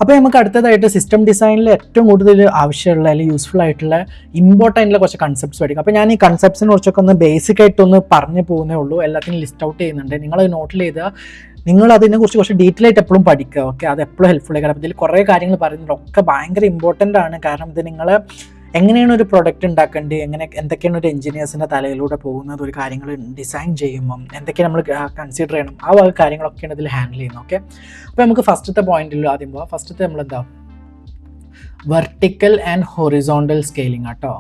അപ്പോൾ നമുക്ക് അടുത്തതായിട്ട് സിസ്റ്റം ഡിസൈനിൽ ഏറ്റവും കൂടുതൽ ആവശ്യമുള്ള അല്ലെങ്കിൽ യൂസ്ഫുൾ ആയിട്ടുള്ള ഇമ്പോർട്ടൻ്റ് ആയിട്ടുള്ള കുറച്ച് കൺസെപ്റ്റ്സ് പഠിക്കും. അപ്പോൾ ഞാൻ ഈ കൺസെപ്റ്റ്സിനെ കുറിച്ചൊക്കെ ഒന്ന് ബേസിക് ആയിട്ടൊന്ന് പറഞ്ഞു പോകുന്നേ ഉള്ളൂ. എല്ലാത്തിനും ലിസ്റ്റ് ഔട്ട് ചെയ്യുന്നുണ്ട്. നിങ്ങൾ നോട്ടിൽ ചെയ്താൽ നിങ്ങൾ അതിനെക്കുറിച്ച് കുറച്ച് ഡീറ്റെയിൽ ആയിട്ട് എപ്പോഴും പഠിക്കുക. ഓക്കെ, അത് എപ്പോഴും ഹെൽപ്ഫുൾ ആയി. കാരണം ഇതിൽ കുറേ കാര്യങ്ങൾ പറയുന്നുണ്ട്. ഒക്കെ ഭയങ്കര ഇമ്പോർട്ടൻ്റ് ആണ്. കാരണം ഇത് നിങ്ങൾ എങ്ങനെയാണ് ഒരു പ്രൊഡക്റ്റ് ഉണ്ടാക്കേണ്ടത്, എന്തൊക്കെയാണ് ഒരു എഞ്ചിനീയേഴ്സിൻ്റെ തലയിലൂടെ പോകുന്നത്, ഒരു കാര്യങ്ങൾ ഡിസൈൻ ചെയ്യുമ്പം എന്തൊക്കെ നമ്മൾ കൺസിഡർ ചെയ്യണം, ആ വക കാര്യങ്ങളൊക്കെയാണ് ഇതിൽ ഹാൻഡിൽ ചെയ്യുന്നത്. ഓക്കെ, അപ്പോൾ നമുക്ക് ഫസ്റ്റത്തെ പോയിന്റിൽ ആദ്യം പോവാം. ഫസ്റ്റത്തെ നമ്മളെന്താ വെർട്ടിക്കൽ ആൻഡ് ഹൊറിസോണ്ടൽ സ്കെയിലിംഗ് ആട്ടോ.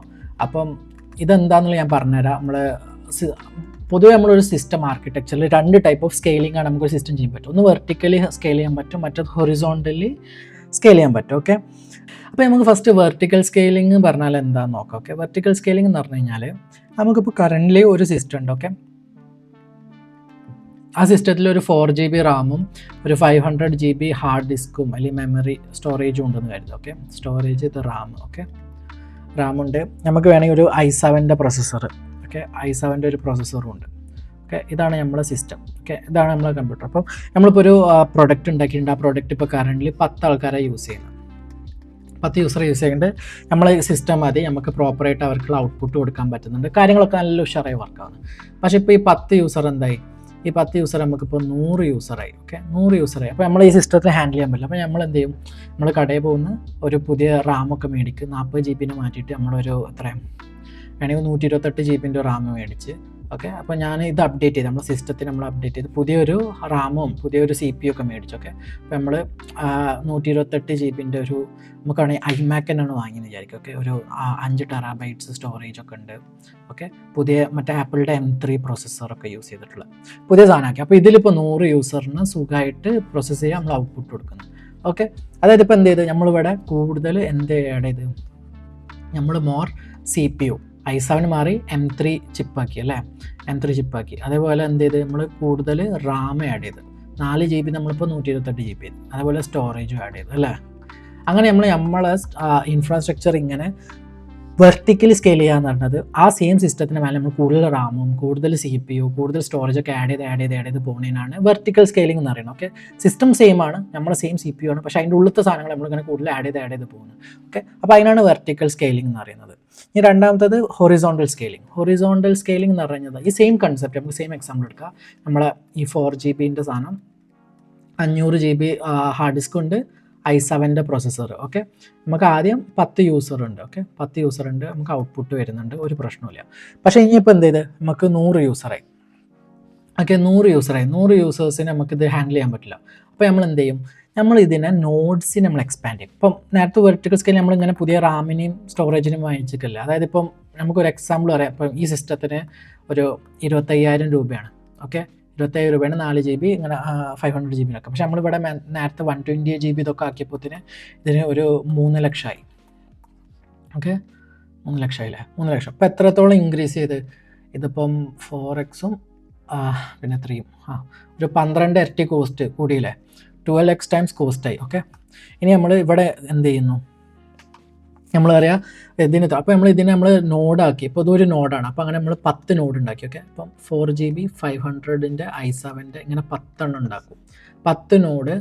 അപ്പം ഇതെന്താണെന്നുള്ളത് ഞാൻ പറഞ്ഞുതരാം. പൊതുവെ നമ്മളൊരു സിസ്റ്റം ആർക്കിടെക്ചറിൽ 2 ടൈപ്പ് ഓഫ് സ്കെയിലിംഗ് ആണ് നമുക്കൊരു സിസ്റ്റം ചെയ്യാൻ പറ്റും. ഒന്ന് വെർട്ടിക്കലി സ്കെയിൽ ചെയ്യാൻ പറ്റും, മറ്റത് ഹൊറിസോണ്ടലി സ്കെയിൽ ചെയ്യാൻ പറ്റും. ഓക്കെ, അപ്പോൾ നമുക്ക് ഫസ്റ്റ് വെർട്ടിക്കൽ സ്കെയിലിംഗ് പറഞ്ഞാൽ എന്താണെന്ന് നോക്കാം. ഓക്കെ, വെർട്ടിക്കൽ സ്കെയിലിംഗ് എന്ന് പറഞ്ഞു കഴിഞ്ഞാൽ നമുക്കിപ്പോൾ കറൻ്റ്ലി ഒരു സിസ്റ്റം ഉണ്ട്. ഓക്കെ, ആ സിസ്റ്റത്തിൽ ഒരു 4 GB റാമും ഒരു 500 GB ഹാർഡ് ഡിസ്ക്കും അല്ലെങ്കിൽ മെമ്മറി സ്റ്റോറേജും ഉണ്ടെന്ന് കരുതും. ഓക്കെ, സ്റ്റോറേജ് ഇത് റാം. ഓക്കെ, റാമുണ്ട്. നമുക്ക് വേണമെങ്കിൽ ഒരു i7ൻ്റെ പ്രൊസസ്സർ. ഓക്കെ, i7ൻ്റെ ഒരു പ്രൊസസ്സറും ഉണ്ട്. ഓക്കെ, ഇതാണ് നമ്മളെ സിസ്റ്റം. ഓക്കെ, ഇതാണ് നമ്മളെ കമ്പ്യൂട്ടർ. അപ്പം നമ്മളിപ്പോൾ ഒരു പ്രൊഡക്റ്റ് ഉണ്ടാക്കിയിട്ടുണ്ട്. ആ പ്രൊഡക്റ്റ് ഇപ്പോൾ കറൻ്റ്ലി 10 ആൾക്കാരെ യൂസ് ചെയ്യുന്നത്. 10 യൂസർ യൂസ് ചെയ്യുന്നുണ്ട്. നമ്മളെ സിസ്റ്റം മതി, നമുക്ക് പ്രോപ്പറായിട്ട് അവർക്കുള്ള ഔട്ട്പുട്ട് കൊടുക്കാൻ പറ്റുന്നുണ്ട്. കാര്യങ്ങളൊക്കെ നല്ല ഉഷാറായി വർക്കാവുന്നു. പക്ഷേ ഇപ്പോൾ ഈ 10 യൂസർ എന്തായി, ഈ 10 യൂസർ നമുക്കിപ്പോൾ 100 യൂസറായി. ഓക്കെ, 100 യൂസറായി. അപ്പോൾ നമ്മൾ ഈ സിസ്റ്റത്തിൽ ഹാൻഡിൽ ചെയ്യാൻ പറ്റില്ല. അപ്പോൾ നമ്മൾ എന്ത് ചെയ്യും, നമ്മൾ കടയിൽ പോകുന്ന ഒരു പുതിയ റാമൊക്കെ മേടിക്കും. 40 GB മാറ്റിയിട്ട് നമ്മളൊരു വേണമെങ്കിൽ 128 GB റാം മേടിച്ച്. ഓക്കെ, അപ്പോൾ ഞാൻ ഇത് അപ്ഡേറ്റ് ചെയ്ത് നമ്മുടെ സിസ്റ്റത്തിൽ നമ്മൾ അപ്ഡേറ്റ് ചെയ്ത് പുതിയൊരു റാമും പുതിയൊരു CPU ഒക്കെ മേടിച്ചു. ഓക്കെ, അപ്പോൾ നമ്മൾ 128 GB ഒരു നമുക്കാണെങ്കിൽ iMac തന്നെയാണ് വാങ്ങിയെന്ന് വിചാരിക്കും. ഓക്കെ, ഒരു 5 TB സ്റ്റോറേജ് ഒക്കെ ഉണ്ട്. ഓക്കെ, പുതിയ മറ്റേ ആപ്പിളിൻ്റെ M3 പ്രൊസസ്സറൊക്കെ യൂസ് ചെയ്തിട്ടുള്ള പുതിയ സാധനമൊക്കെ. അപ്പോൾ ഇതിലിപ്പോൾ 100 യൂസറിന് സുഖമായിട്ട് പ്രോസസ്സ് ചെയ്യാൻ നമ്മൾ ഔട്ട്പുട്ട് കൊടുക്കുന്നു. ഓക്കെ, അതായത് ഇപ്പോൾ എന്ത് ചെയ്ത് നമ്മളിവിടെ കൂടുതൽ എന്ത് ആഡ് ചെയ്ത് നമ്മൾ മോർ CPU i7 മാറി M3 ചിപ്പാക്കി അല്ലേ, M3 ചിപ്പാക്കി. അതേപോലെ എന്ത് ചെയ്ത് നമ്മൾ കൂടുതൽ റാം ആഡ് ചെയ്ത് 4 GB നമ്മളിപ്പോൾ 128 GB ചെയ്തു. അതേപോലെ സ്റ്റോറേജും ആഡ് ചെയ്തു അല്ലേ. അങ്ങനെ നമ്മളെ ഇൻഫ്രാസ്ട്രക്ചർ ഇങ്ങനെ വെർട്ടിക്കലി സ്കെയിൽ ചെയ്യാന്ന് പറഞ്ഞത് ആ സെയിം സിസ്റ്റത്തിന് മേലെ നമ്മൾ കൂടുതൽ റാമും കൂടുതൽ CPU കൂടുതൽ സ്റ്റോറേജൊക്കെ ആഡ് ചെയ്ത് പോകുന്നതിനാണ് വെർട്ടിക്കൽ സ്കെയിലിംഗ് എന്ന് പറയുന്നത്. ഓക്കെ, സിസ്റ്റം സെയിം ആണ്, നമ്മുടെ സെയിം CPU ആണ്, പക്ഷേ അതിൻ്റെ ഉള്ളിലത്തെ സാധനങ്ങൾ നമ്മളിങ്ങനെ കൂടുതൽ ആഡ് ചെയ്ത് പോകുന്നു. ഓക്കെ, അപ്പോൾ അതിനാണ് വെർട്ടിക്കൽ സ്കെയിലിംഗ് എന്ന് പറയുന്നത്. ഇനി രണ്ടാമത്തത് ഹൊറിസോണ്ടൽ സ്കെയിലിംഗ്. ഹൊറിസോണ്ടൽ സ്കെയിലിംഗ് എന്ന് പറയുന്നത് ഈ സെയിം കൺസെപ്റ്റ്. നമുക്ക് സെയിം എക്സാമ്പിൾ എടുക്കാം. നമ്മളെ ഈ 4 GB സാധനം 500 GB ഹാർഡ് ഡിസ്ക് ഉണ്ട്, i7ൻ്റെ പ്രൊസസ്സർ. ഓക്കെ, നമുക്ക് ആദ്യം 10 യൂസർ ഉണ്ട്. ഓക്കെ, 10 യൂസർ ഉണ്ട്, നമുക്ക് ഔട്ട്പുട്ട് വരുന്നുണ്ട്, ഒരു പ്രശ്നമില്ല. പക്ഷേ ഇനിയിപ്പോൾ എന്ത് ചെയ്ത് നമുക്ക് 100 യൂസറായി. ഓക്കെ, 100 യൂസേഴ്സിന് നമുക്കിത് ഹാൻഡിൽ ചെയ്യാൻ പറ്റില്ല. അപ്പോൾ നമ്മൾ എന്ത് ചെയ്യും, നമ്മൾ ഇതിനെ നോഡ്സിന് നമ്മൾ എക്സ്പാൻഡ് ചെയ്യും. ഇപ്പം നേരത്തെ വെർട്ടിക്കൽ സ്കെയിൽ നമ്മളിങ്ങനെ പുതിയ റാമിനെയും സ്റ്റോറേജിനും വാങ്ങിച്ചിട്ടില്ല. അതായത് ഇപ്പം നമുക്കൊരു എക്സാമ്പിൾ പറയാം. ഇപ്പം ഈ സിസ്റ്റത്തിന് ഒരു 25,000 രൂപയാണ്. ഓക്കെ, 25,000 രൂപയാണ് 4 GB ഇങ്ങനെ 500 GB ഒക്കെ. പക്ഷേ നമ്മളിവിടെ നേരത്തെ 120 GB ഇതൊക്കെ ആക്കിയപ്പോൾ ഇതിന് ഒരു 3 ലക്ഷമായി. ഓക്കെ, 3 ലക്ഷമായില്ലേ, 3 ലക്ഷം. അപ്പോൾ എത്രത്തോളം ഇൻക്രീസ് ചെയ്ത്, ഇതിപ്പം 4x പിന്നെ 3 ഒരു 12 ഇരട്ടി കോസ്റ്റ് കൂടിയില്ലേ, 12x ടൈംസ് കോസ്റ്റായി. ഓക്കെ, ഇനി നമ്മൾ ഇവിടെ എന്ത് ചെയ്യുന്നു, നമ്മൾ പറയാം അപ്പോൾ നമ്മൾ നോഡാക്കി. ഇപ്പോൾ ഇതൊരു നോഡാണ്. അപ്പോൾ അങ്ങനെ നമ്മൾ 10 നോഡ് ഉണ്ടാക്കി. ഓക്കെ, അപ്പം 4 GB 500ൻ്റെ i7ൻ്റെ ഇങ്ങനെ 10 എണ്ണം ഉണ്ടാക്കും. 10 നോഡ്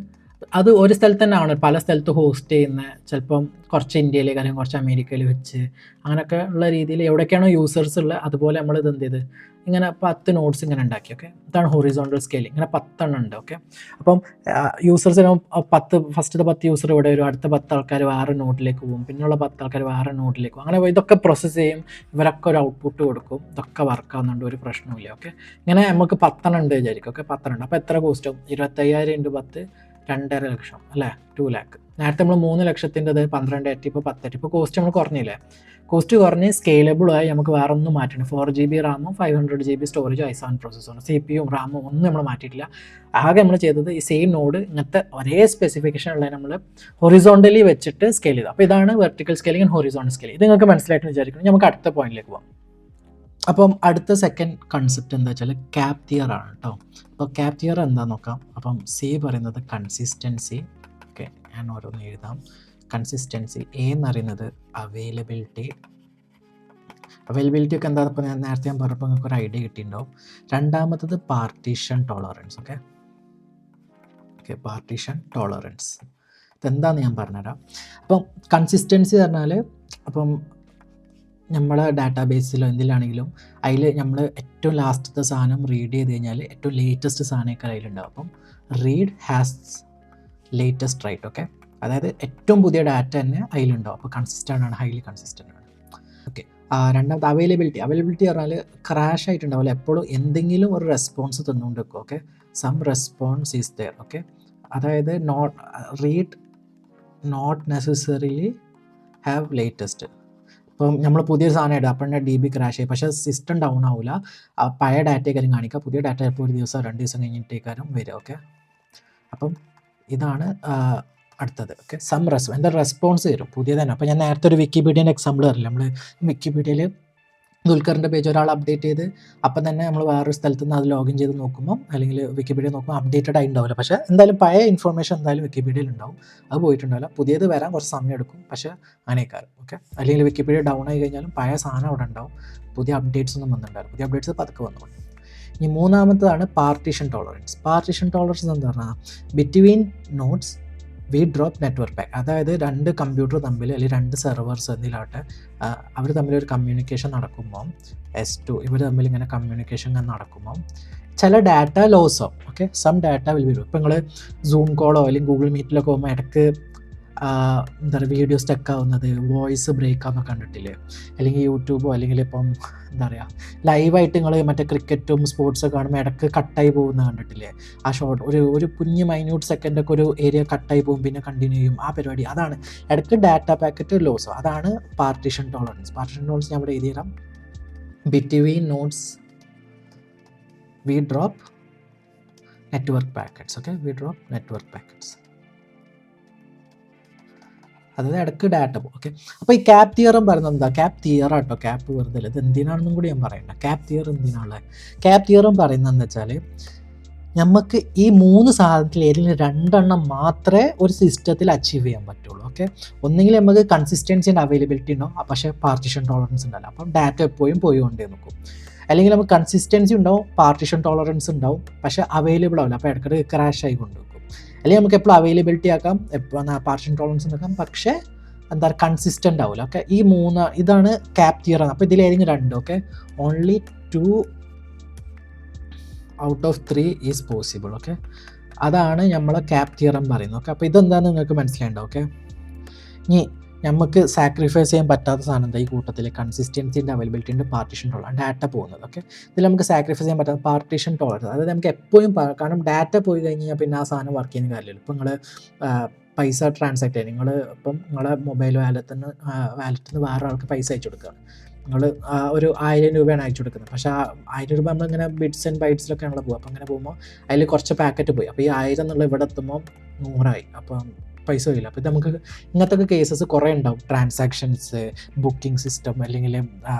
അത് ഒരു സ്ഥലത്ത് തന്നെ ആണ്, പല സ്ഥലത്ത് ഹോസ്റ്റ് ചെയ്യുന്ന, ചിലപ്പം കുറച്ച് ഇന്ത്യയിലേക്ക് അല്ലെങ്കിൽ കുറച്ച് അമേരിക്കയിൽ വെച്ച് അങ്ങനെയൊക്കെ ഉള്ള രീതിയിൽ എവിടെയൊക്കെയാണോ യൂസേഴ്സ് ഉള്ളത് അതുപോലെ നമ്മളിത് എന്ത് ചെയ്ത് ഇങ്ങനെ 10 നോഡ്സ് ഇങ്ങനെ ഉണ്ടാക്കി. ഓക്കെ, ഇതാണ് ഹൊറിസോണ്ടൽ സ്കെയിലിംഗ്. ഇങ്ങനെ 10 എണ്ണം ഉണ്ട്. ഓക്കെ, അപ്പം യൂസേഴ്സിന് ഫസ്റ്റത്തെ 10 യൂസർ ഇവിടെ വരും, അടുത്ത 10 ആൾക്കാർ വേറെ നോഡിലേക്ക് പോകും, പിന്നെയുള്ള 10 ആൾക്കാർ വേറെ നോഡിലേക്ക് പോകും. അങ്ങനെ ഇതൊക്കെ പ്രോസസ്സ് ചെയ്യും, ഇവരൊക്കെ ഒരു ഔട്ട്പുട്ട് കൊടുക്കും. ഇതൊക്കെ വർക്കാവുന്നുണ്ട്, ഒരു പ്രശ്നമില്ല. ഓക്കെ, ഇങ്ങനെ നമുക്ക് 10 എണ്ണം ഉണ്ട് വിചാരിക്കും. ഓക്കെ, 10 എണ്ണം. അപ്പോൾ എത്ര കോസ്റ്റ് ആവും, 25,000 × 10 2.5 ലക്ഷം അല്ലേ, 2 lakh. നേരത്തെ നമ്മൾ 3 ലക്ഷത്തിൻ്റെത് 12 ഇരട്ടി, ഇപ്പോൾ 10 ഇരട്ടി. ഇപ്പോൾ കോസ്റ്റ് നമ്മൾ കുറഞ്ഞില്ലേ, കോസ്റ്റ് കുറഞ്ഞ് സ്കെയിലബിളായി. നമുക്ക് വേറെ ഒന്നും മാറ്റണം. 4 GB റാമും 500 GB സ്റ്റോറേജ് i7 പ്രോസസ്സറും CPUവും റാമും ഒന്നും നമ്മൾ മാറ്റിയിട്ടില്ല. ആകെ നമ്മൾ ചെയ്തത് ഈ സെയിം നോഡ് ഇങ്ങനത്തെ ഒരേ സ്പെസിഫിക്കേഷൻ ഉള്ള നമ്മൾ ഹൊറിസോണ്ടലി വെച്ചിട്ട് സ്കെയിൽ ചെയ്തു. അപ്പോൾ ഇതാണ് vertical scaling and horizontal scaling. ഇത് നിങ്ങൾക്ക് മനസ്സിലായിട്ട് വിചാരിക്കുന്നു. നമുക്ക് അടുത്ത പോയിന്റിലേക്ക് പോകാം. അപ്പം അടുത്ത സെക്കൻഡ് കൺസെപ്റ്റ് എന്താ വെച്ചാൽ ക്യാപ് തിയർ ആണ് കേട്ടോ. അപ്പോൾ ക്യാപ് തിയർ എന്താണെന്ന് നോക്കാം. അപ്പം C പറയുന്നത് കൺസിസ്റ്റൻസി. ഓക്കെ, ഞാൻ ഓരോന്ന് എഴുതാം. കൺസിസ്റ്റൻസി. A എന്ന് പറയുന്നത് അവൈലബിലിറ്റി ഒക്കെ എന്താ, ഇപ്പോൾ ഞാൻ നേരത്തെ പറഞ്ഞപ്പോൾ നിങ്ങൾക്ക് ഒരു ഐഡിയ കിട്ടിയിട്ടുണ്ടാവും. രണ്ടാമത്തത് partition tolerance. Okay, partition tolerance. ഇതെന്താണെന്ന് ഞാൻ പറഞ്ഞുതരാം. അപ്പം കൺസിസ്റ്റൻസി പറഞ്ഞാൽ അപ്പം നമ്മളെ ഡാറ്റാബേസിലോ എന്തിലാണെങ്കിലും അതിൽ നമ്മൾ ഏറ്റവും ലാസ്റ്റത്തെ സാധനം റീഡ് ചെയ്ത് കഴിഞ്ഞാൽ ഏറ്റവും ലേറ്റസ്റ്റ് സാധനമൊക്കെ അതിലുണ്ടാവും. അപ്പം read has latest right. Okay, അതായത് ഏറ്റവും പുതിയ ഡാറ്റ തന്നെ അതിലുണ്ടാവും. അപ്പോൾ കൺസിസ്റ്റൻ്റ് ആണ്, ഹൈലി കൺസിസ്റ്റൻ്റ് ആണ്. ഓക്കെ, രണ്ടാമത്തെ അവൈലബിലിറ്റി പറഞ്ഞാൽ ക്രാഷ് ആയിട്ടുണ്ടാവില്ല, എപ്പോഴും എന്തെങ്കിലും ഒരു റെസ്പോൺസ് തന്നുകൊണ്ട് വെക്കും. Okay, some response is there. Okay, അതായത് read not necessarily have latest. ഇപ്പം നമ്മൾ പുതിയ സാധനം ഇടുക, അപ്പം തന്നെ DB ക്രാഷ് ചെയ്യും, പക്ഷേ സിസ്റ്റം ഡൗൺ ആവില്ല. പഴയ ഡാറ്റയൊക്കെ കാണിക്കുക, പുതിയ ഡാറ്റ ഇപ്പോൾ ഒരു ദിവസം 2 ദിവസം കഴിഞ്ഞിട്ടേക്കാരും വരിക. ഓക്കെ, അപ്പം ഇതാണ് അടുത്തത്. ഓക്കെ, എന്താ റെസ്പോൺസ് തരും പുതിയ തന്നെ. അപ്പോൾ ഞാൻ നേരത്തെ ഒരു വിക്കിപീഡിയൻ്റെ എക്സാമ്പിൾ അറിയില്ല, നമ്മൾ വിക്കിപീഡിയയിൽ ദുൽഖറിൻ്റെ പേജ് ഒരാൾ അപ്ഡേറ്റ് ചെയ്ത് അപ്പം തന്നെ നമ്മൾ വേറൊരു സ്ഥലത്ത് നിന്ന് അത് ലോഗിൻ ചെയ്ത് നോക്കുമ്പോൾ അല്ലെങ്കിൽ വിക്കിപീഡിയ നോക്കുമ്പോൾ അപ്ഡേറ്റഡ് ആയി ഉണ്ടാവില്ല. പക്ഷേ എന്തായാലും പഴയ ഇൻഫർമേഷൻ എന്തായാലും വിക്കിപീഡിയയിൽ ഉണ്ടാവും, അത് പോയിട്ടുണ്ടാവില്ല. പുതിയത് വരാൻ കുറച്ച് സമയം എടുക്കും, പക്ഷേ അങ്ങനെയൊക്കെ. ഓക്കെ, അല്ലെങ്കിൽ വിക്കിപീഡിയ ഡൗൺ ആയി കഴിഞ്ഞാലും പഴയ സാധനം അവിടെ ഉണ്ടാവും, പുതിയ അപ്ഡേറ്റ്സ് ഒന്നും വന്നിട്ടുണ്ടാവില്ല. പുതിയ അപ്ഡേറ്റ്സ് പതുക്കെ വന്നോളും. ഇനി മൂന്നാമത്തതാണ് പാർട്ടീഷൻ ടോളറൻസ്. പാർട്ടീഷൻ ടോളറൻസ് എന്ന് പറഞ്ഞാൽ between nodes we drop network pack. അതായത് 2 കമ്പ്യൂട്ടർ തമ്മിൽ അല്ലെങ്കിൽ 2 സെർവേഴ്സ് എന്തിലാട്ടെ അവർ തമ്മിലൊരു കമ്മ്യൂണിക്കേഷൻ നടക്കുമ്പോൾ S2 ഇവർ തമ്മിൽ ഇങ്ങനെ കമ്മ്യൂണിക്കേഷൻ നടക്കുമ്പോൾ ചില ഡാറ്റ ലോസ് ആവും. ഓക്കെ, സം ഡാറ്റ വിൽ വരും. ഇപ്പോൾ നിങ്ങൾ സൂം കോളോ അല്ലെങ്കിൽ ഗൂഗിൾ മീറ്റിലൊക്കെ പോകുമ്പോൾ ഇടയ്ക്ക് എന്താ പറയുക വീഡിയോ സ്റ്റക്ക് ആവുന്നത്, വോയിസ് ബ്രേക്ക് ആവുന്നൊക്കെ കണ്ടിട്ടില്ലേ? അല്ലെങ്കിൽ യൂട്യൂബോ അല്ലെങ്കിൽ ഇപ്പം എന്താ പറയുക ലൈവായിട്ട് നിങ്ങൾ മറ്റേ ക്രിക്കറ്റും സ്പോർട്സൊക്കെ കാണുമ്പോൾ ഇടയ്ക്ക് കട്ടായി പോകുന്നത് കണ്ടിട്ടില്ലേ? ആ ഷോർട്ട് ഒരു കുഞ്ഞ് മൈന്യൂട്ട് സെക്കൻഡൊക്കെ ഒരു ഏരിയ കട്ടായി പോകും, പിന്നെ കണ്ടിന്യൂ ചെയ്യും. ആ പരിപാടി അതാണ് ഇടയ്ക്ക് ഡാറ്റ പാക്കറ്റ് ലോസ്. അതാണ് പാർട്ടീഷൻ ടോളറൻസ്. പാർട്ടീഷൻ ടോളറൻസ് ഞാൻ ഇവിടെ എഴുതി തരാം. Between nodes we drop network packets. Okay, we drop network packets, അതായത് ഇടയ്ക്ക് ഡാറ്റ പോകും. ഓക്കെ, അപ്പോൾ ഈ ക്യാപ് തിയറം പറയുന്നത് എന്താ? ക്യാപ് തിയർ ആട്ടോ, ക്യാപ്പ് വെറുതെ ഇത് എന്തിനാണെന്നും കൂടി ഞാൻ പറയണ്ട. ക്യാപ് തിയർ എന്തിനാണുള്ളത്? ക്യാപ് തിയറും പറയുന്നത് എന്താ വെച്ചാൽ നമുക്ക് ഈ 3 സാധനത്തിൽ ഏതെങ്കിലും 2 മാത്രമേ ഒരു സിസ്റ്റത്തിൽ അച്ചീവ് ചെയ്യാൻ പറ്റുള്ളൂ. ഓക്കെ, ഒന്നെങ്കിൽ നമുക്ക് കൺസിസ്റ്റൻസി ആൻഡ് അവൈലബിലിറ്റി ഉണ്ടാവും, പക്ഷേ പാർട്ടീഷൻ ടോളറൻസ് ഉണ്ടാവില്ല. അപ്പം ഡാറ്റ എപ്പോഴും പോയിക്കൊണ്ടേ നോക്കും. അല്ലെങ്കിൽ നമുക്ക് കൺസിസ്റ്റൻസി ഉണ്ടാവും, പാർട്ടീഷൻ ടോളറൻസ് ഉണ്ടാവും, പക്ഷേ അവൈലബിൾ ആവില്ല, അപ്പോൾ ഇടയ്ക്കിടെ ക്രാഷ് ആയി കൊണ്ടുവെക്കും. അല്ലെങ്കിൽ നമുക്ക് എപ്പോഴും അവൈലബിലിറ്റി ആക്കാം, എപ്പോൾ പാർട്ടീഷൻ ടോളറൻസ് ഉണ്ടാക്കാം, പക്ഷേ എന്താ കൺസിസ്റ്റൻ്റ് ആവില്ല. ഓക്കെ, ഈ 3 ഇതാണ് ക്യാപ് തിയർ. അപ്പോൾ ഇതിൽ ഏതെങ്കിലും 2. Okay, only 2 out of 3 is possible. Okay, അതാണ് നമ്മളെ ക്യാപ് തിയറം പറയുന്നത്. ഓക്കെ, അപ്പോൾ ഇതെന്താണെന്ന് നിങ്ങൾക്ക് മനസ്സിലായിട്ടുണ്ടാവും. ഓക്കെ, ഇനി നമുക്ക് സാക്രിഫൈസ് ചെയ്യാൻ പറ്റാത്ത സാധനം എന്താ? ഈ കൂട്ടത്തിൽ കൺസിസ്റ്റൻസിൻ്റെ അവൈലബിലിറ്റിൻ്റെ പാർട്ടീഷൻ ടോളറൻസ്, ഡാറ്റ പോകുന്നത്. ഓക്കെ, ഇതിൽ നമുക്ക് സാക്രിഫൈസ് ചെയ്യാൻ പറ്റാത്ത പാർട്ടീഷൻ ടോളറൻസ്. അതായത് നമുക്ക് എപ്പോഴും കാരണം ഡാറ്റ പോയി കഴിഞ്ഞാൽ പിന്നെ ആ സാധനം വർക്ക് ചെയ്യുന്ന കാര്യമില്ല. ഇപ്പോൾ നിങ്ങൾ പൈസ ട്രാൻസാക്ട് ചെയ്യുക, നിങ്ങൾ ഇപ്പം നിങ്ങളെ മൊബൈൽ വാലറ്റിൽ നിന്ന് വേറെ ആൾക്ക് പൈസ അയച്ചു കൊടുക്കുകയാണ്. നിങ്ങൾ ഒരു 1000 രൂപയാണ് അയച്ചു കൊടുക്കുന്നത്, പക്ഷേ ആ 1000 രൂപ നമ്മളിങ്ങനെ ബിറ്റ്സ് ആൻഡ് ബൈറ്റ്സിലൊക്കെ നമ്മൾ പോകും. അപ്പോൾ അങ്ങനെ പോകുമ്പോൾ അതിൽ കുറച്ച് പാക്കറ്റ് പോയി, അപ്പോൾ ഈ 1000 എന്നുള്ള ഇവിടെ എത്തുമ്പോൾ 100 അപ്പം പൈസ ഇല്ല. അപ്പോൾ ഇത് നമുക്ക് ഇങ്ങനത്തെ കേസസ് കുറേ ഉണ്ടാവും. ട്രാൻസാക്ഷൻസ്, ബുക്കിംഗ് സിസ്റ്റം അല്ലെങ്കിൽ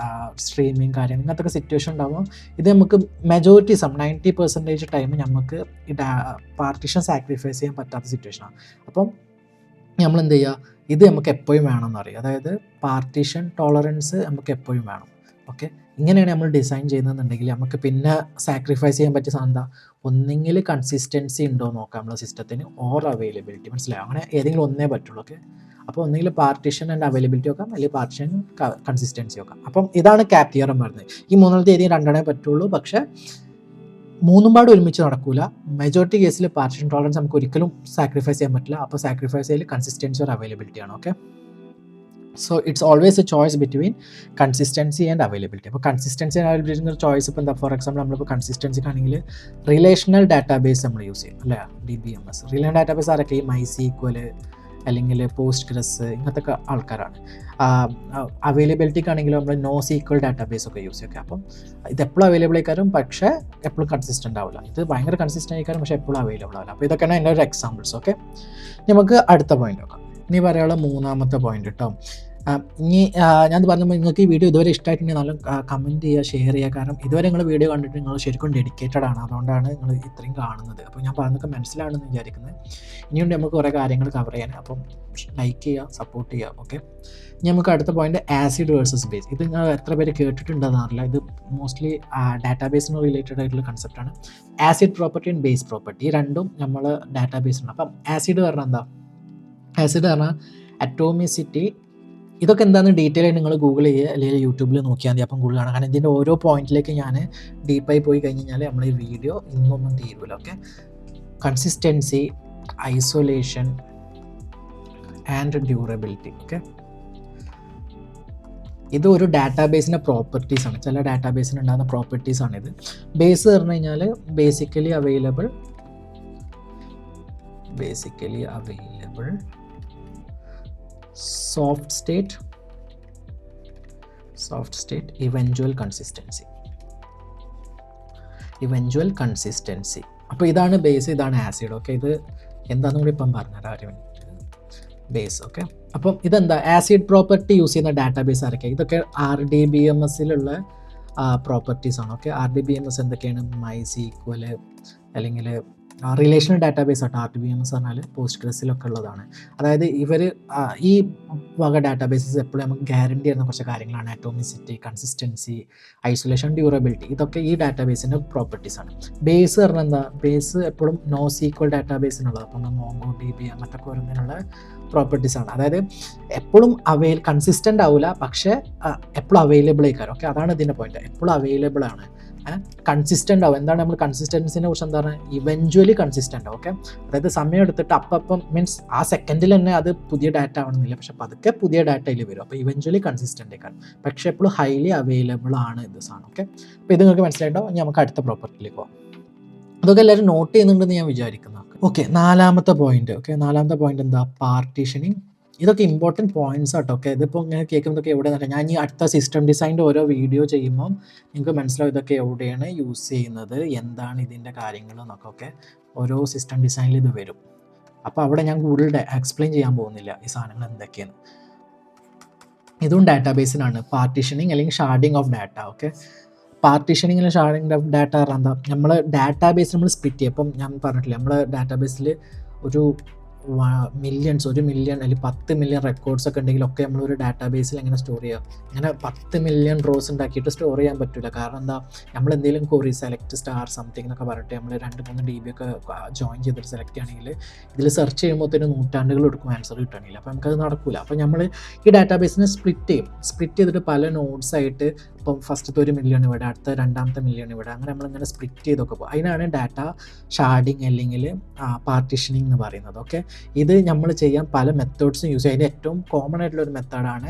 സ്ട്രീമിങ് കാര്യം, ഇങ്ങനത്തെ സിറ്റുവേഷൻ ഉണ്ടാകുമ്പോൾ ഇത് നമുക്ക് മെജോറിറ്റി 90% ടൈം നമുക്ക് ഈ പാർട്ടീഷൻ സാക്രിഫൈസ് ചെയ്യാൻ പറ്റാത്ത സിറ്റുവേഷനാണ്. അപ്പം നമ്മൾ എന്ത് ചെയ്യുക? ഇത് നമുക്ക് എപ്പോഴും വേണമെന്ന് അറിയാം. അതായത് പാർട്ടീഷൻ ടോളറൻസ് നമുക്ക് എപ്പോഴും വേണം. ഓക്കെ, ഇങ്ങനെയാണ് നമ്മൾ ഡിസൈൻ ചെയ്യുന്നതെന്നുണ്ടെങ്കിൽ നമുക്ക് പിന്നെ സാക്രിഫൈസ് ചെയ്യാൻ പറ്റിയ സാധനം എന്താ? ഒന്നെങ്കിൽ കൺസിസ്റ്റൻസി ഉണ്ടോ നോക്കാം നമ്മുടെ സിസ്റ്റത്തിന്, ഓർ അവൈലബിലിറ്റി. മനസ്സിലായോ? അങ്ങനെ ഏതെങ്കിലും ഒന്നേ പറ്റുള്ളൂ. ഓക്കെ, അപ്പോൾ ഒന്നെങ്കിൽ പാർട്ടീഷൻ ആൻഡ് അവൈലബിലിറ്റി നോക്കാം, അല്ലെങ്കിൽ പാർട്ടീഷൻ കൺസിസ്റ്റൻസി നോക്കാം. അപ്പം ഇതാണ് ക്യാപ് തിയറം പറയുന്നത്. ഈ 3 ഏതെങ്കിലും 2 പറ്റുള്ളൂ, പക്ഷേ 3 പാട് ഒരുമിച്ച് നടക്കില്ല. മെജോറിറ്റി കേസിൽ പാർട്ടീഷൻ ടോളറൻസ് നമുക്ക് ഒരിക്കലും സാക്രിഫൈസ് ചെയ്യാൻ പറ്റില്ല. അപ്പോൾ സാക്രിഫൈസ് ചെയ്യൽ കൺസിസ്റ്റൻസി ഓർ അവൈലബിലിറ്റി ആണ്. Okay, so it's always A choice between consistency and availability. അപ്പോൾ കൺസിസ്റ്റൻസി ആൻഡ് അവൈലബിലിറ്റി എന്നൊരു ചോയ്സ് ഇപ്പോൾ എന്താ? ഫോർ എക്സാമ്പിൾ നമ്മളിപ്പോൾ കൺസിസ്റ്റൻസിക്കാണെങ്കിൽ റിലേഷണൽ ഡാറ്റാബേസ് നമ്മൾ യൂസ് ചെയ്യും, അല്ലേ? DBMS. റിലേഷണൽ ഡാറ്റാബേസ് ആരൊക്കെ? ഈ MySQL അല്ലെങ്കിൽ പോസ്റ്റ്ഗ്രസ് ഇങ്ങനത്തെ ആൾക്കാരാണ്. അവൈലബിലിറ്റിക്കാണെങ്കിൽ നമ്മൾ NoSQL ഡാറ്റാബേസ് ഒക്കെ യൂസ് ചെയ്യും. അപ്പം ഇത് എപ്പോഴും അവൈലബിൾ ആയിക്കാരും, പക്ഷേ എപ്പോഴും കൺസിസ്റ്റൻ്റ് ആവില്ല. ഇത് ഭയങ്കര കൺസിസ്റ്റൻ്റ് ആയിക്കാരും, പക്ഷേ എപ്പോഴും അവൈലബിൾ ആവില്ല. അപ്പോൾ ഇതൊക്കെയാണ് എൻ്റെ ഒരു എക്സാമ്പിൾസ്. ഓക്കെ, നമുക്ക് അടുത്ത പോയിന്റ് നോക്കാം. ഇനി പറയാനുള്ള 3ാമത്തെ പോയിന്റ് കേട്ടോ. ഇനി ഞാൻ പറഞ്ഞപ്പോൾ നിങ്ങൾക്ക് ഈ വീഡിയോ ഇതുവരെ ഇഷ്ടമായിട്ടുണ്ടെങ്കിൽ നല്ല കമൻറ്റ് ചെയ്യുക, ഷെയർ ചെയ്യുക. കാരണം ഇതുവരെ നിങ്ങൾ വീഡിയോ കണ്ടിട്ട് നിങ്ങൾ ശരിക്കും ഡെഡിക്കേറ്റഡ് ആണ്, അതുകൊണ്ടാണ് നിങ്ങൾ ഇത്രയും കാണുന്നത്. അപ്പോൾ ഞാൻ പറഞ്ഞതൊക്കെ മനസ്സിലാണെന്ന് വിചാരിക്കുന്നത്. ഇനിയുണ്ട് നമുക്ക് കുറേ കാര്യങ്ങൾ കവർ ചെയ്യാൻ. അപ്പം ലൈക്ക് ചെയ്യുക, സപ്പോർട്ട് ചെയ്യുക. ഓക്കെ, ഇനി നമുക്ക് അടുത്ത പോയിന്റ് ആസിഡ് വേഴ്സസ് ബേസ്. ഇത് നിങ്ങൾ എത്ര പേര് കേട്ടിട്ടുണ്ടെന്ന് അറിയില്ല. ഇത് മോസ്റ്റ്ലി ഡാറ്റാബേസിന് റിലേറ്റഡ് ആയിട്ടുള്ള കൺസെപ്റ്റാണ്. ACID property and BASE property, ഈ രണ്ടും നമ്മൾ ഡാറ്റാബേസിലാണ്. അപ്പം ആസിഡ് പറഞ്ഞാൽ എന്താ? ആസിഡ് പറഞ്ഞാൽ അറ്റോമിസിറ്റി. ഇതൊക്കെ എന്താണെന്ന് ഡീറ്റെയിൽ ആയിട്ട് നിങ്ങൾ ഗൂഗിൾ ചെയ്യുക അല്ലെങ്കിൽ യൂട്യൂബിൽ നോക്കിയാൽ മതി. അപ്പം ഗൂഗിൾ കാണാം. കാരണം ഇതിൻ്റെ ഓരോ പോയിന്റിലേക്ക് ഞാൻ ഡീപ്പായി പോയി കഴിഞ്ഞ് കഴിഞ്ഞാൽ നമ്മൾ ഈ വീഡിയോ ഇന്നൊന്നും തീരുമല്ലോ. Okay, consistency, isolation and durability. Okay, ഇത് ഒരു ഡാറ്റാബേസിൻ്റെ പ്രോപ്പർട്ടീസാണ്. ചില ഡാറ്റാബേസിന് ഉണ്ടാകുന്ന പ്രോപ്പർട്ടീസാണിത്. ബേസ് പറഞ്ഞു കഴിഞ്ഞാൽ basically available, soft state, eventual consistency. അപ്പോൾ ഇതാണ് ബേസ്, ഇതാണ് ആസിഡ്. ഓക്കെ, ഇത് എന്താണെന്നും കൂടി ഇപ്പം പറഞ്ഞുതരാം ഒരു മിനിറ്റ്. ബേസ്. ഓക്കെ, അപ്പം ഇതെന്താ ആസിഡ് പ്രോപ്പർട്ടി യൂസ് ചെയ്യുന്ന ഡാറ്റാബേസ് ആരൊക്കെ? ഇതൊക്കെ RDBMSലുള്ള പ്രോപ്പർട്ടീസാണ്. ഓക്കെ, RDBMS എന്തൊക്കെയാണ്? MySQL അല്ലെങ്കിൽ റിലേഷണൽ ഡാറ്റാബേസ് ആട്ടോ RDBMS പറഞ്ഞാൽ. പോസ്റ്റ്ഗ്രസിലൊക്കെ ഉള്ളതാണ്. അതായത് ഇവർ ഈ വക ഡാറ്റാബേസസ് എപ്പോഴും നമുക്ക് ഗ്യാരണ്ടി ചെയ്യുന്ന കുറച്ച് കാര്യങ്ങളാണ്. Atomicity, consistency, isolation, durability. ഇതൊക്കെ ഈ ഡാറ്റാബേസിൻ്റെ പ്രോപ്പർട്ടീസാണ്. ബേസ് പറഞ്ഞാൽ എന്താ? ബേസ് എപ്പോഴും NoSQL ഡാറ്റാബേസിനുള്ളത്. അപ്പം MongoDB അങ്ങനത്തെ ഓരോന്നിനുള്ള പ്രോപ്പർട്ടീസാണ്. അതായത് എപ്പോഴും കൺസിസ്റ്റൻ്റ് ആവില്ല, പക്ഷേ എപ്പോഴും അവൈലബിൾ ആയിക്കാരം. ഓക്കെ, അതാണ് ഇതിൻ്റെ പോയിന്റ്. എപ്പോഴും അവൈലബിൾ ആണ്, കൺസിസ്റ്റൻ്റ് ആവും. എന്താണ് നമ്മൾ കൺസിസ്റ്റൻസിനെ കുറിച്ച് എന്താ പറയുക? ഇവൻച്വലി കൺസിസ്റ്റൻ്റ് ആവും. ഓക്കെ, അതായത് സമയം എടുത്തിട്ട് അപ്പം മീൻസ് ആ സെക്കൻഡിൽ തന്നെ അത് പുതിയ ഡാറ്റ ആവണമെന്നില്ല, പക്ഷെ പതുക്കെ പുതിയ ഡാറ്റയിൽ വരും. അപ്പോൾ ഇവൻച്വലി കൺസിസ്റ്റൻ്റ് ആയിക്കാണ്, പക്ഷേ എപ്പോഴും ഹൈലി അവൈലബിൾ ആണ് ഇത് സാധനം. ഓക്കെ, അപ്പോൾ ഇത് നിങ്ങൾക്ക് മനസ്സിലായിട്ടോ? ഇനി നമുക്ക് അടുത്ത പ്രോപ്പർട്ടിയിലേക്ക് പോകാം. അതൊക്കെ എല്ലാവരും നോട്ട് ചെയ്യുന്നുണ്ടെന്ന് ഞാൻ വിചാരിക്കുന്നു. ഓക്കെ, നാലാമത്തെ പോയിന്റ്. ഓക്കെ, നാലാമത്തെ പോയിന്റ് എന്താ? പാർട്ടീഷനിങ്. ഇതൊക്കെ ഇമ്പോർട്ടൻറ്റ് പോയിന്റ്സ് ആട്ടോ. ഓക്കെ, ഇതിപ്പോൾ ഇങ്ങനെ കേൾക്കുന്നതൊക്കെ എവിടെ നിന്നല്ല. ഞാൻ ഈ അടുത്ത സിസ്റ്റം ഡിസൈൻ്റെ ഓരോ വീഡിയോ ചെയ്യുമ്പോൾ നിങ്ങൾക്ക് മനസ്സിലാവും ഇതൊക്കെ എവിടെയാണ് യൂസ് ചെയ്യുന്നത്, എന്താണ് ഇതിൻ്റെ കാര്യങ്ങൾ എന്നൊക്കെ. ഓക്കെ, ഓരോ സിസ്റ്റം ഡിസൈനിൽ ഇത് വരും. അപ്പോൾ അവിടെ ഞാൻ കൂടുതൽ എക്സ്പ്ലെയിൻ ചെയ്യാൻ പോകുന്നില്ല ഈ സാധനങ്ങൾ എന്തൊക്കെയാണ്. ഇതും ഡാറ്റാബേസിനാണ്. പാർട്ടീഷനിങ് അല്ലെങ്കിൽ ഷാർഡിങ് ഓഫ് ഡാറ്റ. ഓക്കെ, പാർട്ടീഷനിങ്ങിൽ ഷാർഡിങ് ഓഫ് ഡാറ്റ പറഞ്ഞാൽ എന്താ? നമ്മൾ ഡാറ്റാബേസ് നമ്മൾ സ്പ്ലിറ്റ് ചെയ്യും. അപ്പം ഞാൻ പറഞ്ഞിട്ടില്ല, നമ്മൾ ഡാറ്റാബേസിൽ ഒരു 1 മില്യൺ അല്ലെങ്കിൽ 10 മില്യൺ റെക്കോർഡ്സ് ഒക്കെ ഉണ്ടെങ്കിലൊക്കെ നമ്മളൊരു ഡാറ്റാബേസിൽ എങ്ങനെ സ്റ്റോർ ചെയ്യാം? അങ്ങനെ 10 മില്യൺ റോസ് ഉണ്ടാക്കിയിട്ട് സ്റ്റോർ ചെയ്യാൻ പറ്റില്ല. കാരണം എന്താ? നമ്മൾ എന്തെങ്കിലും ക്വറി സെലക്ട് സ്റ്റാർ സംതിങ് എന്നൊക്കെ പറഞ്ഞിട്ട് നമ്മൾ 2-3 DB ഒക്കെ ജോയിൻ ചെയ്തിട്ട് സെലക്ട് ചെയ്യുകയാണെങ്കിൽ ഇതിൽ സെർച്ച് ചെയ്യുമ്പോഴത്തേന് നൂറ്റാണ്ടുകൾ എടുക്കും ആൻസർ കിട്ടണമെങ്കിൽ. അപ്പോൾ നമുക്കത് നടക്കില്ല. അപ്പോൾ നമ്മൾ ഈ ഡാറ്റാബേസിനെ സ്പ്ലിറ്റ് ചെയ്തിട്ട് പല നോഡ്സ് ആയിട്ട്, ഇപ്പം ഫസ്റ്റത്തെ 1 മില്യൺ ഇവിടെ, അടുത്ത രണ്ടാമത്തെ മില്യൺ ഇവിടെ, അങ്ങനെ നമ്മളിങ്ങനെ സ്പ്ലിറ്റ് ചെയ്തൊക്കെ പോകും. അതിനാണ് ഡാറ്റ ഷാർഡിങ് അല്ലെങ്കിൽ പാർട്ടീഷനിങ് എന്ന് പറയുന്നത്. ഓക്കെ, ഇത് നമ്മൾ ചെയ്യാൻ പല മെത്തേഡ്സും യൂസ് ചെയ്യും. അതിൻ്റെ ഏറ്റവും കോമൺ ആയിട്ടുള്ള ഒരു മെത്തേഡാണ്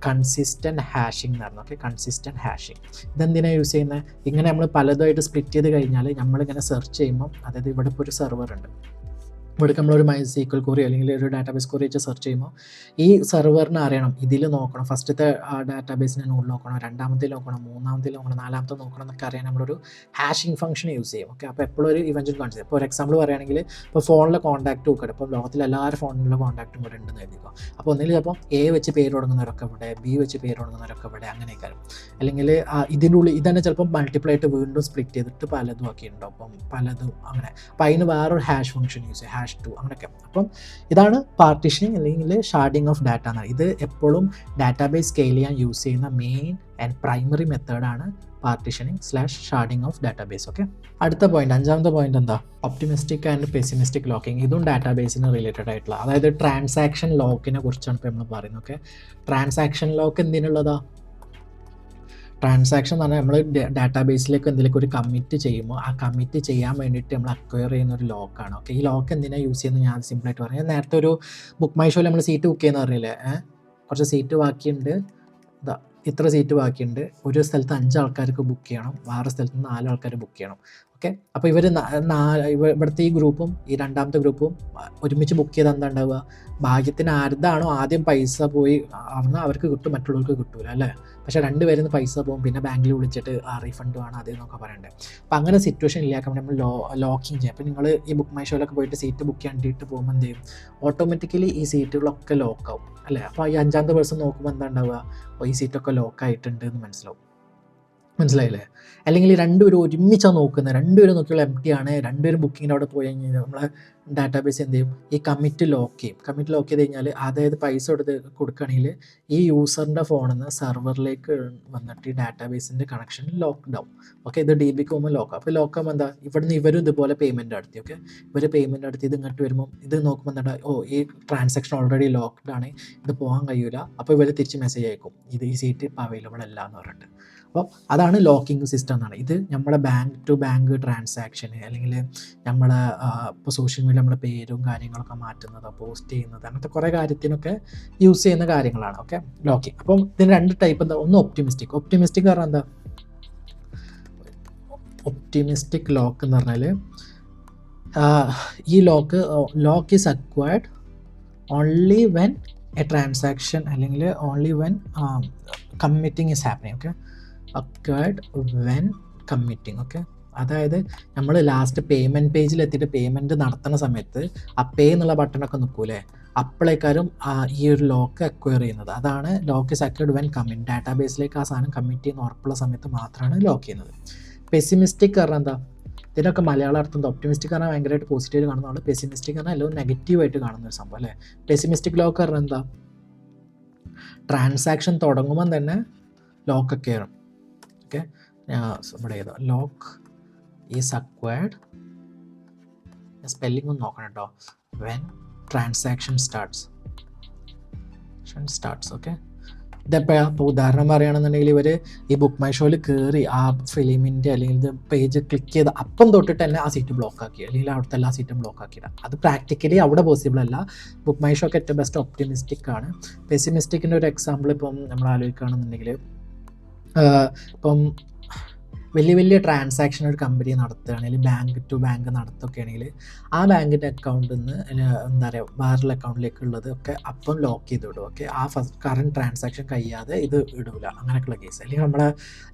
കൺസിസ്റ്റൻറ്റ് ഹാഷിംഗ് എന്ന് പറയുന്നത്. ഓക്കെ, കൺസിസ്റ്റൻറ്റ് ഹാഷിംഗ് ഇതെന്തിനാണ് യൂസ് ചെയ്യുന്നത്? ഇങ്ങനെ നമ്മൾ പലതായിട്ട് സ്പ്ലിറ്റ് ചെയ്ത് കഴിഞ്ഞാൽ നമ്മളിങ്ങനെ സെർച്ച് ചെയ്യുമ്പോൾ, അതായത് ഇവിടെ ഇപ്പോൾ ഒരു സെർവർ ഉണ്ട്, ഇവിടെ നമ്മളൊരു MySQL ക്വറി അല്ലെങ്കിൽ ഒരു ഡാറ്റാബേസ് ക്വറി വെച്ച് സെർച്ച് ചെയ്യുമ്പോൾ ഈ സെർവറിനെ അറിയണം, ഇതിൽ നോക്കണം, ഫസ്റ്റത്തെ ഡാറ്റാബേസിനെ നോഡ് നോക്കണം, രണ്ടാമത്തെ നോക്കണം, മൂന്നാമത്തെ നോക്കണം, നാലാമത്തെ നോക്കണം എന്നൊക്കെ അറിയാൻ നമ്മളൊരു ഹാഷിംഗ് ഫംഗ്ഷൻ യൂസ് ചെയ്യും. ഓക്കെ, അപ്പോൾ എപ്പോഴും ഒരു ഇവൻച്വൽ കാണിച്ചത്. ഇപ്പോൾ ഒരു എക്സാമ്പിൾ പറയുകയാണെങ്കിൽ, ഇപ്പോൾ ഫോണിലെ കോൺടാക്റ്റ് നോക്കണം. ഇപ്പോൾ ലോകത്തിൽ എല്ലാവരും ഫോണിലുള്ള കോൺടാക്റ്റും ഇവിടെ ഉണ്ടെന്ന് എഴുതിക്കോ. അപ്പോൾ ഒന്നിൽ ചിലപ്പോൾ A വെച്ച് പേര് തുടങ്ങുന്നവരൊക്കെ ഇവിടെ, B വെച്ച് പേര് തുടങ്ങുന്നവരൊക്കെ ഇവിടെ, അങ്ങനെയൊക്കെ. അല്ലെങ്കിൽ ഇതിൻ്റെ ഉള്ളിൽ ഇതന്നെ ചിലപ്പോൾ മൾട്ടിപ്ലൈ ആയിട്ട് വീണ്ടും സ്പ്ലിറ്റ് ചെയ്തിട്ട് പലതും ഒക്കെ ഉണ്ടാവും. അപ്പം പലതും അങ്ങനെ. അപ്പോൾ അതിന് വേറൊരു ഹാഷ് ഫംഗ്ഷൻ യൂസ് ചെയ്യും, #2 അങ്ങനെയൊക്കെ. അപ്പം ഇതാണ് പാർട്ടീഷനിങ് അല്ലെങ്കിൽ ഷാർഡിങ് ഓഫ് ഡാറ്റ എന്ന്. ഇത് എപ്പോഴും ഡാറ്റാബേസ് സ്കെയിൽ ചെയ്യാൻ യൂസ് ചെയ്യുന്ന മെയിൻ ആൻഡ് പ്രൈമറി മെത്തേഡാണ് പാർട്ടീഷനിങ് / ഷാർഡിങ് ഓഫ് ഡാറ്റാബേസ്. ഓക്കെ, അടുത്ത പോയിന്റ്, അഞ്ചാമത്തെ പോയിന്റ് എന്താ? Optimistic and pessimistic locking. ഇതും ഡാറ്റാബേസിന് റിലേറ്റഡ് ആയിട്ടുള്ള, അതായത് ട്രാൻസാക്ഷൻ ലോക്കിനെ കുറിച്ചാണ് ഇപ്പോൾ നമ്മൾ പറയുന്നത്. ഓക്കെ, ട്രാൻസാക്ഷൻ ലോക്ക് എന്തിനുള്ളതാ? ട്രാൻസാക്ഷൻ എന്ന് പറഞ്ഞാൽ നമ്മൾ ഡാറ്റാബേസിലേക്ക് എന്തെങ്കിലും ഒരു കമ്മിറ്റ് ചെയ്യുമ്പോൾ ആ കമ്മിറ്റ് ചെയ്യാൻ വേണ്ടിയിട്ട് നമ്മൾ അക്വയർ ചെയ്യുന്ന ഒരു ലോക്കാണ്. ഓക്കെ, ഈ ലോക്ക് എന്തിനാണ് യൂസ് ചെയ്യുന്നത് ഞാൻ സിമ്പിളായിട്ട് പറയാം. നേരത്തെ ഒരു ബുക്ക് മൈ ഷോയിൽ നമ്മൾ സീറ്റ് ബുക്ക് ചെയ്യുന്ന പറഞ്ഞില്ലേ, കുറച്ച് സീറ്റ് ബാക്കിയുണ്ട്, ഇത്ര സീറ്റ് ബാക്കിയുണ്ട്, ഒരു സ്ഥലത്ത് 5 ആൾക്കാർക്ക് ബുക്ക് ചെയ്യണം, വേറെ സ്ഥലത്ത് 4 ആൾക്കാർ ബുക്ക് ചെയ്യണം. ഓക്കെ, അപ്പോൾ ഇവിടുത്തെ ഈ ഗ്രൂപ്പും ഈ രണ്ടാമത്തെ ഗ്രൂപ്പും ഒരുമിച്ച് ബുക്ക് ചെയ്താൽ എന്താ ഉണ്ടാവുക? ഭാഗ്യത്തിന് ആരുതാണോ ആദ്യം പൈസ പോയി അന്ന് അവർക്ക് കിട്ടും, മറ്റുള്ളവർക്ക് കിട്ടൂല അല്ലേ? പക്ഷേ 2 പേരിൽ നിന്ന് പൈസ പോകും, പിന്നെ ബാങ്കിൽ വിളിച്ചിട്ട് റീഫണ്ട് വേണം അതെന്നൊക്കെ പറയണ്ടേ. അപ്പോൾ അങ്ങനെ സിറ്റുവേഷൻ ഇല്ലാക്കാൻ വേണ്ടി നമ്മൾ ലോക്കിങ് ചെയ്യാം. അപ്പോൾ നിങ്ങൾ ഈ ബുക്ക് മൈ ഷോയിലൊക്കെ പോയിട്ട് സീറ്റ് ബുക്ക് ചെയ്യാൻ വേണ്ടിയിട്ട് പോകുമ്പോൾ എന്ത് ചെയ്യും? ഓട്ടോമാറ്റിക്കലി ഈ സീറ്റുകളൊക്കെ ലോക്കാവും അല്ലേ? അപ്പോൾ ഈ 5ാമത്തെ പേഴ്സൺ നോക്കുമ്പോൾ എന്താ ഉണ്ടാവുക? ഈ സീറ്റൊക്കെ ലോക്കായിട്ടുണ്ട് എന്ന് മനസ്സിലാവും. മനസ്സിലായില്ലേ? അല്ലെങ്കിൽ രണ്ടുപേരും ഒരുമിച്ചാണ് നോക്കുന്നത്, രണ്ടുപേരും നോക്കിയുള്ള എം ടി ആണ്, രണ്ടുപേരും ബുക്കിങ്ങിൻ്റെ അവിടെ പോയി കഴിഞ്ഞാൽ നമ്മളെ ഡാറ്റാബേസ് എന്ത് ചെയ്യും, ഈ കമ്മിറ്റ് ലോക്ക് ചെയ്യും. കമ്മിറ്റ് ലോക്ക് ചെയ്ത് കഴിഞ്ഞാൽ അതായത് പൈസ കൊടുക്കുകയാണെങ്കിൽ ഈ യൂസറിൻ്റെ ഫോണിൽ നിന്ന് സെർവറിലേക്ക് വന്നിട്ട് ഈ ഡാറ്റാബേസിൻ്റെ കണക്ഷൻ ലോക്ക്ഡ് ആവും. ഓക്കെ, ഇത് ഡി ബിക്ക് പോകുമ്പോൾ ലോക്ക്. അപ്പോൾ ലോക്ക് ആകുമ്പോൾ എന്താ, ഇവിടുന്ന് ഇവരും ഇതുപോലെ പേയ്മെൻറ്റ് നടത്തി. ഓക്കെ, ഇവർ പേയ്മെൻറ്റ് നടത്തി ഇത് ഇങ്ങോട്ട് വരുമ്പോൾ ഇത് നോക്കുമ്പോൾ എന്താ, ഓ ഈ ട്രാൻസാക്ഷൻ ഓൾറെഡി ലോക്ക്ഡ് ആണ്, ഇത് പോകാൻ കഴിയില്ല. അപ്പോൾ ഇവർ തിരിച്ച് മെസ്സേജ് അയക്കും, ഇത് ഈ സീറ്റ് ഇപ്പോൾ അവൈലബിൾ അല്ല എന്ന് പറഞ്ഞിട്ട്. അപ്പോൾ അതാണ് ലോക്കിംഗ് സിസ്റ്റം എന്നാണ്. ഇത് നമ്മളെ ബാങ്ക് ടു ബാങ്ക് ട്രാൻസാക്ഷന്, അല്ലെങ്കിൽ നമ്മളെ ഇപ്പോൾ സോഷ്യൽ മീഡിയ നമ്മുടെ പേരും കാര്യങ്ങളൊക്കെ മാറ്റുന്നത്, പോസ്റ്റ് ചെയ്യുന്നത്, അങ്ങനത്തെ കുറേ കാര്യത്തിനൊക്കെ യൂസ് ചെയ്യുന്ന കാര്യങ്ങളാണ്. Okay, locking. അപ്പം ഇതിന് രണ്ട് ടൈപ്പ് എന്താ, ഒന്ന് ഒപ്റ്റിമിസ്റ്റിക് പറഞ്ഞാൽ എന്താ, ഒപ്റ്റിമിസ്റ്റിക് ലോക്ക് എന്ന് പറഞ്ഞാൽ ഈ lock is acquired only when a transaction, അല്ലെങ്കിൽ only when committing is happening. Okay, acquired when committing. Okay, അതായത് നമ്മൾ ലാസ്റ്റ് പേയ്മെൻറ്റ് പേജിൽ എത്തിയിട്ട് പേയ്മെൻറ്റ് നടത്തുന്ന സമയത്ത് ആ പേ എന്നുള്ള ബട്ടണൊക്കെ നിൽക്കൂലേ, അപ്പോഴേക്കാരും ഈ ഒരു ലോക്ക് അക്വയർ ചെയ്യുന്നത്. അതാണ് lock is acquired when commit. ഡാറ്റാബേസിലേക്ക് ആ സാധനം കമ്മിറ്റ് ചെയ്യുന്ന ഉറപ്പുള്ള സമയത്ത് മാത്രമാണ് ലോക്ക് ചെയ്യുന്നത്. പെസിമിസ്റ്റിക് പറഞ്ഞാൽ എന്താ, ഇതിനൊക്കെ മലയാളം അർത്ഥം എന്താ, ഒപ്റ്റിമിസ്റ്റിക് പറഞ്ഞാൽ ഭയങ്കരമായിട്ട് പോസിറ്റീവ് കാണുന്നതാണ്, പെസിമിസ്റ്റിക് പറഞ്ഞാൽ എല്ലാം നെഗറ്റീവായിട്ട് കാണുന്ന ഒരു സംഭവം അല്ലേ. പെസിമിസ്റ്റിക് ലോക്ക് പറഞ്ഞാൽ എന്താ, ട്രാൻസാക്ഷൻ തുടങ്ങുമ്പം തന്നെ ലോക്കൊക്കെ കയറും. ഓക്കെ, ഇവിടെ ചെയ്തോ, ലോക്ക് ഈസ് അക്വയർഡ്, സ്പെല്ലിംഗ് ഒന്ന് നോക്കണം കേട്ടോ, വെൻ ട്രാൻസാക്ഷൻ സ്റ്റാർട്ട്സ്. ഓക്കെ, ഇതെപ്പോഴാണ്, ഇപ്പോൾ ഉദാഹരണം പറയുകയാണെന്നുണ്ടെങ്കിൽ ഇവർ ഈ ബുക്ക് മൈ ഷോയിൽ കയറി ആ ഫിലിമിൻ്റെ അല്ലെങ്കിൽ ഇത് പേജ് ക്ലിക്ക് ചെയ്ത് അപ്പം തൊട്ടിട്ട് തന്നെ ആ സീറ്റ് ബ്ലോക്ക് ആക്കി, അല്ലെങ്കിൽ അവിടുത്തെ എല്ലാ സീറ്റും ബ്ലോക്ക് ആക്കിയിടാം. അത് പ്രാക്ടിക്കലി അവിടെ പോസിബിൾ അല്ല. ബുക്ക് മൈ ഷോക്ക് ഏറ്റവും ബെസ്റ്റ് ഒപ്റ്റിമിസ്റ്റിക് ആണ്. പെസിമിസ്റ്റിക്കിൻ്റെ ഒരു എക്സാമ്പിൾ ഇപ്പം നമ്മൾ ആലോചിക്കുകയാണെന്നുണ്ടെങ്കിൽ, ഇപ്പം വലിയ ട്രാൻസാക്ഷൻ ഒരു കമ്പനി നടത്തുകയാണെങ്കിൽ, ബാങ്ക് ടു ബാങ്ക് നടത്തുകയാണെങ്കിൽ ആ ബാങ്കിൻ്റെ അക്കൗണ്ടിൽ നിന്ന് എന്താ പറയുക വേറൊരു അക്കൗണ്ടിലേക്കുള്ളത് ഒക്കെ അപ്പം ലോക്ക് ചെയ്ത് വിടും. ഓക്കെ, ആ കറണ്ട് ട്രാൻസാക്ഷൻ കഴിയാതെ ഇത് ഇടൂല, അങ്ങനെയൊക്കെയുള്ള കേസ്. അല്ലെങ്കിൽ നമ്മളെ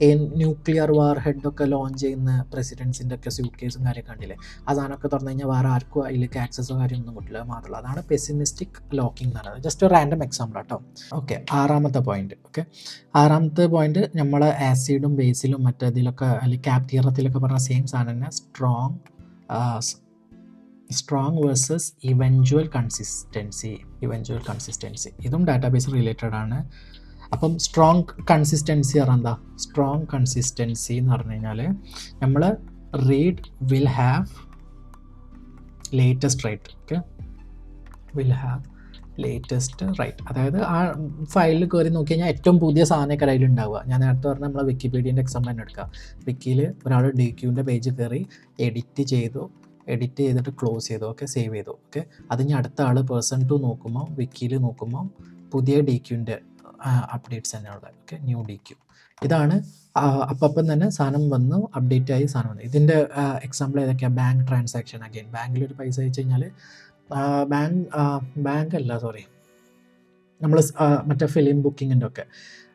ഈ ന്യൂക്ലിയർ വാർ ഹെഡൊക്കെ ലോഞ്ച് ചെയ്യുന്ന പ്രസിഡൻസിൻ്റെ ഒക്കെ സ്യൂട്ട് കേസും കാര്യമൊക്കെ കണ്ടില്ലേ, ആ സാധനമൊക്കെ തുറന്നു കഴിഞ്ഞാൽ വേറെ ആർക്കും അതിലേക്ക് ആക്സസോ കാര്യമൊന്നും കിട്ടില്ല. മാത്രമല്ല അതാണ് പെസിമിസ്റ്റിക് ലോക്കിംഗ് എന്ന് പറയുന്നത്. ജസ്റ്റ് ഒരു റാൻഡം എക്സാമ്പിൾ കേട്ടോ. ഓക്കെ, ആറാമത്തെ പോയിന്റ്. ഓക്കെ, ആറാമത്തെ പോയിന്റ് നമ്മളെ ആസിഡും ബേസിലും മറ്റേതിലൊക്കെ അല്ലെങ്കിൽ ക്യാപ് തിയറത്തിലൊക്കെ പറഞ്ഞ സെയിം സാധനം തന്നെ, സ്ട്രോങ് വേഴ്സസ് ഇവൻച്വൽ കൺസിസ്റ്റൻസി. ഇതും ഡാറ്റാബേസ് റിലേറ്റഡ് ആണ്. അപ്പം സ്ട്രോങ് കൺസിസ്റ്റൻസി പറഞ്ഞാൽ എന്താ, സ്ട്രോങ് കൺസിസ്റ്റൻസി എന്ന് പറഞ്ഞു കഴിഞ്ഞാൽ നമ്മൾ read will have latest right. Okay, will have latest write, അതായത് ആ ഫയലിൽ കയറി നോക്കി കഴിഞ്ഞാൽ ഏറ്റവും പുതിയ സാധനമൊക്കെ അതിൽ ഉണ്ടാവുക. ഞാൻ നേരത്തെ പറഞ്ഞാൽ നമ്മളെ വിക്കിപീഡിയൻ്റെ എക്സാമ്പിൾ തന്നെ എടുക്കുക. വിക്കിയിൽ ഒരാൾ ഡി ക്യൂവിൻ്റെ പേജ് കയറി എഡിറ്റ് ചെയ്തിട്ട് ക്ലോസ് ചെയ്തു. ഓക്കെ, സേവ് ചെയ്തു. ഓക്കെ, അത് ഇനി അടുത്ത ആൾ പേഴ്സൺ 2 നോക്കുമ്പോൾ വിക്കിയിൽ നോക്കുമ്പോൾ പുതിയ ഡി ക്യൂവിൻ്റെ അപ്ഡേറ്റ്സ് തന്നെയുള്ളത്. Okay, new D Q. ഇതാണ് അപ്പം തന്നെ സാധനം വന്നു, അപ്ഡേറ്റ് ആയി സാധനം വന്നു. ഇതിൻ്റെ എക്സാമ്പിൾ ഏതൊക്കെയാണ്, ബാങ്ക് ട്രാൻസാക്ഷൻ. അഗെയിൻ ബാങ്കിലൊരു പൈസ അയച്ചു കഴിഞ്ഞാൽ നമ്മൾ മറ്റേ ഫിലിം ബുക്കിങ്ങിൻ്റെ ഒക്കെ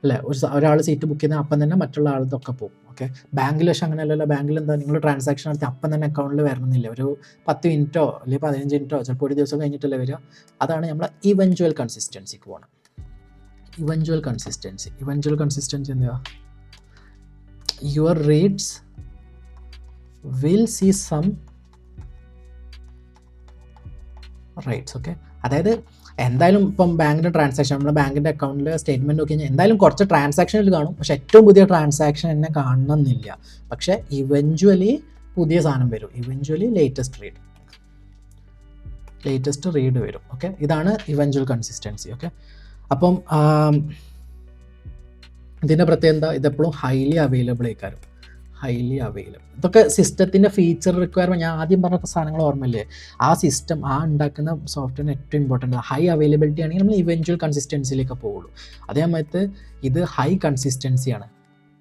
അല്ലേ, ഒരാൾ സീറ്റ് ബുക്ക് ചെയ്താൽ അപ്പം തന്നെ മറ്റുള്ള ആളതൊക്കെ പോകും. ഓക്കെ, ബാങ്കിൽ പക്ഷേ അങ്ങനെയല്ലല്ലോ. ബാങ്കിൽ എന്താ, നിങ്ങൾ ട്രാൻസാക്ഷൻ നടത്തി അപ്പം തന്നെ അക്കൗണ്ടിൽ വരണമെന്നില്ല, ഒരു 10 മിനിറ്റോ അല്ലെങ്കിൽ 15 മിനിറ്റോ ചിലപ്പോൾ ഒരു ദിവസം കഴിഞ്ഞിട്ടല്ലേ വരിക. അതാണ് നമ്മൾ ഇവൻച്വൽ കൺസിസ്റ്റൻസിക്ക് പോകണം. ഇവൻച്വൽ കൺസിസ്റ്റൻസി എന്താ, your reads will see some writes. Okay, അതായത് എന്തായാലും ഇപ്പം ബാങ്കിൻ്റെ ട്രാൻസാക്ഷൻ, നമ്മുടെ ബാങ്കിൻ്റെ അക്കൗണ്ടിൽ സ്റ്റേറ്റ്മെൻറ്റ് നോക്കി കഴിഞ്ഞാൽ എന്തായാലും കുറച്ച് ട്രാൻസാക്ഷനിൽ കാണും, പക്ഷേ ഏറ്റവും പുതിയ ട്രാൻസാക്ഷൻ എന്നെ കാണണമെന്നില്ല. പക്ഷേ ഇവൻച്വലി പുതിയ സാധനം വരും, ഇവൻച്വലി ലേറ്റസ്റ്റ് റീഡ് വരും. ഓക്കെ, ഇതാണ് ഇവൻച്വൽ കൺസിസ്റ്റൻസി. ഓക്കെ, അപ്പം ഇതിൻ്റെ പ്രത്യേകത എന്താ, ഇതെപ്പോഴും ഹൈലി അവൈലബിൾ. ഇതൊക്കെ സിസ്റ്റത്തിൻ്റെ ഫീച്ചർ റിക്വയർമെൻറ്റ്. ഞാൻ ആദ്യം പറഞ്ഞ സാധനങ്ങൾ ഓർമ്മയില്ലേ, ആ സിസ്റ്റം ഉണ്ടാക്കുന്ന സോഫ്റ്റ്വെയറിന് ഏറ്റവും ഇമ്പോർട്ടൻ്റ് ഹൈ അവൈലബിലിറ്റി ആണെങ്കിൽ നമ്മൾ ഇവൻച്വൽ കൺസിസ്റ്റൻസിയിലേക്ക് പോവുള്ളൂ. അതേസമയത്ത് ഇത് ഹൈ കൺസിസ്റ്റൻസിയാണ്.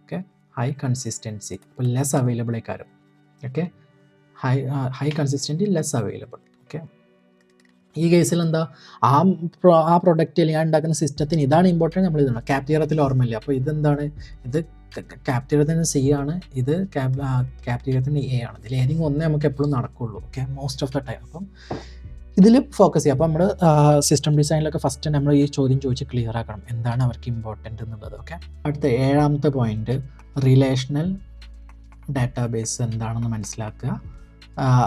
ഓക്കെ, ഹൈ കൺസിസ്റ്റൻസി ഇപ്പോൾ ലെസ് അവൈലബിൾ ആയിക്കാരും. Okay, high consistency less available. Okay, ഈ കേസിൽ എന്താ, ആ പ്രൊഡക്റ്റ് അല്ലെങ്കിൽ ഉണ്ടാക്കുന്ന സിസ്റ്റത്തിന് ഇതാണ് ഇമ്പോർട്ടൻറ്റ്, നമ്മൾ ഇതാണ്. ക്യാപ് തിയറത്തിൽ ഓർമ്മയില്ല, അപ്പോൾ ഇതെന്താണ്, ഇത് ക്യാപ് തിയറത്തിന് സി ആണ്, ഇത് ക്യാപ് തിയറത്തിന് എ ആണ്. ഇതിൽ ഏതെങ്കിലും ഒന്നേ നമുക്ക് എപ്പോഴും നടക്കുള്ളൂ. Okay, most of the time. അപ്പം ഇതിൽ ഫോക്കസ് ചെയ്യുക. അപ്പോൾ നമ്മൾ സിസ്റ്റം ഡിസൈനിലൊക്കെ ഫസ്റ്റ് നമ്മൾ ഈ ചോദ്യം ചോദിച്ച് ക്ലിയർ ആക്കണം, എന്താണ് അവർക്ക് ഇമ്പോർട്ടൻ്റ് എന്നുള്ളത്. ഓക്കെ, അടുത്ത 7ാമത്തെ പോയിന്റ് റിലേഷണൽ ഡാറ്റാബേസ് എന്താണെന്ന് മനസ്സിലാക്കുക.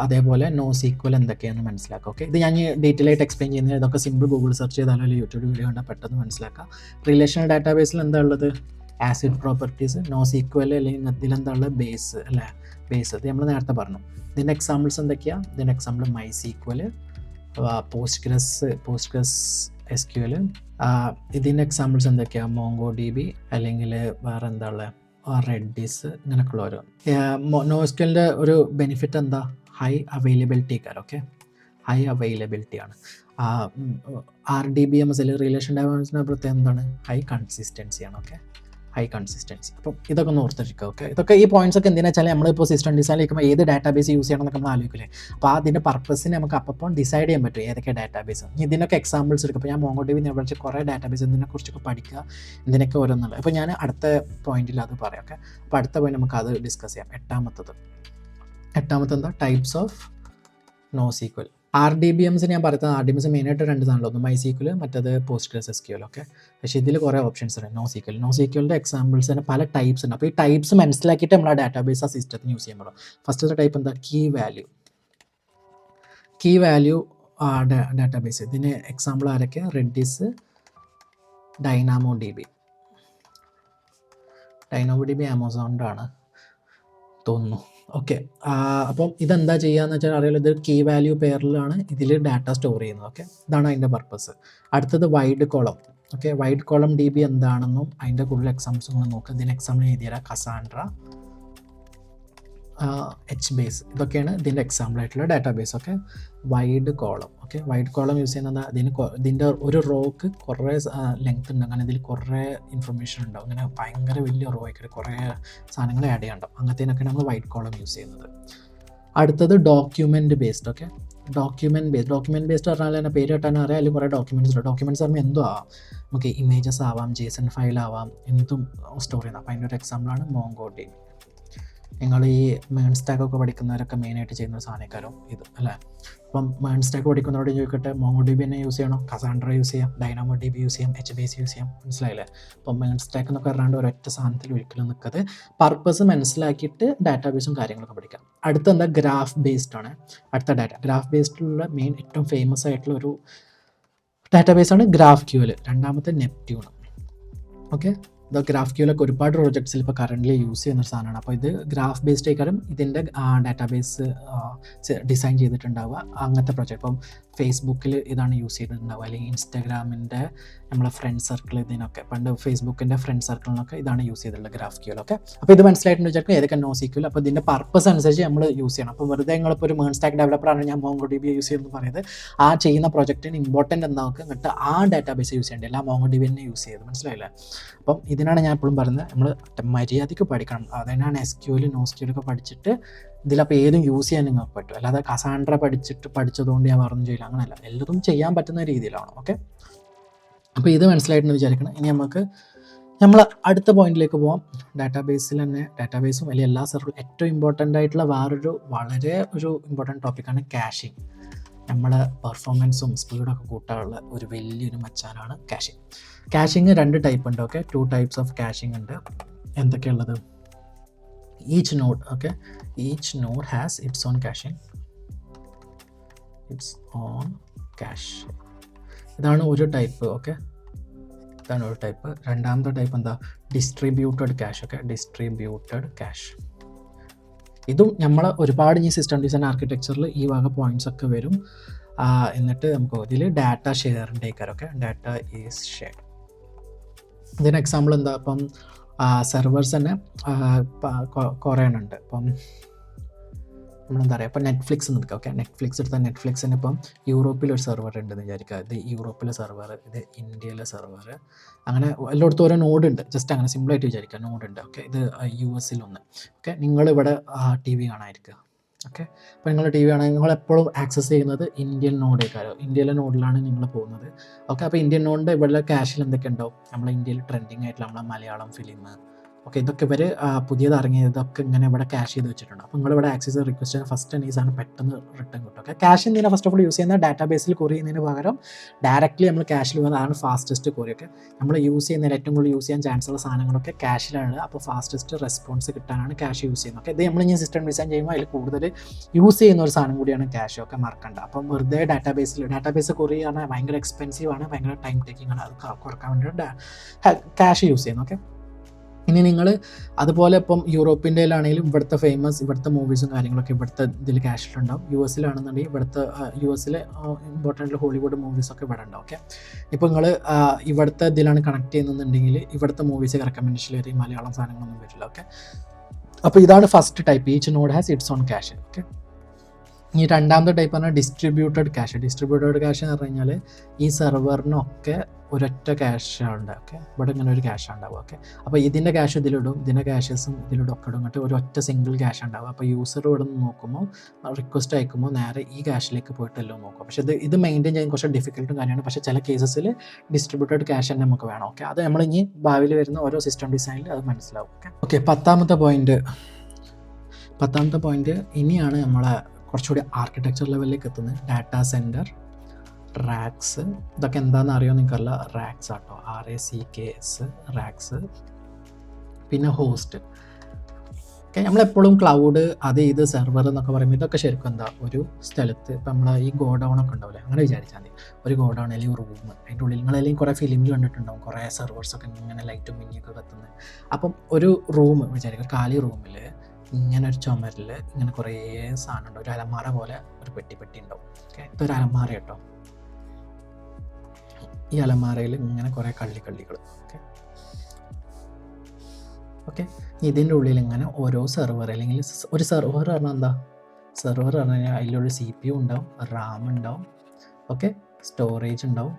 അതേപോലെ NoSQL എന്തൊക്കെയാണെന്ന് മനസ്സിലാക്കുക. ഓക്കെ, ഇത് ഞാൻ ഡീറ്റെയിൽ ആയിട്ട് എക്സ്പ്ലെയിൻ ചെയ്യുന്നത്, ഇതൊക്കെ സിമ്പിൾ ഗൂഗിൾ സെർച്ച് ചെയ്താലോ അല്ലെങ്കിൽ യൂട്യൂബ് വീഡിയോ കണ്ടാൽ പെട്ടെന്ന് മനസ്സിലാക്കുക. റിലേഷണൽ ഡാറ്റാബേസിൽ എന്താ ഉള്ളത്? Acid properties. NoSQL അല്ലെങ്കിൽ ഇതിലെന്താ ഉള്ളത്? ബേസ് അല്ലേ, ബേസ്. ഇത് നമ്മൾ നേരത്തെ പറഞ്ഞു. ഇതിൻ്റെ എക്സാമ്പിൾസ് എന്തൊക്കെയാണ്? ഇതിൻ്റെ എക്സാമ്പിൾ MySQL, പോസ്റ്റ്ഗ്രസ് SQL. ഇതിൻ്റെ എക്സാമ്പിൾസ് എന്തൊക്കെയാണ്? MongoDB അല്ലെങ്കിൽ വേറെ എന്താ ഉള്ളത്? റെഡിസ്, ഇങ്ങനെയൊക്കെയുള്ള ഓരോ. NoSQLൻ്റെ ഒരു ബെനിഫിറ്റ് എന്താ? ഹൈ അവൈലബിലിറ്റി കാര്യം. ഓക്കെ, ഹൈ അവൈലബിലിറ്റി ആണ്. RDBMS റിലേഷൻ ഡാറ്റാബേസിൻ്റെ പ്രത്യേകം എന്താണ്? ഹൈ കൺസിസ്റ്റൻസിയാണ്. Okay, high consistency. അപ്പം ഇതൊക്കെ ഒന്ന് ഓർത്തിരിക്കുക. ഓക്കെ, ഇതൊക്കെ ഈ പോയിന്റ്സ് ഒക്കെ എന്തിനാ വെച്ചാൽ നമ്മളിപ്പോൾ സിസ്റ്റം ഡിസൈൻ ചെയ്യുമ്പോൾ ഏത് ഡാറ്റാബേസ് യൂസ് ചെയ്യണം എന്നൊക്കെ നമ്മൾ ആലോചിക്കില്ലേ. അപ്പോൾ അതിൻ്റെ പർപ്പസിന് നമുക്ക് അപ്പം ഡിസൈഡ് ചെയ്യാൻ പറ്റും ഏതൊക്കെ ഡാറ്റാബേസ്. ഇതിനൊക്കെ എക്സാമ്പിൾസ് എടുക്കും. അപ്പോൾ ഞാൻ MongoDB വിളിച്ച് കുറേ ഡാറ്റാബേസ് ഇതിനെക്കുറിച്ചൊക്കെ പഠിക്കുക, ഇതിനൊക്കെ ഓരോന്നുള്ളത്. അപ്പോൾ ഞാൻ അടുത്ത പോയിന്റിൽ അത് പറയാം. ഓക്കെ, അപ്പോൾ അടുത്ത പോയിന്റ് നമുക്ക് അത് ഡിസ്കസ് ചെയ്യാം. എട്ടാമത്തെ എന്താ? Types of NoSQL. RDBMS ഞാൻ പറയുന്നത്, RDBMS മെയിനായിട്ട് 2 സാധനമുള്ളൂ. ഒന്ന് MySQL, മറ്റത് പോസ്റ്റ്ഗ്രസ് SQL. ഓക്കെ, പക്ഷേ ഇതിൽ കുറേ ഓപ്ഷൻസ് ഉണ്ട്. NoSQLൻ്റെ എക്സാമ്പിൾസ് തന്നെ പല ടൈപ്സ് ഉണ്ട്. അപ്പോൾ ഈ ടൈപ്സ് മനസ്സിലാക്കിയിട്ട് നമ്മൾ ആ ഡാറ്റാബേസ് ആ സിസ്റ്റത്തിന് യൂസ് ചെയ്യാൻ പറ്റും. ഫസ്റ്റത്തെ ടൈപ്പ് എന്താ? Key value database. ഇതിന് എക്സാമ്പിൾ ആരൊക്കെ? റെഡിസ്, DynamoDB ആമസോണിൻ്റെ ആണ് തോന്നുന്നു. ഓക്കെ, അപ്പം ഇതെന്താ ചെയ്യുകയെന്ന് വെച്ചാൽ അറിയാലോ, ഇത് കീ വാല്യൂ പെയറിലാണ് ഇതിൽ ഡാറ്റ സ്റ്റോർ ചെയ്യുന്നത്. ഓക്കെ, ഇതാണ് അതിൻ്റെ പർപ്പസ്. അടുത്തത് wide column. Okay, wide column DB എന്താണെന്നും അതിൻ്റെ കൂടുതൽ എക്സാമ്പിൾസ് നമ്മൾ നോക്കുക. ഇതിന് എക്സാമ്പിൾ എഴുതിയാൽ കസാൻഡ്ര, HBase, ഇതൊക്കെയാണ് ഇതിൻ്റെ എക്സാമ്പിൾ ആയിട്ടുള്ള database. Okay, wide column. Okay, wide column use ചെയ്യുന്നത് ഇതിൻ്റെ ഒരു റോക്ക് കുറേ ലെങ്ത് ഉണ്ട്. അങ്ങനെ ഇതിൽ കുറേ ഇൻഫർമേഷൻ ഉണ്ടാവും. അങ്ങനെ ഭയങ്കര വലിയ റോ ആയിട്ട് കുറേ സാധനങ്ങൾ ആഡ് ചെയ്യാനുണ്ടാവും. അങ്ങനത്തേനൊക്കെയാണ് നമ്മൾ വൈഡ് കോളം യൂസ് ചെയ്യുന്നത്. അടുത്തത് document based. Okay, document based പറഞ്ഞാൽ തന്നെ പേര് കേട്ടാനും അറിയാം, അതിൽ കുറേ ഡോക്യുമെൻറ്റ്സ് ഉണ്ട്. ഡോക്യുമെൻറ്റ്സ് പറയുമ്പോൾ എന്തോ ആവാം, നമുക്ക് ഇമേജസ് ആവാം, JSON ഫയൽ ആവാം, എന്തും സ്റ്റോർ ചെയ്യുന്നത്. അപ്പോൾ അതിൻ്റെ ഒരു എക്സാമ്പിളാണ് MongoDB. നിങ്ങൾ ഈ മേൺ സ്റ്റാക്കൊക്കെ പഠിക്കുന്നവരൊക്കെ മെയിനായിട്ട് ചെയ്യുന്ന ഒരു സാധനക്കാരും ഇത് അല്ലേ. അപ്പം മേൺ സ്റ്റാക്ക് പഠിക്കുന്നവരോട് ചോദിക്കട്ടെ, MongoDB തന്നെ യൂസ് ചെയ്യണം, കസാൻഡ്ര യൂസ് ചെയ്യാം, DynamoDB യൂസ് ചെയ്യാം, HBase യൂസ് ചെയ്യാം, മനസ്സിലായില്ലേ? അപ്പം മേൺ സ്റ്റാക്ക് എന്നൊക്കെ പറഞ്ഞാണ്ട് ഒരൊറ്റ സാധനത്തിൽ ഒരിക്കലും നിൽക്കാതെ പർപ്പസ് മനസ്സിലാക്കിയിട്ട് ഡാറ്റാബേസും കാര്യങ്ങളൊക്കെ പഠിക്കാം. അടുത്ത എന്താ? ഗ്രാഫ് ബേസ്ഡ് ആണ് അടുത്ത ഗ്രാഫ് ബേസ്ഡിലുള്ള മെയിൻ ഏറ്റവും ഫേമസ് ആയിട്ടുള്ള ഒരു ഡാറ്റാബേസാണ് GraphQL. രണ്ടാമത്തെ നെപ്റ്റ്യൂൺ. ഓക്കെ, ഇത് GraphQL ഒക്കെ ഒരുപാട് പ്രോജക്ട്സിൽ ഇപ്പോൾ കറൻ്റ്ലി യൂസ് ചെയ്യുന്ന ഒരു സാധനമാണ്. അപ്പോൾ ഇത് ഗ്രാഫ് ബേസ്ഡ് ആയിക്കാരും ഇതിൻ്റെ ഡാറ്റാബേസ് ഡിസൈൻ ചെയ്തിട്ടുണ്ടാവുക. അങ്ങനത്തെ പ്രോജക്റ്റ് ഇപ്പം ഫേസ്ബുക്കിൽ ഇതാണ് യൂസ് ചെയ്തിട്ടുണ്ടാവുക, അല്ലെങ്കിൽ ഇൻസ്റ്റാഗ്രാമിൻ്റെ നമ്മളെ ഫ്രണ്ട് സർക്കിൾ, ഇതിനൊക്കെ പണ്ട് ഫേസ്ബുക്കിൻ്റെ ഫ്രണ്ട് സർക്കിളിനൊക്കെ ഇതാണ് യൂസ് ചെയ്തിട്ടുള്ളത് GraphQL. ഓക്കെ, അപ്പോൾ ഇത് മനസ്സിലായിട്ടുണ്ട് വിചാരിക്കും ഏതൊക്കെ NoSQL. അപ്പോൾ ഇതിൻ്റെ പർപ്പസ് അനുസരിച്ച് നമ്മൾ യൂസ് ചെയ്യണം. അപ്പോൾ വെറുതെ നിങ്ങളിപ്പോൾ ഒരു മേൺ സ്റ്റാക്ക് ഡെവലപ്പറാണ് ഞാൻ MongoDB യൂസ് ചെയ്യുന്നത് പറയുന്നത്, ആ ചെയ്യുന്ന പ്രോജക്റ്റിന് ഇമ്പോർട്ടൻ്റ് എന്താക്കുക എന്നിട്ട് ആ ഡാറ്റാബേസ് യൂസ് ചെയ്യേണ്ടത്, അല്ല MongoDB തന്നെ യൂസ് ചെയ്ത്. മനസ്സിലായില്ലേ? അപ്പം ഇതിനാണ് ഞാൻ എപ്പോഴും പറയുന്നത്, നമ്മൾ മര്യാദയ്ക്ക് പഠിക്കണം. അതിനാണ് SQL NoSQL ഒക്കെ പഠിച്ചിട്ട് ഇതിലപ്പോൾ ഏതും യൂസ് ചെയ്യാൻ നിങ്ങൾക്ക് പറ്റും. അല്ലാതെ കസാൻഡ്ര പഠിച്ചതുകൊണ്ട് ഞാൻ പറഞ്ഞു ചെയ്യില്ല, അങ്ങനെയല്ല. എല്ലതും ചെയ്യാൻ പറ്റുന്ന രീതിയിലാണ്. ഓക്കെ, അപ്പോൾ ഇത് മനസ്സിലായിട്ടെന്ന് വിചാരിക്കണം. ഇനി നമ്മൾ അടുത്ത പോയിന്റിലേക്ക് പോകാം. ഡാറ്റാബേസിൽ തന്നെ ഡാറ്റാബേസും അല്ലെങ്കിൽ എല്ലാ സെർവറും ഏറ്റവും ഇമ്പോർട്ടൻ്റ് ആയിട്ടുള്ള വളരെ ഇമ്പോർട്ടൻ്റ് ടോപ്പിക്കാണ് കാഷിങ്. നമ്മളെ പെർഫോമൻസും സ്പീഡൊക്കെ കൂട്ടാനുള്ള ഒരു വലിയൊരു മച്ചാനാണ് കാഷിങ്. കാഷിങ് 2 ടൈപ്പ് ഉണ്ട്. ഓക്കെ, 2 ടൈപ്സ് ഓഫ് കാഷിങ് ഉണ്ട്. എന്തൊക്കെയുള്ളത്? Each node has its own cache. ഇതാണ് ഒരു ടൈപ്പ്. ഓക്കെ, ഇതാണ് ഒരു ടൈപ്പ്. രണ്ടാമത്തെ ടൈപ്പ് എന്താ? Distributed cash. Okay, distributed cash. ഇതും നമ്മൾ ഒരുപാട് ഈ സിസ്റ്റം ഡിസൈൻ ആർക്കിടെക്ചറിൽ ഈ വക പോയിന്റ്സ് ഒക്കെ വരും. എന്നിട്ട് നമുക്ക് ഇതിൽ ഡാറ്റ ഷെയറിൻ്റെ ഒക്കെ ഡാറ്റ ഈസ് ഷെയർ. ഇതിന് എക്സാമ്പിൾ എന്താ? ഇപ്പം സെർവേഴ്സ് തന്നെ കുറേ ഉണ്ട്. ഇപ്പം നമ്മളെന്താ പറയുക, ഇപ്പോൾ നെറ്റ്ഫ്ലിക്സ് എടുക്കുക. ഓക്കെ, നെറ്റ്ഫ്ലിക്സ് എടുത്താൽ നെറ്റ്ഫ്ലിക്സിന് ഇപ്പം യൂറോപ്പിലൊരു സെർവർ ഉണ്ടെന്ന് വിചാരിക്കുക. ഇത് യൂറോപ്പിലെ സെർവർ, ഇത് ഇന്ത്യയിലെ സെർവർ, അങ്ങനെ എല്ലായിടത്തും ഓരോ നോഡ് ഉണ്ട്. ജസ്റ്റ് അങ്ങനെ സിമ്പിളായിട്ട് വിചാരിക്കുക, നോഡ് ഉണ്ട്. ഓക്കെ, ഇത് US ഒന്ന്. ഓക്കെ, നിങ്ങളിവിടെ TV കാണാതിരിക്കുക. ഓക്കെ, അപ്പോൾ നിങ്ങൾ TV കാണാൻ നിങ്ങളെപ്പോഴും ആക്സസ് ചെയ്യുന്നത് ഇന്ത്യൻ നോഡേക്കാരോ, ഇന്ത്യയിലെ നോഡിലാണ് നിങ്ങൾ പോകുന്നത്. ഓക്കെ, അപ്പോൾ ഇന്ത്യൻ നോഡിൻ്റെ ഇവിടെ ക്യാഷിൽ എന്തൊക്കെ ഉണ്ടാവും? നമ്മളെ ഇന്ത്യയിൽ ട്രെൻഡിങ് ആയിട്ടുള്ള നമ്മളെ മലയാളം ഫിലിം, ഓക്കെ, ഇതൊക്കെ ഇവർ പുതിയത് ഇറങ്ങിയതൊക്കെ ഇങ്ങനെ ഇവിടെ ക്യാഷ് ചെയ്ത് വെച്ചിട്ടുണ്ട്. അപ്പോൾ നിങ്ങളിവിടെ ആക്സസ് റിക്വസ്റ്റ് ഫസ്റ്റ് തന്നെ ഈ സാധനം പെട്ടെന്ന് റിട്ടേൺ കിട്ടും. ഓക്കെ, ക്യാഷ് എന്തിനാണ് ഫസ്റ്റ് ഓഫ് ഓൾ യൂസ് ചെയ്യുന്ന ഡാറ്റാബേസിൽ കൊറി ചെയ്യുന്നതിന് പകരം ഡയറക്റ്റ്ലി നമ്മൾ ക്യാഷിൽ പോകുന്നതാണ് ഫാസ്റ്റസ്റ്റ് കൊറി. ഒക്കെ നമ്മൾ യൂസ് ചെയ്യുന്നതിൽ ഏറ്റവും കൂടുതൽ യൂസ് ചെയ്യാൻ ചാൻസ് ഉള്ള സാധനങ്ങളൊക്കെ ക്യാഷിലാണ്. അപ്പോൾ ഫാസ്റ്റസ്റ്റ് റെസ്പോൺസ് കിട്ടാനാണ് ക്യാഷ് യൂസ് ചെയ്യുന്നത്. ഓക്കെ, ഇത് നമ്മൾ ഇനി സിസ്റ്റം ഡിസൈൻ ചെയ്യുമ്പോൾ അതിൽ കൂടുതൽ യൂസ് ചെയ്യുന്ന ഒരു സാധനം കൂടിയാണ് ക്യാഷ്. ഒക്കെ മറക്കണ്ട. അപ്പം വെറുതെ ഡാറ്റാബേസ് കൊറി ആണ് ഭയങ്കര എക്സ്പെൻസീവ് ആണ്, ഭയങ്കര ടൈം ടേക്കിംഗ് ആണ്. അത് കുറക്കാൻ വേണ്ടിയിട്ട് ക്യാഷ് യൂസ് ചെയ്യുന്നു. ഓക്കെ, ഇനി നിങ്ങൾ അതുപോലെ ഇപ്പം യൂറോപ്പിൻ്റെയിലാണെങ്കിലും ഇവിടുത്തെ മൂവീസും കാര്യങ്ങളൊക്കെ ഇവിടുത്തെ ഇതിൽ ക്യാഷിലുണ്ടാവും. US-ലാണെന്നുണ്ടെങ്കിൽ US-ൽ ഇമ്പോർട്ടൻ്റ് ഹോളിവുഡ് മൂവീസൊക്കെ ഇവിടെ ഉണ്ടാവും. ഓക്കെ, ഇപ്പോൾ നിങ്ങൾ ഇവിടുത്തെ ഇതിലാണ് കണക്ട് ചെയ്യുന്നുണ്ടെങ്കിൽ ഇവിടുത്തെ മൂവീസ് റെക്കമെൻഡേഷൻ വരെ മലയാളം സാധനങ്ങളൊന്നും വരില്ല. ഓക്കെ, അപ്പോൾ ഇതാണ് first type. Each node has its on cash. Okay, ഈ രണ്ടാമത്തെ ടൈപ്പ് പറഞ്ഞാൽ ഡിസ്ട്രിബ്യൂട്ടഡ് ക്യാഷ് എന്ന് പറഞ്ഞു കഴിഞ്ഞാൽ ഈ സെർവറിനൊക്കെ ഒരൊറ്റ ക്യാഷുണ്ട്. ഓക്കെ, ഇവിടെ ഇങ്ങനെ ഒരു ക്യാഷ് ഉണ്ടാവും. ഓക്കെ, അപ്പോൾ ഇതിൻ്റെ ക്യാഷ് ഇതിലിടും, ഇതിൻ്റെ ക്യാഷസും ഇതിലിടും ഒക്കെ ഇടും. എന്നിട്ട് ഒരൊറ്റ സിംഗിൾ ക്യാഷ് ഉണ്ടാവും. അപ്പോൾ യൂസർ ഇവിടെ നിന്ന് നോക്കുമ്പോൾ റിക്വസ്റ്റ് അയക്കുമ്പോൾ നേരെ ഈ ക്യാഷിലേക്ക് പോയിട്ടല്ലോ നോക്കും. പക്ഷേ ഇത് മെയിൻറ്റെയിൻ ചെയ്യാൻ കുറച്ച് ഡിഫിക്കൽട്ടും കാര്യമാണ്. പക്ഷേ ചില കേസസിൽ ഡിസ്ട്രിബ്യൂട്ടഡ് ക്യാഷ് തന്നെ നമുക്ക് വേണം. ഓക്കെ, അത് നമ്മൾ ഇനി ഭാവിയിൽ വരുന്ന ഓരോ സിസ്റ്റം ഡിസൈനിൽ അത് മനസ്സിലാവും. ഓക്കെ, പത്താമത്തെ പോയിന്റ് ഇനിയാണ് നമ്മളെ കുറച്ചുകൂടി ആർക്കിടെക്ചർ ലെവലിലേക്ക് എത്തുന്നത്. Data centre, racks. ഇതൊക്കെ എന്താണെന്ന് അറിയുമോ നിങ്ങൾക്കല്ല, റാക്സ് ആട്ടോ, RACKS, റാക്സ്. പിന്നെ ഹോസ്റ്റ്. ഓക്കെ, നമ്മളെപ്പോഴും ക്ലൗഡ് ഇത് സെർവർ എന്നൊക്കെ പറയുമ്പോൾ ഇതൊക്കെ ശരിക്കും എന്താ ഒരു സ്ഥലത്ത് ഇപ്പം നമ്മൾ ഈ ഗോഡൗൺ ഒക്കെ ഉണ്ടാവില്ലേ, അങ്ങനെ വിചാരിച്ചാൽ മതി. ഒരു ഗോഡൗൺ അല്ലെങ്കിൽ ഒരു റൂം, അതിൻ്റെ ഉള്ളിൽ നിങ്ങളെല്ലാം കുറേ ഫിലിമിൽ കണ്ടിട്ടുണ്ടാവും, കുറേ സെർവേഴ്സൊക്കെ ഇങ്ങനെ ലൈറ്റും മിന്നിയൊക്കെ കത്തുന്നത്. അപ്പം ഒരു റൂം വിചാരിക്കുക, കാലി റൂമിൽ ഇങ്ങനെ ഒരു ചുമരിൽ ഇങ്ങനെ കുറേ സാധനം ഉണ്ടാവും. ഒരു അലമാര പോലെ ഒരു പെട്ടി ഉണ്ടാവും. ഓക്കെ, ഇതൊരു അലമാര കേട്ടോ. ഈ അലമാരയിൽ ഇങ്ങനെ കുറേ കള്ളികൾ. ഓക്കെ, ഇതിൻ്റെ ഉള്ളിൽ ഇങ്ങനെ ഓരോ സെർവർ, അല്ലെങ്കിൽ ഒരു സെർവർ പറഞ്ഞാൽ എന്താ, സെർവർ പറഞ്ഞു കഴിഞ്ഞാൽ അതിലൊരു CPU ഉണ്ടാവും, RAM ഉണ്ടാവും. ഓക്കെ, സ്റ്റോറേജ് ഉണ്ടാവും,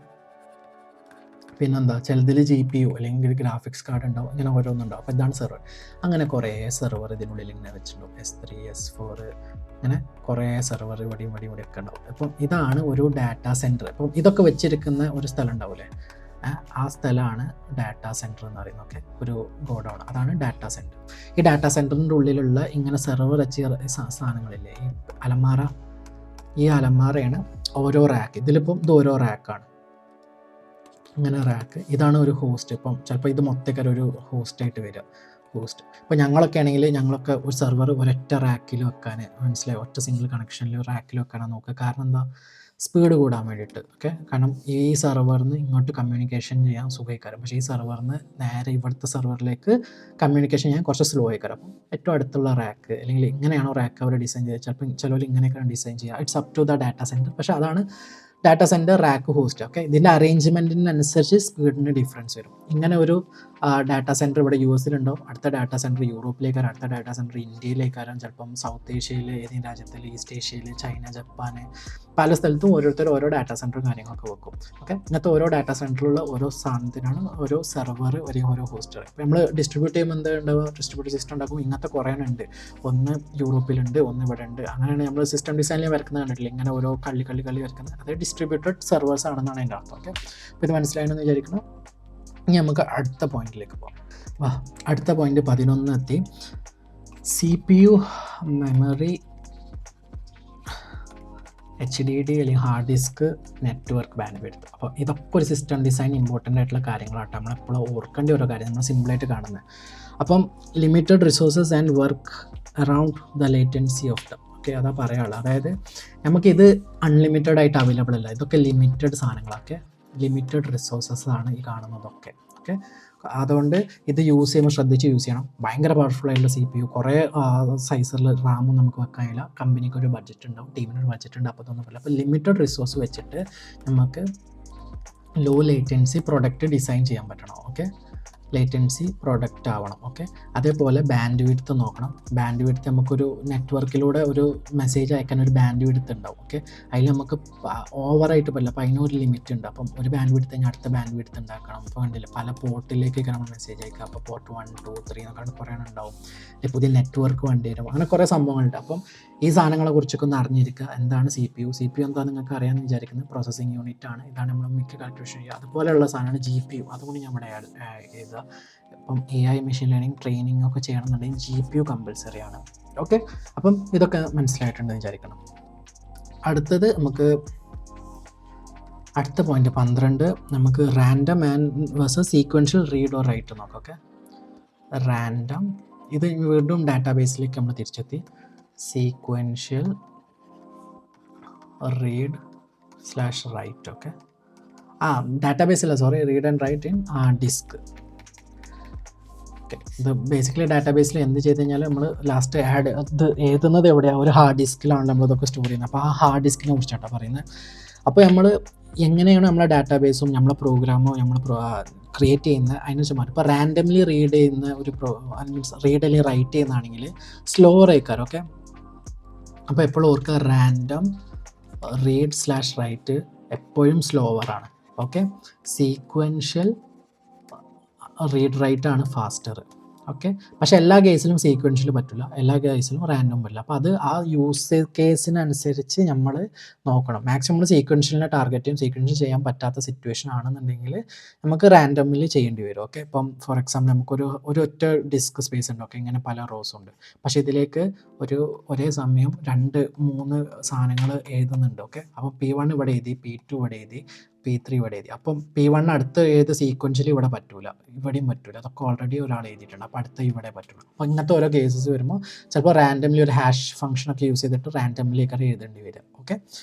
പിന്നെന്താ ചിലതിൽ GPU അല്ലെങ്കിൽ ഗ്രാഫിക്സ് കാർഡ് ഉണ്ടാവും. ഇങ്ങനെ ഓരോന്നുണ്ടാവും. അപ്പോൾ ഇതാണ് സെർവർ. അങ്ങനെ കുറേ സെർവർ ഇതിനുള്ളിൽ ഇങ്ങനെ വെച്ചിട്ടുണ്ടാവും. S3, S4, അങ്ങനെ കുറേ സെർവർ ഇവിടെയും ഒക്കെ ഉണ്ടാവും. അപ്പം ഇതാണ് ഒരു ഡാറ്റാ സെൻറ്റർ. അപ്പം ഇതൊക്കെ വെച്ചിരിക്കുന്ന ഒരു സ്ഥലം ഉണ്ടാവില്ലേ, ആ സ്ഥലമാണ് ഡാറ്റാ സെൻറ്റർ എന്ന് പറയുന്നത്. ഓക്കെ, ഒരു ഗോഡൗൺ, അതാണ് ഡാറ്റാ സെൻറ്റർ. ഈ ഡാറ്റാ സെൻറ്ററിൻ്റെ ഉള്ളിലുള്ള ഇങ്ങനെ സെർവർ വെച്ച സാധനങ്ങളില്ലേ, ഈ അലമാര, ഈ അലമാരയാണ് ഓരോ റാക്ക്. ഇതിലിപ്പം ഇത് ഓരോ റാക്കാണ്, ഇങ്ങനെ റാക്ക്. ഇതാണ് ഒരു ഹോസ്റ്റ്. ഇപ്പം ചിലപ്പോൾ ഇത് മൊത്തക്കാർ ഒരു ഹോസ്റ്റായിട്ട് വരിക. ഹോസ്റ്റ് ഇപ്പോൾ ഞങ്ങളൊക്കെ ഒരു സെർവർ ഒരൊറ്റ റാക്കിൽ വെക്കാൻ, മനസ്സിലായി, ഒറ്റ സിംഗിൾ കണക്ഷനിൽ റാക്കിൽ വെക്കാനാണ് നോക്കുക. കാരണം എന്താ, സ്പീഡ് കൂടാൻ വേണ്ടിയിട്ട്. ഓക്കെ, കാരണം ഈ സെർവറിന് ഇങ്ങോട്ട് കമ്മ്യൂണിക്കേഷൻ ചെയ്യാൻ സുഖമായിക്കാരം. പക്ഷേ ഈ സെർവറിന് നേരെ ഇവിടുത്തെ സെർവറിലേക്ക് കമ്മ്യൂണിക്കേഷൻ ചെയ്യാൻ കുറച്ച് സ്ലോ ആയിക്കാരം. അപ്പം ഏറ്റവും അടുത്തുള്ള റാക്ക്, അല്ലെങ്കിൽ ഇങ്ങനെയാണോ റാക്ക് അവർ ഡിസൈൻ ചെയ്യുക, ചിലപ്പോൾ ചിലവർ ഇങ്ങനെയൊക്കെയാണ് ഡിസൈൻ ചെയ്യുക. It's up to the data center. പക്ഷേ അതാണ് data center, rack, host. Okay, ഇതിൻ്റെ അറേഞ്ച്മെൻറ്റിനനുസരിച്ച് സ്പീഡിന് ഡിഫറൻസ് വരും. ഇങ്ങനെ ഒരു ഡാറ്റാ സെൻറ്റർ ഇവിടെ US-ലുണ്ടാവും, അടുത്ത ഡാറ്റാ സെൻറ്റർ യൂറോപ്പിലേക്കാരും, അടുത്ത ഡാറ്റാ സെൻറ്റർ ഇന്ത്യയിലേക്കാരും, ചിലപ്പം സൗത്ത് ഏഷ്യയിൽ, ഏതെങ്കിലും രാജ്യത്തിൽ, ഈസ്റ്റ് ഏഷ്യയിൽ, ചൈന, ജപ്പാൻ, പല സ്ഥലത്തും ഓരോരുത്തർ ഓരോ ഡാറ്റാ സെൻറ്ററും കാര്യങ്ങളൊക്കെ വെക്കും. ഓക്കെ, ഇങ്ങനത്തെ ഓരോ ഡാറ്റാ സെൻറ്ററിലുള്ള ഓരോ സാധനത്തിനാണ് ഓരോ സെർവർ അല്ലെങ്കിൽ ഓരോ ഹോസ്റ്റർ. ഇപ്പോൾ നമ്മൾ ഡിസ്ട്രിബ്യൂട്ട് ചെയ്യുമ്പോൾ എന്താ ഉണ്ടാവുക, ഡിസ്ട്രിബ്യൂട്ടർ സിസ്റ്റം ഉണ്ടാക്കുമ്പോൾ ഇങ്ങനത്തെ കുറേ ഉണ്ട്. ഒന്ന് യൂറോപ്പിലുണ്ട്, ഒന്ന് ഇവിടെ ഉണ്ട്. അങ്ങനെയാണ് നമ്മൾ സിസ്റ്റം ഡിസൈനിൽ വരക്കുന്നത് കണ്ടിട്ടില്ല, ഇങ്ങനെ ഓരോ കള്ളി വരക്കുന്നത്. അത് ഡിസ്ട്രിബ്യൂട്ടഡ് സെർവേഴ്സ് ആണെന്നാണ് എൻ്റെ അർത്ഥം. ഓക്കെ, അപ്പോൾ ഇത് മനസ്സിലായെന്ന് വിചാരിക്കണം. ഇനി നമുക്ക് അടുത്ത പോയിന്റിലേക്ക് പോകാം. അടുത്ത പോയിന്റ് 11 എത്തി. CPU, മെമ്മറി, HDD അല്ലെങ്കിൽ ഹാർഡ് ഡിസ്ക്, നെറ്റ്വർക്ക് ബാൻഡ്വിഡ്ത്ത്. അപ്പോൾ ഇതൊക്കെ ഒരു സിസ്റ്റം ഡിസൈൻ ഇമ്പോർട്ടൻ്റ് ആയിട്ടുള്ള കാര്യങ്ങളാട്ടോ. നമ്മളെപ്പോഴും ഓർക്കേണ്ട ഓരോ കാര്യം, നമ്മൾ സിമ്പിളായിട്ട് കാണുന്നത്. അപ്പം limited resources and work around the latency of them. Okay, അതാ പറയാനുള്ളത്. അതായത് നമുക്കിത് അൺലിമിറ്റഡ് ആയിട്ട് അവൈലബിൾ അല്ല. ഇതൊക്കെ ലിമിറ്റഡ് സാധനങ്ങളൊക്കെ, ലിമിറ്റഡ് റിസോഴ്സസ് ആണ് ഈ കാണുന്നതൊക്കെ. ഓക്കെ, അതുകൊണ്ട് ഇത് യൂസ് ചെയ്യുമ്പോൾ ശ്രദ്ധിച്ച് യൂസ് ചെയ്യണം. ഭയങ്കര പവർഫുൾ ആയിട്ടുള്ള CPU, കുറേ സൈസിൽ റാമും നമുക്ക് വെക്കാനില്ല. കമ്പനിക്ക് ഒരു ബഡ്ജറ്റ് ഉണ്ടാവും, ടീമിനൊരു ബഡ്ജറ്റ് ഉണ്ട്. അപ്പോൾ അതൊന്നും പറ്റില്ല. അപ്പോൾ ലിമിറ്റഡ് റിസോഴ്സ് വെച്ചിട്ട് നമുക്ക് ലോ ലേറ്റൻസി പ്രൊഡക്റ്റ് ഡിസൈൻ ചെയ്യാൻ പറ്റണം. ഓക്കെ, ലേറ്റൻസി പ്രൊഡക്റ്റ് ആവണം. ഓക്കെ, അതേപോലെ ബാൻഡ് വിഡ്ത്ത് നോക്കണം. ബാൻഡ് വിഡ്ത്ത് നമുക്കൊരു നെറ്റ്വർക്കിലൂടെ ഒരു മെസ്സേജ് അയക്കാൻ ഒരു ബാൻഡ് വിഡ്ത്ത് ഉണ്ടാവും. ഓക്കെ, അതിൽ നമുക്ക് ഓവറായിട്ട് പറ്റില്ല. അപ്പോൾ അതിനൊരു ലിമിറ്റ് ഉണ്ട്. അപ്പം ഒരു ബാൻഡ് വിഡ്ത്ത് കഴിഞ്ഞാൽ അടുത്ത ബാൻഡ് വിഡ്ത്ത് ഉണ്ടാക്കണം. അപ്പോൾ കണ്ടില്ല, പല പോർട്ടിലേക്കൊക്കെ നമ്മൾ മെസ്സേജ് അയക്കുക. അപ്പോൾ പോർട്ട് 1, 2, 3 എന്നൊക്കെ കുറേ ഉണ്ടാവും. പുതിയ നെറ്റ്വർക്ക് വേണ്ടി വരും. അങ്ങനെ കുറേ സംഭവങ്ങളുണ്ട്. അപ്പം ഈ സാധനങ്ങളെ കുറിച്ചൊക്കെ ഒന്ന് അറിഞ്ഞിരിക്കുക. എന്താണ് CPU എന്താ നിങ്ങൾക്ക് അറിയാമെന്ന് വിചാരിക്കുന്നത്, പ്രോസസ്സിങ് യൂണിറ്റ് ആണ്. ഇതാണ് നമ്മൾ മിക്ക കാൽക്കുലേഷൻ ചെയ്യുക. അതുപോലെയുള്ള സാധനമാണ് GPU. അതുകൊണ്ട് ഞാൻ ഇവിടെ എഴുതുക. ചെയ്യുക. ഇപ്പം AI മെഷീൻ ലേണിംഗ് ട്രെയിനിങ് ഒക്കെ ചെയ്യണമെന്നുണ്ടെങ്കിൽ GPU കമ്പൽസറി ആണ്. ഓക്കെ, അപ്പം ഇതൊക്കെ മനസ്സിലായിട്ടുണ്ടെന്ന് വിചാരിക്കണം. അടുത്തത് നമുക്ക് അടുത്ത പോയിന്റ് 12 നമുക്ക് random and versus sequential read or write നോക്കാം. ഓക്കെ, റാൻഡം ഇത് വീണ്ടും ഡാറ്റാബേസിലേക്ക് നമ്മൾ തിരിച്ചെത്തി. Sequential read write. ഓക്കെ, ഡാറ്റാബേസില്ല, sorry, read and write in disk. Okay, ഇത് ബേസിക്കലി ഡാറ്റാബേസിൽ എന്ത് ചെയ്ത് കഴിഞ്ഞാൽ നമ്മൾ ലാസ്റ്റ് ഇത് എഴുതുന്നത് എവിടെയാണ്, ഒരു ഹാർഡ് ഡിസ്കിലാണ് നമ്മളിതൊക്കെ സ്റ്റോർ ചെയ്യുന്നത്. അപ്പോൾ ആ ഹാർഡ് ഡിസ്കിനെ കുറിച്ചാണ് പറയുന്നത്. അപ്പോൾ നമ്മൾ എങ്ങനെയാണ് നമ്മളെ ഡാറ്റാബേസും നമ്മളെ പ്രോഗ്രാമോ നമ്മൾ ക്രിയേറ്റ് ചെയ്യുന്നത് അതിനെക്കുറിച്ച് മാറ്റും. ഇപ്പോൾ റാൻഡംലി റീഡ് ചെയ്യുന്ന ഒരു മീൻസ് റീഡ് അല്ലെങ്കിൽ റൈറ്റ് ചെയ്യുന്നതാണെങ്കിൽ സ്ലോവർ ആയിക്കാരം. ഓക്കെ, അപ്പോൾ എപ്പോഴും ഓർക്കുക, റാൻഡം റീഡ്/റൈറ്റ് എപ്പോഴും സ്ലോവറാണ്. ഓക്കെ, സീക്വൻഷ്യൽ റീഡ് റൈറ്റ് ആണ് ഫാസ്റ്റർ. ഓക്കെ, പക്ഷേ എല്ലാ കേസിലും സീക്വൻഷ്യൽ പറ്റില്ല, എല്ലാ കേസിലും റാൻഡം പറ്റില്ല. അപ്പോൾ അത് ആ യൂസ് കേസിനനുസരിച്ച് നമ്മൾ നോക്കണം. മാക്സിമം നമ്മൾ സീക്വൻഷ്യലിനെ ടാർഗറ്റ് ചെയ്യും. സീക്വൻഷ്യൽ ചെയ്യാൻ പറ്റാത്ത സിറ്റുവേഷൻ ആണെന്നുണ്ടെങ്കിൽ നമുക്ക് റാൻഡമിൽ ചെയ്യേണ്ടി വരും. ഓക്കെ, ഇപ്പം ഫോർ എക്സാമ്പിൾ നമുക്കൊരു ഒറ്റ ഡിസ്ക് സ്പേസ് ഉണ്ട്. ഓക്കെ, ഇങ്ങനെ പല റോസ് ഉണ്ട്. പക്ഷേ ഇതിലേക്ക് ഒരേ സമയം 2-3 സാധനങ്ങൾ എഴുതുന്നുണ്ട്. ഓക്കെ, അപ്പോൾ P1 ഇവിടെ എഴുതി, P2 ഇവിടെ എഴുതി, P3 ഇവിടെ എഴുതി. അപ്പം P1 അടുത്ത് എഴുതി സീക്വൻഷ്യലി ഇവിടെ പറ്റൂല, ഇവിടെയും പറ്റൂല. അതൊക്കെ ഓൾറെഡി ഒരാൾ എഴുതിയിട്ടുണ്ട്. അപ്പോൾ അടുത്ത ഇവിടെ പറ്റുള്ളൂ. അപ്പോൾ ഇങ്ങനത്തെ ഓരോ കേസസ് വരുമ്പോൾ ചിലപ്പോൾ റാൻഡംലി ഒരു ഹാഷ് ഫംഗ്ഷനൊക്കെ യൂസ് ചെയ്തിട്ട് റാൻഡംലിയൊക്കെ എഴുതേണ്ടി വരും. ഓക്കെ,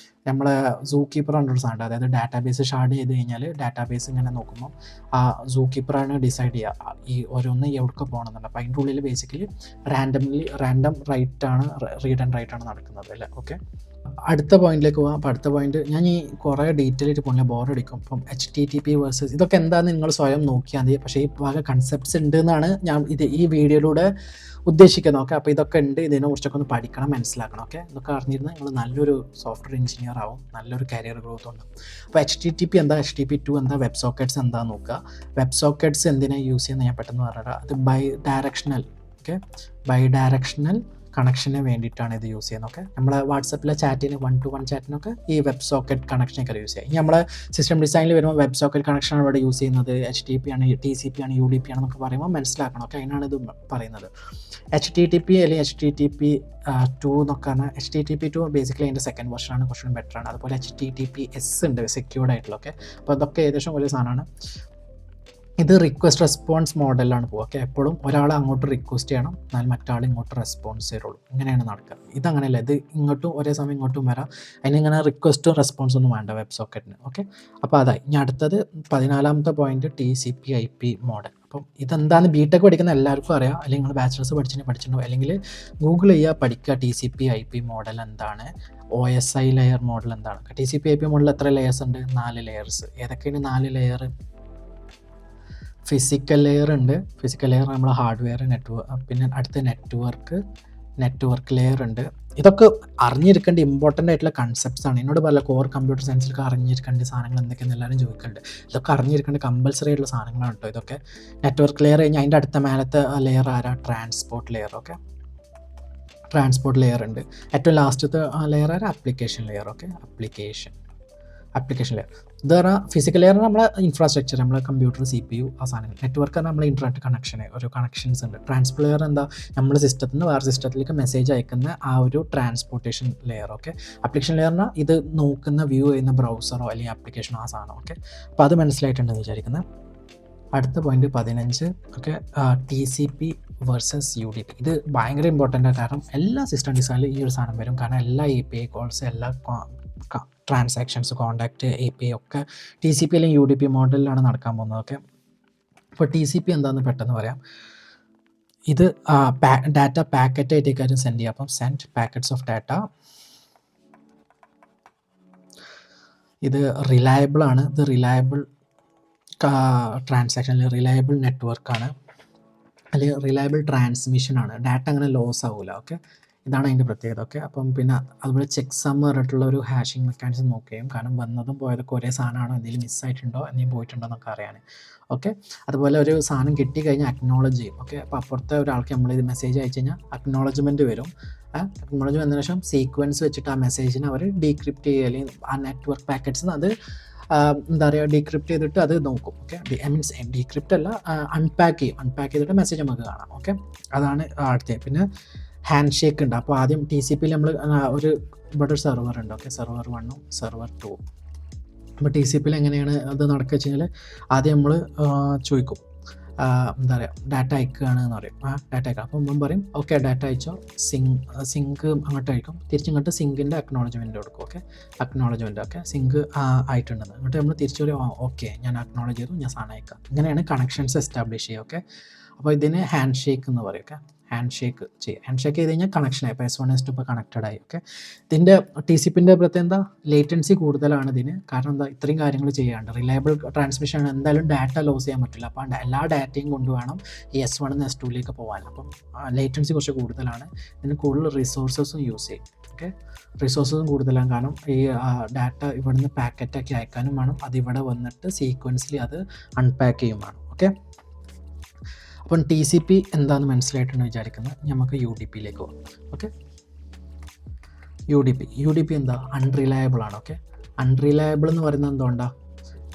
നമ്മൾ സൂ കീപ്പർ എന്നൊരു സാധനം, അതായത് ഡാറ്റാബേസ് ഷാർഡ് ചെയ്ത് കഴിഞ്ഞാൽ ഡാറ്റാബേസ് ഇങ്ങനെ നോക്കുമ്പോൾ ആ സൂ കീപ്പറാണ് ഡിസൈഡ് ചെയ്യുക ഈ ഓരോന്ന് എവിടേക്ക് പോകണമെന്നുണ്ട്. അപ്പോൾ അതിൻ്റെ ഉള്ളിൽ ബേസിക്കലി റാൻഡം റൈറ്റാണ്, റീഡ് ആൻഡ് റൈറ്റ് ആണ് നടക്കുന്നത് അല്ലേ. ഓക്കെ, അടുത്ത പോയിന്റിലേക്ക് പോകാം. അപ്പോൾ അടുത്ത പോയിന്റ് ഞാൻ ഈ കുറേ ഡീറ്റെയിൽ ആയിട്ട് പോകുന്നില്ല, ബോറടിക്കും. ഇപ്പം HTTP വേഴ്സസ് ഇതൊക്കെ എന്താണെന്ന് നിങ്ങൾ സ്വയം നോക്കിയാൽ മതി. പക്ഷേ ഈ വക കൺസെപ്റ്റ്സ് ഉണ്ട് എന്നാണ് ഞാൻ ഈ വീഡിയോയിലൂടെ ഉദ്ദേശിക്കുന്നത്. ഓക്കെ, അപ്പോൾ ഇതൊക്കെ ഉണ്ട്, ഇതിനെക്കുറിച്ചൊക്കെ ഒന്ന് പഠിക്കണം, മനസ്സിലാക്കണം. ഓക്കെ, ഇതൊക്കെ അറിഞ്ഞിരുന്നാൽ നിങ്ങൾ നല്ലൊരു സോഫ്റ്റ്വെയർ എഞ്ചിനീയർ ആവും, നല്ലൊരു കരിയർ ഗ്രോത്ത് ഉണ്ട്. അപ്പോൾ HTTP എന്താ, HTTP2 എന്താ, വെബ് സോക്കറ്റ്സ് എന്താണെന്ന് നോക്കുക. വെബ് സോക്കറ്റ്സ് എന്തിനാണ് യൂസ് ചെയ്യുന്നത് ഞാൻ പെട്ടെന്ന് പറഞ്ഞാൽ, അത് ബൈ ഡയറക്ഷണൽ കണക്ഷന് വേണ്ടിയിട്ടാണ് ഇത് യൂസ് ചെയ്യുന്നത്. ഓക്കെ, നമ്മളെ വാട്സപ്പിലെ ചാറ്റിന് 1-to-1 ചാറ്റിനൊക്കെ ഈ വെബ് സോക്കറ്റ് കണക്ഷനൊക്കെ യൂസ് ചെയ്യുക. ഇനി നമ്മളെ സിസ്റ്റം ഡിസൈനിൽ വരുമ്പോൾ വെബ് സോക്കറ്റ് കണക്ഷനാണ് ഇവിടെ യൂസ് ചെയ്യുന്നത്. HTTP ആണ്, TCP ആണ്, UDP ആണെന്നൊക്കെ പറയുമ്പോൾ മനസ്സിലാക്കണം. ഓക്കെ, അതിനാണ് ഇത് പറയുന്നത്. HTTP അല്ലെങ്കിൽ HTTP2 എന്നൊക്കെ പറഞ്ഞാൽ HTTP2 ബേസിക്കലി അതിൻ്റെ സെക്കൻഡ് വെർഷനാണ്, കുറച്ചും ബെറ്റർ ആണ്. അതുപോലെ HTTPS ഉണ്ട്, സെക്യൂർഡ് ആയിട്ടുള്ള. ഓക്കെ, അപ്പോൾ അതൊക്കെ ഏകദേശം ഒരു സാധനമാണ്. ഇത് റിക്വസ്റ്റ് റെസ്പോൺസ് മോഡലാണ് പോകുക. ഓക്കെ, എപ്പോഴും ഒരാൾ അങ്ങോട്ട് റിക്വസ്റ്റ് ചെയ്യണം, എന്നാൽ മറ്റാൾ ഇങ്ങോട്ട് റെസ്പോൺസ് ചെയ്യുള്ളൂ. ഇങ്ങനെയാണ് നടക്കുക. ഇതങ്ങനെയല്ല, ഇത് ഇങ്ങോട്ടും ഒരേ സമയം ഇങ്ങോട്ടും വരാം. അതിനിങ്ങനെ റിക്വസ്റ്റും റെസ്പോൺസും ഒന്നും വേണ്ട വെബ് സോക്കറ്റിന്. ഓക്കെ, അപ്പോൾ അതായി. ഇനി അടുത്തത് 14ാമത്തെ പോയിന്റ് TCP/IP മോഡൽ. അപ്പം ഇതെന്താണെന്ന് BTech പഠിക്കുന്ന എല്ലാവർക്കും അറിയാം, അല്ലെങ്കിൽ നിങ്ങൾ ബാച്ചിലേഴ്സ് പഠിച്ചിട്ടുണ്ടോ, അല്ലെങ്കിൽ ഗൂഗിൾ ചെയ്യുക, പഠിക്കുക TCP/IP മോഡൽ എന്താണ്, OSI ലെയർ മോഡൽ എന്താണ്. TCP/IP മോഡൽ എത്ര ലെയേഴ്സ് ഉണ്ട്? 4 ലെയേഴ്സ്. ഏതൊക്കെയാണ് 4 ലെയർ? ഫിസിക്കൽ ലെയർ ഉണ്ട്. ഫിസിക്കൽ ലെയർ നമ്മൾ ഹാർഡ്വെയർ, പിന്നെ അടുത്ത നെറ്റ്വർക്ക് ലെയർ ഉണ്ട്. ഇതൊക്കെ അറിഞ്ഞിരിക്കേണ്ട ഇമ്പോർട്ടൻ്റ് ആയിട്ടുള്ള കൺസെപ്റ്റ്സ് ആണ്. എന്നോട് പറയില്ല കോർ കമ്പ്യൂട്ടർ സയൻസിലൊക്കെ അറിഞ്ഞിരിക്കേണ്ട സാധനങ്ങൾ എന്തൊക്കെയെന്ന് എല്ലാവരും ചോദിക്കുന്നുണ്ട്. ഇതൊക്കെ അറിഞ്ഞിരിക്കേണ്ട കമ്പൽസറി ആയിട്ടുള്ള സാധനങ്ങളാണ് കേട്ടോ ഇതൊക്കെ. നെറ്റ്വർക്ക് ലെയർ കഴിഞ്ഞാൽ അതിൻ്റെ അടുത്ത മേലത്തെ ലെയർ ആരാ? Transport layer. Okay, transport layer ഉണ്ട്. ഏറ്റവും ലാസ്റ്റത്തെ ലെയർ ആരാ? Application layer. Okay, application layer. ഇത് പറഞ്ഞാൽ ഫിസിക്കൽ ലെയർ നമ്മളെ ഇൻഫ്രാസ്ട്രക്ചർ, നമ്മളെ കമ്പ്യൂട്ടർ, CPU, ആ സാധനങ്ങൾ. നെറ്റ്വർക്ക് നമ്മളെ ഇൻ്റർനെറ്റ് കണക്ഷൻ, ഒരു കണക്ഷൻസ് ഉണ്ട്. ട്രാൻസ്പോർട്ട് ലെയർ എന്താ? നമ്മുടെ സിസ്റ്റത്തിൽ നിന്ന് വേറെ സിസ്റ്റത്തിലേക്ക് മെസ്സേജ് അയക്കുന്ന ആ ഒരു transportation layer. Okay, application layer പറഞ്ഞാൽ ഇത് നോക്കുന്ന, വ്യൂ ചെയ്യുന്ന ബ്രൗസറോ അല്ലെങ്കിൽ ആപ്ലിക്കേഷനോ ആ സാധനം. ഓക്കെ, അപ്പോൾ അത് മനസ്സിലായിട്ടുണ്ടെന്ന് വിചാരിക്കുന്നത്. അടുത്ത point 15. Okay, TCP versus UDP. ഇത് ഭയങ്കര ഇമ്പോർട്ടൻ്റ് ആണ്. കാരണം എല്ലാ സിസ്റ്റം ഡിസൈനിലും ഈ ഒരു സാധനം വരും. കാരണം എല്ലാ API കോൾസ്, എല്ലാ ട്രാൻസാക്ഷൻസ്, കോണ്ടാക്റ്റ്, API ഒക്കെ TCP അല്ലെങ്കിൽ UDP മോഡലിലാണ് നടക്കാൻ പോകുന്നത്. ഓക്കെ, അപ്പോൾ TCP എന്താണെന്ന് പെട്ടെന്ന് പറയാം. ഇത് ഡാറ്റ പാക്കറ്റ് ആയിട്ടേക്കാരും സെൻഡ് ചെയ്യുക. അപ്പം സെൻഡ് പാക്കറ്റ്സ് ഓഫ് ഡാറ്റ. ഇത് റിലയബിൾ ആണ്. ഇത് റിലയബിൾ ട്രാൻസാക്ഷൻ, അല്ലെങ്കിൽ റിലയബിൾ നെറ്റ്വർക്കാണ്, അല്ലെങ്കിൽ റിലയബിൾ ട്രാൻസ്മിഷനാണ്. ഡാറ്റ അങ്ങനെ ലോസ് ആവില്ല. ഓക്കെ, ഇതാണ് അതിൻ്റെ പ്രത്യേകത. ഓക്കെ, അപ്പം പിന്നെ അതുപോലെ ചെക്ക് സം പറഞ്ഞിട്ടുള്ള ഒരു ഹാഷിംഗ് മെക്കാനിസം നോക്കുകയും, കാരണം വന്നതും പോയതൊക്കെ ഒരേ സാധനമാണോ, എന്തെങ്കിലും മിസ്സായിട്ടുണ്ടോ, എന്തെങ്കിലും പോയിട്ടുണ്ടോ എന്നൊക്കെ അറിയാൻ. ഓക്കെ, അതുപോലെ ഒരു സാധനം കിട്ടിക്കഴിഞ്ഞാൽ അക്നോളജ് ചെയ്യും. ഓക്കെ, അപ്പോൾ അപ്പുറത്തെ ഒരാൾക്ക് നമ്മളിത് മെസ്സേജ് അയച്ചു കഴിഞ്ഞാൽ അക്നോളജ്മെൻറ്റ് വരും. അക്നോളജ് വന്നതിന് ശേഷം സീക്വൻസ് വെച്ചിട്ട് ആ മെസ്സേജിനെ അവർ ഡീക്രിപ്റ്റ് ചെയ്യുക, അല്ലെങ്കിൽ ആ നെറ്റ്വർക്ക് പാക്കറ്റ്സ് അത് എന്താ പറയുക ഡീക്രിപ്റ്റ് ചെയ്തിട്ട് അത് നോക്കും. ഓക്കെ, മീൻസ് ഡീക്രിപ്റ്റ് അല്ല, അൺപാക്ക് ചെയ്തിട്ട് മെസ്സേജ് നമുക്ക് കാണാം. ഓക്കെ, അതാണ് അടുത്ത. പിന്നെ ഹാൻഡ് ഷേക്ക് ഉണ്ട്. അപ്പോൾ ആദ്യം TCP-യിൽ നമ്മൾ ഇവിടെ ഒരു സെർവർ ഉണ്ട്. ഓക്കെ, സെർവർ 1ഉം സെർവർ 2. അപ്പോൾ TCP-യിൽ എങ്ങനെയാണ് അത് നടക്കുക വെച്ച് കഴിഞ്ഞാൽ ആദ്യം നമ്മൾ ചോദിക്കും, എന്താ പറയുക ഡാറ്റ അയക്കുകയാണ് എന്ന് പറയും. ഡാറ്റ അയക്കാം. അപ്പോൾ മുമ്പ് പറയും ഓക്കെ ഡാറ്റ അയച്ചോ, സിങ്ക് അങ്ങോട്ട് അയക്കും. തിരിച്ചിങ്ങോട്ട് സിങ്കിൻ്റെ അക്നോളജ്മെൻറ്റ് കൊടുക്കും. ഓക്കെ, അക്നോളജ്മെൻറ്റ് ഓക്കെ സിങ്ക് ആയിട്ടുണ്ടെന്ന്. എന്നിട്ട് നമ്മൾ തിരിച്ചു പറയും ഓക്കെ ഞാൻ അക്നോളജ് ചെയ്തു, ഞാൻ സാധനം അയക്കാം. ഇങ്ങനെയാണ് കണക്ഷൻസ് എസ്റ്റാബ്ലിഷ് ചെയ്യുക. ഓക്കെ, അപ്പോൾ ഇതിന് ഹാൻഡ് ഷേക്ക് എന്ന് പറയും. ഓക്കെ, ഹാൻഡ് ഷേക്ക് ചെയ്യുക. ഹാൻഡ് ഷേക്ക് ചെയ്ത് കഴിഞ്ഞാൽ കണക്ഷനായി. ഇപ്പോൾ S1 S2 ഇപ്പോൾ കണക്റ്റഡ് ആയി. ഓക്കെ, ഇതിൻ്റെ TCP-ൻ്റെ പ്രത്യേകത എന്താ, ലേറ്റൻസി കൂടുതലാണ് ഇതിന്. കാരണം എന്താ, ഇത്രയും കാര്യങ്ങൾ ചെയ്യാണ്ട് റിലയബിൾ ട്രാൻസ്മിഷൻ ആണ്. എന്തായാലും ഡാറ്റ ലോസ് ചെയ്യാൻ പറ്റില്ല. അപ്പോൾ എല്ലാ ഡാറ്റയും കൊണ്ടുവേണം ഈ S1 നിന്ന് S2ലേക്ക് പോകാൻ. അപ്പം ലേറ്റൻസി കുറച്ച് കൂടുതലാണ്. ഇതിന് കൂടുതൽ റിസോഴ്സസും യൂസ് ചെയ്യും. ഓക്കെ, റിസോഴ്സസും കൂടുതലാണ്. കാരണം ഈ ഡാറ്റ ഇവിടുന്ന് പാക്കറ്റാക്കി അയക്കാനും വേണം, അതിവിടെ വന്നിട്ട് സീക്വൻസിലി അത് അൺപാക്ക് ചെയ്യും വേണം. ഓക്കെ, അപ്പം TCP എന്താണെന്ന് മനസ്സിലായിട്ടെന്ന് വിചാരിക്കുന്നത്. നമുക്ക് UDP-യിലേക്ക് പോകാം. ഓക്കെ, UDP എന്താ, അൺറിലയബിൾ ആണ്. ഓക്കെ, അൺറിലയബിൾ എന്ന് പറയുന്നത് എന്തുകൊണ്ടാണ്,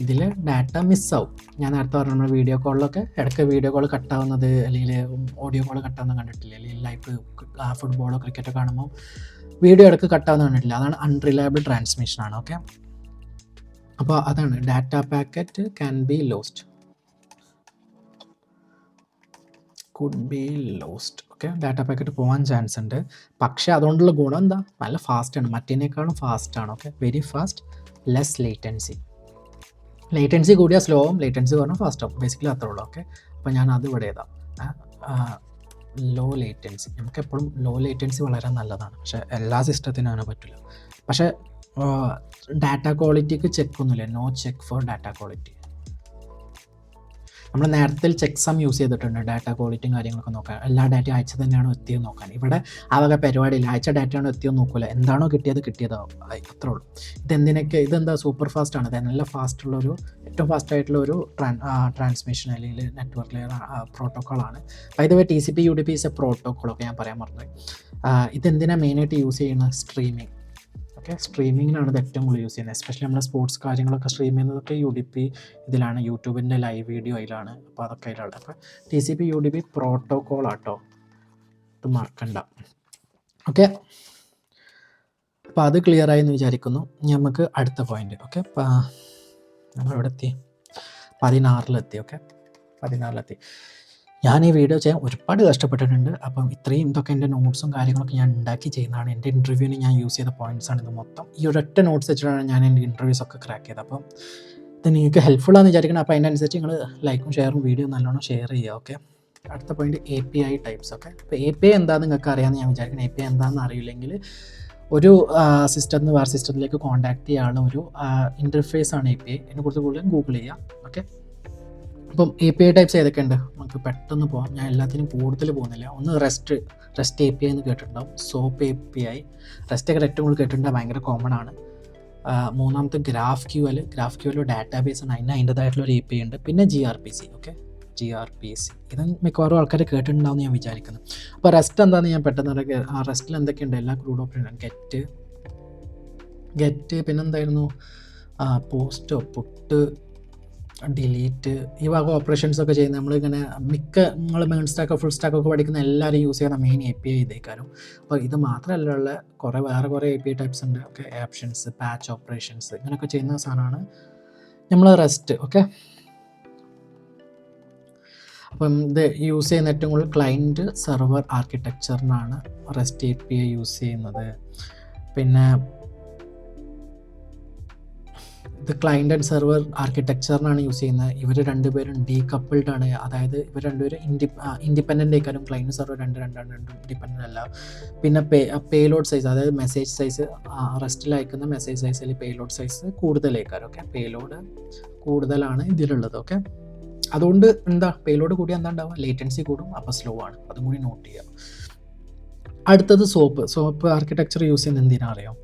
ഇതിൽ ഡാറ്റ മിസ്സാവും. ഞാൻ നേരത്തെ പറഞ്ഞ നമ്മൾ വീഡിയോ കോളിലൊക്കെ ഇടയ്ക്ക് വീഡിയോ കോൾ കട്ടാവുന്നത്, അല്ലെങ്കിൽ ഓഡിയോ കോൾ കട്ടാവുന്നത് കണ്ടിട്ടില്ല, അല്ലെങ്കിൽ ലൈവ് ഫുട്ബോളോ ക്രിക്കറ്റോ കാണുമ്പോൾ വീഡിയോ ഇടയ്ക്ക് കട്ടാവുന്നത് കണ്ടിട്ടില്ല. അതാണ് അൺറിലയബിൾ ട്രാൻസ്മിഷനാണ്. ഓക്കെ, അപ്പോൾ അതാണ് data packet can be lost, could be lost. Okay, data packet പോകാൻ ചാൻസ് ഉണ്ട്. പക്ഷേ അതുകൊണ്ടുള്ള ഗുണം എന്താ, നല്ല ഫാസ്റ്റാണ്, മറ്റേനേക്കാളും ഫാസ്റ്റാണ്. Okay, very fast, less latency. Latency കൂടിയാൽ സ്ലോ ആവും, ലേറ്റൻസി പറഞ്ഞാൽ ഫാസ്റ്റ് ആവും. ബേസിക്കലി അത്രേ ഉള്ളൂ. ഓക്കെ, അപ്പോൾ ഞാൻ അത് ഇവിടെ ചെയ്താൽ ലോ ലേറ്റൻസി. നമുക്ക് എപ്പോഴും ലോ ലേറ്റൻസി വളരെ നല്ലതാണ്. പക്ഷേ എല്ലാ സിസ്റ്റത്തിനും അങ്ങനെ പറ്റില്ല. പക്ഷേ ഡാറ്റ ക്വാളിറ്റിക്ക് ചെക്കൊന്നുമില്ല, no check for data quality. നമ്മൾ നേരത്തെ ചെക്ക് സം യൂസ് ചെയ്തിട്ടുണ്ട് ഡാറ്റ ക്വാളിറ്റിയും കാര്യങ്ങളൊക്കെ നോക്കാൻ. എല്ലാ ഡാറ്റയും അയച്ച തന്നെയാണോ എത്തിയെന്ന് നോക്കാൻ. ഇവിടെ ആ വക പരിപാടിയില്ല. അയച്ച ഡാറ്റയാണോ എത്തിയെന്ന് നോക്കില്ല, എന്താണോ കിട്ടിയതാവും, അത്രേ ഉള്ളൂ. ഇതെന്താ സൂപ്പർ ഫാസ്റ്റ് ആണ്. ഇത് നല്ല ഫാസ്റ്റുള്ളൊരു, ഏറ്റവും ഫാസ്റ്റായിട്ടുള്ളൊരു ട്രാൻസ്മിഷൻ അല്ലെങ്കിൽ നെറ്റ്വർക്ക് ലെയർ പ്രോട്ടോക്കോളാണ്. By TCP UDP is a പ്രോട്ടോക്കോളൊക്കെ ഞാൻ പറയാൻ മറന്നു. ഇതെന്തിനാണ് മെയിനായിട്ട് യൂസ് ചെയ്യുന്നത്, സ്ട്രീമിങ്. ഓക്കെ, സ്ട്രീമിങ്ങിനാണ് ഇത് ഏറ്റവും കൂടുതൽ യൂസ് ചെയ്യുന്നത്. എസ്പെഷ്യലി നമ്മൾ സ്പോർട്സ് കാര്യങ്ങളൊക്കെ സ്ട്രീം ചെയ്യുന്നതൊക്കെ UDP ഇതിലാണ്. യൂട്യൂബിൻ്റെ ലൈവ് വീഡിയോ അതിലാണ്. അപ്പോൾ അതൊക്കെ അതിലാണ്. അപ്പോൾ TCP UDP പ്രോട്ടോക്കോളാട്ടോ, ഇത് മറക്കണ്ട. ഓക്കെ, അപ്പോൾ അത് ക്ലിയറായി എന്ന് വിചാരിക്കുന്നു. നമുക്ക് അടുത്ത പോയിന്റ്. ഓക്കെ, നമ്മളെവിടെ എത്തി, 16-ലെത്തി. ഓക്കെ, 16-ലെത്തി. ഞാൻ ഈ വീഡിയോ ചെയ്യാൻ ഒരുപാട് കഷ്ടപ്പെട്ടിട്ടുണ്ട്. അപ്പം ഇത്രയും ഇതൊക്കെ എൻ്റെ നോട്ട്സും കാര്യങ്ങളൊക്കെ ഞാൻ ഉണ്ടാക്കി ചെയ്യുന്നതാണ്. എൻ്റെ ഇൻ്റർവ്യൂവിന് ഞാൻ യൂസ് ചെയ്ത പോയിൻറ്റ്സാണ് ഇത് മൊത്തം. ഈ ഒരൊറ്റ നോട്ട്സ് വെച്ചിട്ടാണ് ഞാൻ എൻ്റെ ഇൻ്റർവ്യൂസൊക്കെ ക്രാക്ക് ചെയ്തത്. അപ്പം ഇത് നിങ്ങൾക്ക് ഹെൽപ്ഫുള്ളാണെന്ന് വിചാരിക്കണം. അപ്പോൾ അതിനനുസരിച്ച് നിങ്ങൾ ലൈക്കും ഷെയറും വീഡിയോ നല്ലോണം ഷെയർ ചെയ്യുക. ഓക്കെ, അടുത്ത പോയിന്റ് API ടൈപ്സ്. ഓക്കെ, അപ്പോൾ API എന്താണെന്ന് നിങ്ങൾക്ക് അറിയാമെന്ന് ഞാൻ വിചാരിക്കണം. API എന്താണെന്ന് അറിയില്ലെങ്കിൽ ഒരു സിസ്റ്റത്തിൽ നിന്ന് വേറെ സിസ്റ്റത്തിലേക്ക് കോൺടാക്ട് ചെയ്യാനുള്ള ഒരു ഇൻ്റർഫേസാണ് API. അതിനെക്കുറിച്ച് കൂടുതലും ഗൂഗിൾ ചെയ്യുക. ഓക്കെ, അപ്പം API ടൈപ്സ് ഏതൊക്കെയുണ്ട് നമുക്ക് പെട്ടെന്ന് പോകാം. ഞാൻ എല്ലാത്തിനും കൂടുതൽ പോകുന്നില്ല. ഒന്ന് REST API എന്ന് കേട്ടിട്ടുണ്ടാവും. SOAP API, REST ഒക്കെ ഏറ്റവും കൂടുതൽ കേട്ടിട്ടുണ്ടെങ്കിൽ ഭയങ്കര കോമൺ ആണ്. മൂന്നാമത്തെ GraphQL ഡാറ്റാബേസ് ആണ്. അതിൻ്റെതായിട്ടുള്ളൊരു API ഉണ്ട്. പിന്നെ gRPC. ഓക്കെ, gRPC ഇത് മിക്കവാറും ആൾക്കാർ കേട്ടിട്ടുണ്ടാവും ഞാൻ വിചാരിക്കുന്നു. അപ്പോൾ REST എന്താണെന്ന് ഞാൻ പെട്ടെന്ന് RESTൽ എന്തൊക്കെയുണ്ട്, എല്ലാ ക്രൂഡ് ഓപ്പറേഷൻ, ഗെറ്റ് പിന്നെന്തായിരുന്നു, പോസ്റ്റ്, പുട്ട്, ഡിലീറ്റ്, ഈ വക ഓപ്പറേഷൻസൊക്കെ ചെയ്യുന്നത് നമ്മളിങ്ങനെ നിങ്ങൾ മെയിൻ സ്റ്റാക്കോ ഫുൾ സ്റ്റാക്കൊക്കെ പഠിക്കുന്ന എല്ലാവരും യൂസ് ചെയ്യുന്ന മെയിൻ API ഇതേക്കാരും. അപ്പോൾ ഇത് മാത്രമല്ല വേറെ കുറേ API ടൈപ്സ് ഉണ്ട്. ഓക്കെ, ആപ്ഷൻസ്, പാച്ച് ഓപ്പറേഷൻസ്, ഇങ്ങനെയൊക്കെ ചെയ്യുന്ന സാധനമാണ് നമ്മൾ REST. ഓക്കെ, അപ്പം ഇത് യൂസ് ചെയ്യുന്ന ഏറ്റവും കൂടുതൽ ക്ലയൻറ്റ് സെർവർ ആർക്കിടെക്ചറിനാണ് REST API യൂസ് ചെയ്യുന്നത്. പിന്നെ ഇത് ക്ലയൻറ്റ് ആൻഡ് സെർവർ ആർക്കിടെക്ചറിനാണ് യൂസ് ചെയ്യുന്നത്. ഇവർ രണ്ടുപേരും ഡീകപ്പിൾഡ് ആണ്. അതായത് ഇവർ രണ്ടുപേരും ഇൻഡിപെൻഡൻ്റ് ആയിക്കാരും. ക്ലയൻറ്റ് സെർവർ രണ്ടും ഡിപ്പെൻഡൻ്റ് അല്ല. പിന്നെ പേലോഡ് സൈസ്, അതായത് മെസ്സേജ് സൈസ്, RESTൽ അയക്കുന്ന മെസ്സേജ് സൈസ് അല്ലെങ്കിൽ പേലോഡ് സൈസ് കൂടുതലേക്കാരും. ഓക്കെ, പേലോഡ് കൂടുതലാണ് ഇതിലുള്ളത്. ഓക്കെ, അതുകൊണ്ട് പേലോഡ് കൂടിയാൽ എന്താ ഉണ്ടാവുക, ലേറ്റൻസി കൂടും. അപ്പോൾ സ്ലോ ആണ്, അതും കൂടി നോട്ട് ചെയ്യുക. അടുത്തത് സോപ്പ് ആർക്കിടെക്ചർ യൂസ് ചെയ്യുന്നത് എന്തിനാ അറിയാം,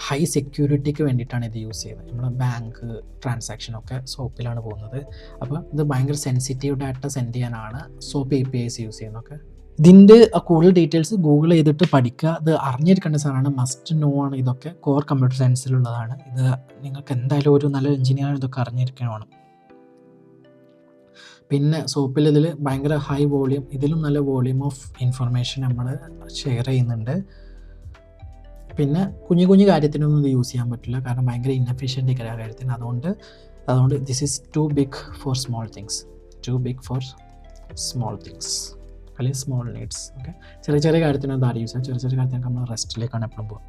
ഹൈ സെക്യൂരിറ്റിക്ക് വേണ്ടിയിട്ടാണ് ഇത് യൂസ് ചെയ്യുന്നത്. നമ്മൾ ബാങ്ക് ട്രാൻസാക്ഷനൊക്കെ സോപ്പിലാണ് പോകുന്നത്. അപ്പോൾ ഇത് ഭയങ്കര സെൻസിറ്റീവ് ഡാറ്റ സെൻഡ് ചെയ്യാനാണ് SOAP APIs യൂസ് ചെയ്യുന്നത്. ഓക്കെ, ഇതിൻ്റെ കൂടുതൽ ഡീറ്റെയിൽസ് ഗൂഗിൾ ചെയ്തിട്ട് പഠിക്കുക. ഇത് അറിഞ്ഞിരിക്കേണ്ട സാധനമാണ്, മസ്റ്റ് നോ ആണ്. ഇതൊക്കെ കോർ കമ്പ്യൂട്ടർ സയൻസിലുള്ളതാണ്. ഇത് നിങ്ങൾക്ക് എന്തായാലും ഒരു നല്ല എഞ്ചിനീയർ ഇതൊക്കെ അറിഞ്ഞിരിക്കണം. പിന്നെ സോപ്പിൽ ഇതിൽ ഭയങ്കര ഹൈ വോളിയം, ഇതിലും നല്ല വോളിയം ഓഫ് ഇൻഫർമേഷൻ നമ്മൾ ഷെയർ ചെയ്യുന്നുണ്ട്. പിന്നെ കുഞ്ഞു കുഞ്ഞു കാര്യത്തിനൊന്നും ഇത് യൂസ് ചെയ്യാൻ പറ്റില്ല, കാരണം ഭയങ്കര ഇൻഎഫിഷ്യൻ്റ് ആ കാര്യത്തിന്. അതുകൊണ്ട് this is too big for small things, അല്ലെങ്കിൽ സ്മോൾ നീഡ്സ്. ഓക്കെ, ചെറിയ ചെറിയ കാര്യത്തിനൊന്നും ആരും യൂസ് ചെയ്യാം, ചെറിയ ചെറിയ കാര്യത്തിനൊക്കെ നമ്മൾ റെസ്റ്റിലേക്കാണ് എപ്പോഴും പോകുക.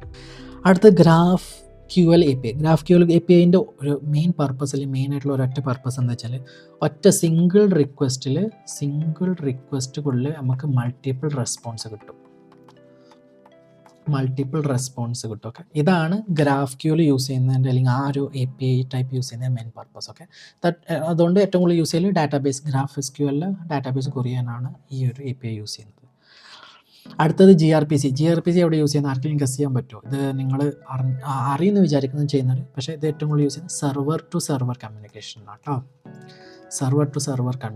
അടുത്ത GraphQL API. GraphQL APIൻ്റെ ഒരു മെയിൻ പർപ്പസ്, അല്ലെങ്കിൽ മെയിൻ ആയിട്ടുള്ള ഒരൊറ്റ പർപ്പസ് എന്താ വെച്ചാൽ, ഒറ്റ സിംഗിൾ റിക്വസ്റ്റുകളിൽ നമുക്ക് മൾട്ടിപ്പിൾ റെസ്പോൺസ് കിട്ടും. ഓക്കെ, ഇതാണ് GraphQL യൂസ് ചെയ്യുന്നതിൻ്റെ, അല്ലെങ്കിൽ ആ ഒരു API ടൈപ്പ് യൂസ് ചെയ്യുന്നതിൻ്റെ മെയിൻ പർപ്പസ്. ഓക്കെ, അതുകൊണ്ട് ഏറ്റവും കൂടുതൽ യൂസ് ചെയ്യൽ ഡാറ്റാബേസ്, GraphQL ഡാറ്റാബേസ് കൊറിയാനാണ് ഈ ഒരു API യൂസ് ചെയ്യുന്നത്. അടുത്തത് gRPC എവിടെ യൂസ് ചെയ്യുന്നത് ആർക്കെങ്കിലും ഗസ് ചെയ്യാൻ പറ്റുമോ? ഇത് നിങ്ങൾ അറിയുമെന്ന് വിചാരിക്കുന്നത് ചെയ്യുന്നത്, പക്ഷേ ഇത് ഏറ്റവും കൂടുതൽ യൂസ് ചെയ്യുന്നത് സെർവർ ടു സെർവർ കമ്മ്യൂണിക്കേഷനാണ് കേട്ടോ.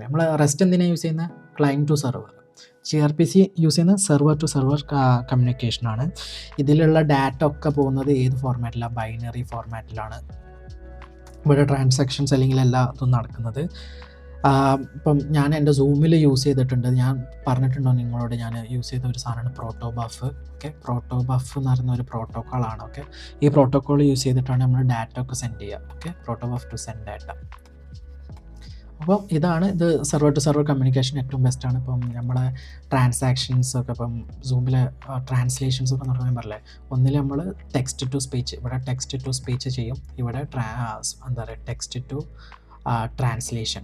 നമ്മൾ റെസ്റ്റ് എന്തിനാണ് യൂസ് ചെയ്യുന്നത്? Client to server. gRPC use ചെയ്യുന്നത് സെർവർ ടു സെർവർ കമ്മ്യൂണിക്കേഷനാണ്. ഇതിലുള്ള ഡാറ്റ ഒക്കെ പോകുന്നത് ഏത് ഫോർമാറ്റിലാണ്? ബൈനറി ഫോർമാറ്റിലാണ് ഇവിടെ ട്രാൻസാക്ഷൻസ് അല്ലെങ്കിൽ എല്ലാ ഇതും നടക്കുന്നത്. ഇപ്പം ഞാൻ എൻ്റെ സൂമിൽ യൂസ് ചെയ്തിട്ടുണ്ട്, ഞാൻ പറഞ്ഞിട്ടുണ്ടോ നിങ്ങളോട്, ഞാൻ യൂസ് ചെയ്ത ഒരു സാധനമാണ് പ്രോട്ടോബഫ്. ഓക്കെ, പ്രോട്ടോബഫ് എന്ന് പറയുന്ന ഒരു പ്രോട്ടോക്കോളാണ്. ഓക്കെ, ഈ പ്രോട്ടോക്കോൾ യൂസ് ചെയ്തിട്ടാണ് നമ്മൾ ഡാറ്റ ഒക്കെ സെൻഡ് ചെയ്യുക. Okay, protobuf to send data. അപ്പം ഇത് സെർവർ ടു സെർവർ കമ്മ്യൂണിക്കേഷൻ ഏറ്റവും ബെസ്റ്റാണ്. ഇപ്പം നമ്മളെ ട്രാൻസാക്ഷൻസ് ഒക്കെ, ഇപ്പം സൂമിലെ ട്രാൻസ്ലേഷൻസ് ഒക്കെ നടത്താൻ പറയില്ലേ, ഒന്നിൽ നമ്മൾ ടെക്സ്റ്റ് ടു സ്പീച്ച്, ഇവിടെ ടെക്സ്റ്റ് ടു സ്പീച്ച് ചെയ്യും, ഇവിടെ text to translation,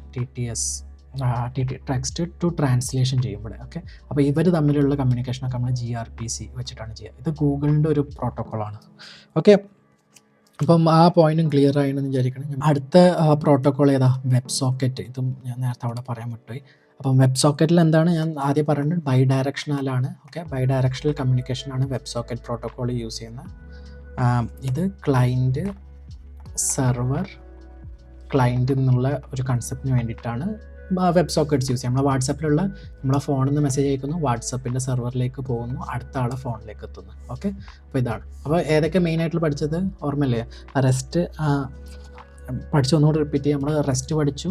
text to translation ചെയ്യും ഇവിടെ. ഓക്കെ, അപ്പോൾ ഇവർ തമ്മിലുള്ള കമ്മ്യൂണിക്കേഷനൊക്കെ നമ്മൾ GRPC വെച്ചിട്ടാണ് ചെയ്യുക. ഇത് ഗൂഗിളിൻ്റെ ഒരു പ്രോട്ടോക്കോളാണ്. ഓക്കെ, അപ്പം ആ പോയിന്റും ക്ലിയർ ആയെന്ന് വിചാരിക്കണം. അടുത്ത പ്രോട്ടോക്കോൾ ഏതാ? Web socket. ഇതും ഞാൻ നേരത്തെ അവിടെ പറയാൻ വിട്ടുപോയി. അപ്പം വെബ് സോക്കറ്റിൽ എന്താണ് ഞാൻ ആദ്യം പറയുന്നത്? ബൈ ഡയറക്ഷണലാണ്. ഓക്കെ, ബൈ ഡയറക്ഷണൽ കമ്മ്യൂണിക്കേഷനാണ് വെബ് സോക്കറ്റ് പ്രോട്ടോക്കോൾ യൂസ് ചെയ്യുന്നത്. ഇത് ക്ലയൻറ്റ് സെർവർ ക്ലയൻറ്റ് എന്നുള്ള ഒരു കൺസെപ്റ്റിന് വേണ്ടിയിട്ടാണ് വെബ് സോക്കറ്റ്സ് യൂസ് ചെയ്യുക. നമ്മളെ വാട്സപ്പിലുള്ള നമ്മളെ ഫോണിൽ നിന്ന് മെസ്സേജ് അയക്കുന്നു, വാട്സപ്പിൻ്റെ സെർവറിലേക്ക് പോകുന്നു, അടുത്ത ആളെ ഫോണിലേക്ക് എത്തുന്നു. ഓക്കെ, അപ്പോൾ ഇതാണ്. അപ്പോൾ ഏതൊക്കെ മെയിനായിട്ട് പഠിച്ചത് ഓർമ്മയില്ലേ? റെസ്റ്റ് പഠിച്ചു, ഒന്നുകൂടി റിപ്പീറ്റ് ചെയ്യാം. നമ്മൾ റെസ്റ്റ് പഠിച്ചു,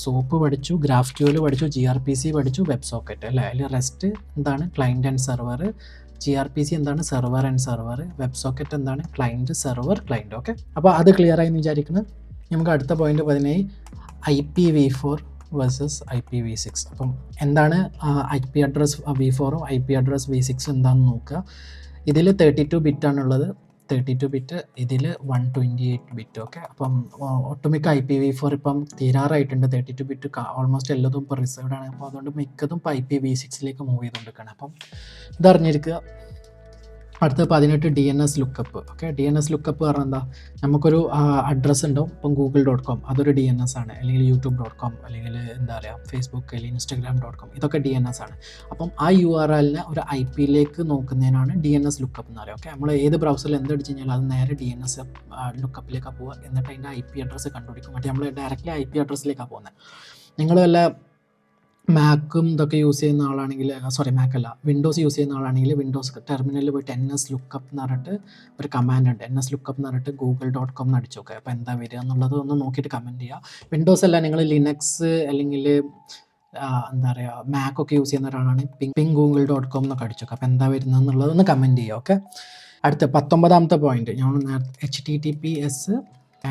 സോപ്പ് പഠിച്ചു, GraphQL പഠിച്ചു, GRPC പഠിച്ചു, വെബ് സോക്കറ്റ് അല്ലേ. അതിൽ റെസ്റ്റ് എന്താണ്? Client and server. GRPC എന്താണ്? Server and server. Web socket എന്താണ്? Client server client. ഓക്കെ, അപ്പോൾ അത് ക്ലിയർ ആയി എന്ന് വിചാരിക്കുന്നത്. നമുക്ക് അടുത്ത പോയിന്റ് 17 IPv4 വേഴ്സസ് IPv6. അപ്പം എന്താണ് IP അഡ്രസ് V4ഉം IP അഡ്രസ് V6 എന്താണെന്ന് നോക്കുക. ഇതിൽ 32 ബിറ്റാണുള്ളത്, 32 ബിറ്റ്, ഇതിൽ 128 ബിറ്റ്. ഓക്കെ, അപ്പം ഒട്ടുമിക്ക IPv4 ഇപ്പം തീരാറായിട്ടുണ്ട്. 32 ബിറ്റ് ഓൾമോസ്റ്റ് എല്ലാതും ഇപ്പോൾ റിസർവ്ഡ് ആണ്. അപ്പോൾ അതുകൊണ്ട് മിക്കതും ഇപ്പോൾ IPv6ലേക്ക് മൂവ് ചെയ്തുകൊണ്ടിരിക്കുകയാണ്. അപ്പം ഇതറിഞ്ഞിരിക്കുക. അടുത്ത 18 DNS lookup. Okay, DNS lookup പറഞ്ഞാൽ എന്താ? നമുക്കൊരു അഡ്രസ്സ് ഉണ്ടാവും, ഇപ്പം google.com അതൊരു DNS ആണ്, അല്ലെങ്കിൽ youtube.com, അല്ലെങ്കിൽ എന്താ പറയുക ഫേസ്ബുക്ക്, അല്ലെങ്കിൽ instagram.com, ഇതൊക്കെ DNS ആണ്. അപ്പം ആ URLനെ ഒരു IPയിലേക്ക് നോക്കുന്നതിനാണ് DNS ലുക്കപ്പ് എന്ന് പറയുക. ഓക്കെ, നമ്മൾ ഏത് ബ്രൗസറിൽ എന്തടിച്ച് കഴിഞ്ഞാൽ അത് നേരെ DNS ലുക്കപ്പിലേക്കാണ് പോവുക, എന്നിട്ട് അതിൻ്റെ IP അഡ്രസ്സ് കണ്ടുപിടിക്കും. മറ്റേ നമ്മൾ ഡയറക്റ്റ്ലി IP അഡ്രസ്സിലേക്കാണ് പോകുന്നത്. നിങ്ങൾ വല്ല മാക്കും ഇതൊക്കെ യൂസ് ചെയ്യുന്ന ആളാണെങ്കിൽ, മാക്കല്ല, വിൻഡോസ് യൂസ് ചെയ്യുന്ന ആളാണെങ്കിൽ വിൻഡോസ് ടെർമിനലിൽ പോയിട്ട് NS ലുക്കപ്പ് എന്ന് പറഞ്ഞിട്ട് ഒരു കമാൻഡ് ഉണ്ട്. NS ലുക്കപ്പ് എന്ന് പറഞ്ഞിട്ട് google.com എന്ന് അടിച്ചു നോക്കുക. അപ്പോൾ എന്താ വരിക എന്നുള്ളത് ഒന്ന് നോക്കിയിട്ട് കമൻറ്റ് ചെയ്യുക. വിൻഡോസ് അല്ല, നിങ്ങൾ ലിനക്സ് അല്ലെങ്കിൽ എന്താ പറയുക മാക്കൊക്കെ യൂസ് ചെയ്യുന്ന ഒരാളാണെങ്കിൽ google.com എന്നൊക്കെ അടിച്ചു നോക്കുക. അപ്പോൾ എന്താ വരുന്നത് എന്നുള്ളത് ഒന്ന് കമൻറ്റ് ചെയ്യുക. ഓക്കെ, അടുത്ത 19ാമത്തെ പോയിന്റ് ഞാൻ HTTPS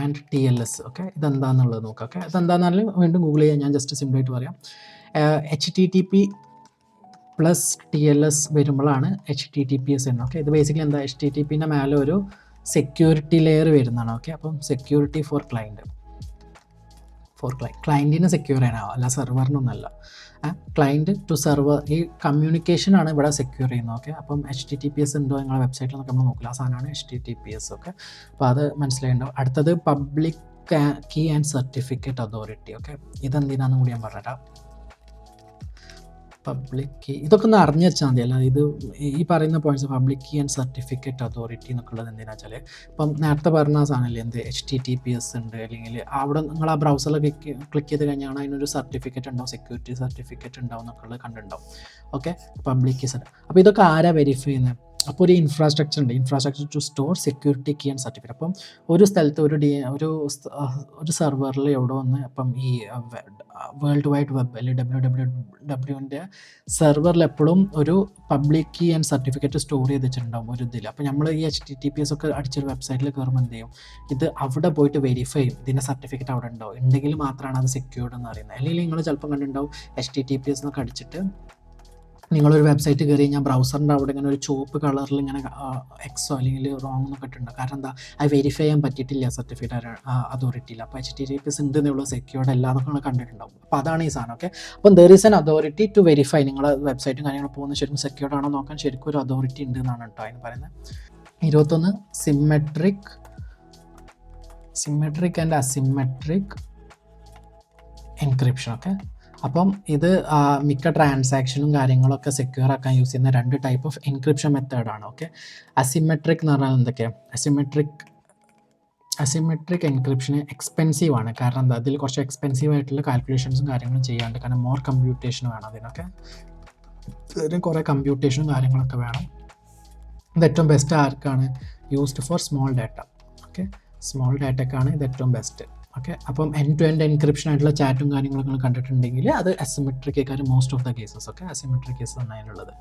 ആൻഡ് TLS. ഓക്കെ, ഇതെന്താണെന്നുള്ളത് നോക്കുക. ഓക്കെ, ഇതെന്താണെന്നാലും വീണ്ടും ഗൂഗിൾ ചെയ്യാൻ, ഞാൻ ജസ്റ്റ് സിമ്പിളായിട്ട് പറയാം. HTTP പ്ലസ് TLS വരുമ്പോഴാണ് HTTPS എന്ന്. ഓക്കെ, ഇത് ബേസിക്കലി എന്താ? HTTPൻ്റെ മേലെ ഒരു സെക്യൂരിറ്റി ലെയർ വരുന്നതാണ്. ഓക്കെ, അപ്പം സെക്യൂരിറ്റി ഫോർ ക്ലയൻറ്റിനെ സെക്യൂർ ചെയ്യാനാവും, അല്ല സെർവറിനൊന്നല്ല. ക്ലയൻറ്റ് ടു സെർവർ, ഈ കമ്മ്യൂണിക്കേഷനാണ് ഇവിടെ സെക്യൂർ ചെയ്യുന്നത്. ഓക്കെ, അപ്പം HTTPS ഉണ്ടോ നിങ്ങളുടെ വെബ്സൈറ്റിലൊക്കെ നമ്മൾ നോക്കില്ല, ആ സാധനമാണ് HTTPS. ഓക്കെ, അപ്പോൾ അത് മനസ്സിലായിട്ടുണ്ടാവും. അടുത്തത് public key and certificate authority. Okay, ഇതെന്തിനാണെന്ന് കൂടി ഞാൻ പറഞ്ഞുതരാം. പബ്ലിക് കീ ഇതൊക്കെ ഒന്ന് അറിഞ്ഞു വെച്ചാൽ മതി. അല്ല ഇത് ഈ പറയുന്ന points public key and certificate authority എന്നൊക്കെ ഉള്ളത് എന്തിനാ വെച്ചാൽ ഇപ്പം നേരത്തെ പറഞ്ഞ സാധനമല്ലേ എന്ത് HTTPS ഉണ്ട്, അല്ലെങ്കിൽ അവിടെ നിങ്ങൾ ആ ബ്രൗസറിൽ ക്ലിക്ക് ചെയ്ത് കഴിഞ്ഞാൽ അതിനൊരു സർട്ടിഫിക്കറ്റ് ഉണ്ടാവും, സെക്യൂരിറ്റി സർട്ടിഫിക്കറ്റ് ഉണ്ടാവും എന്നൊക്കെ ഉള്ളത് കണ്ടിട്ടുണ്ടാവും. Okay, public key. അപ്പോൾ ഇതൊക്കെ ആരാ വെരിഫൈ ചെയ്യുന്നത്? അപ്പോൾ ഒരു ഇൻഫ്രാസ്ട്രക്ചർ ഉണ്ട്, infrastructure to store security key and certificate. അപ്പം ഒരു സ്ഥലത്ത് ഒരു സെർവറിൽ എവിടെ വന്ന് ഇപ്പം ഈ വേൾഡ് വൈഡ് വെബ് അല്ലെങ്കിൽ WWWൻ്റെ സെർവറിൽ എപ്പോഴും ഒരു public key and certificate store ചെയ്ത് വെച്ചിട്ടുണ്ടാവും ഒരു ഇതിൽ. അപ്പോൾ നമ്മൾ ഈ HTTPS ഒക്കെ അടിച്ചൊരു വെബ്സൈറ്റിൽ കയറുമ്പോൾ എന്ത് ചെയ്യും, ഇത് അവിടെ പോയിട്ട് വെരിഫൈ ചെയ്യും ഇതിൻ്റെ സർട്ടിഫിക്കറ്റ് അവിടെ ഉണ്ടാവും, ഉണ്ടെങ്കിൽ മാത്രമാണ് അത് സെക്യൂർഡ് എന്ന് പറയുന്നത്. അല്ലെങ്കിൽ നിങ്ങൾ ചിലപ്പോൾ കണ്ടിട്ടുണ്ടാവും HTTPS എന്നൊക്കെ അടിച്ചിട്ട് നിങ്ങളൊരു വെബ്സൈറ്റ് കയറി കഴിഞ്ഞാൽ ബ്രൗസറിൻ്റെ അവിടെ ഇങ്ങനെ ഒരു ചുവപ്പ് കളറിൽ ഇങ്ങനെ എക്സോ അല്ലെങ്കിൽ റോങ് എന്നൊക്കെ ഇട്ടുണ്ട്. കാരണം എന്താ, അത് വെരിഫൈ ചെയ്യാൻ പറ്റിയിട്ടില്ല സർട്ടിഫിക്കറ്റ് അതോറിറ്റിയിൽ. അപ്പോൾ HTTPS ഉണ്ടെന്നേ ഉള്ളൂ, സെക്യൂർഡ് അല്ല എന്നൊക്കെ നിങ്ങൾ കണ്ടിട്ടുണ്ടാവും. അപ്പോൾ അതാണ് ഈ സാധനം. ഓക്കെ, അപ്പം there is an authority to verify നിങ്ങളെ വെബ്സൈറ്റും കാര്യങ്ങളും പോകുന്നത് ശരിക്കും സെക്യൂർഡ് ആണോ നോക്കാൻ ശരിക്കും ഒരു അതോറിറ്റി ഉണ്ട് എന്നാണ് കേട്ടോ അതിന് പറയുന്നത്. 21 symmetric and asymmetric encryption. Okay, അപ്പം ഇത് മിക്ക ട്രാൻസാക്ഷനും കാര്യങ്ങളൊക്കെ സെക്യൂർ ആക്കാൻ യൂസ് ചെയ്യുന്ന 2 ടൈപ്പ് ഓഫ് എൻക്രിപ്ഷൻ മെത്തേഡാണ്. ഓക്കെ, അസിമെട്രിക് എന്ന് പറഞ്ഞാൽ എന്തൊക്കെയാണ്? അസിമെട്രിക് എൻക്രിപ്ഷന് എക്സ്പെൻസീവ് ആണ്. കാരണം എന്താ, അതിൽ കുറച്ച് എക്സ്പെൻസീവ് ആയിട്ടുള്ള കാൽക്കുലേഷൻസും കാര്യങ്ങളും ചെയ്യാണ്ട്, കാരണം മോർ കമ്പ്യൂട്ടേഷൻ വേണം അതിനൊക്കെ, ഇതിന് കുറേ കമ്പ്യൂട്ടേഷനും കാര്യങ്ങളൊക്കെ വേണം. ഇത് ഏറ്റവും ബെസ്റ്റ് ആർക്കാണ്? Used for small data. Okay, small ഡാറ്റക്കാണ് ഇത് ഏറ്റവും ബെസ്റ്റ്. ഓക്കെ, അപ്പം എൻഡ് ടു എൻഡ് എൻക്രിപ്ഷൻ ആയിട്ടുള്ള ചാറ്റും കാര്യങ്ങളൊക്കെ കണ്ടിട്ടുണ്ടെങ്കിൽ അത് അസിമെട്രിക് ആയിരിക്കും most of the cases. Okay, asymmetric case ആണ് അതിനുള്ളത്.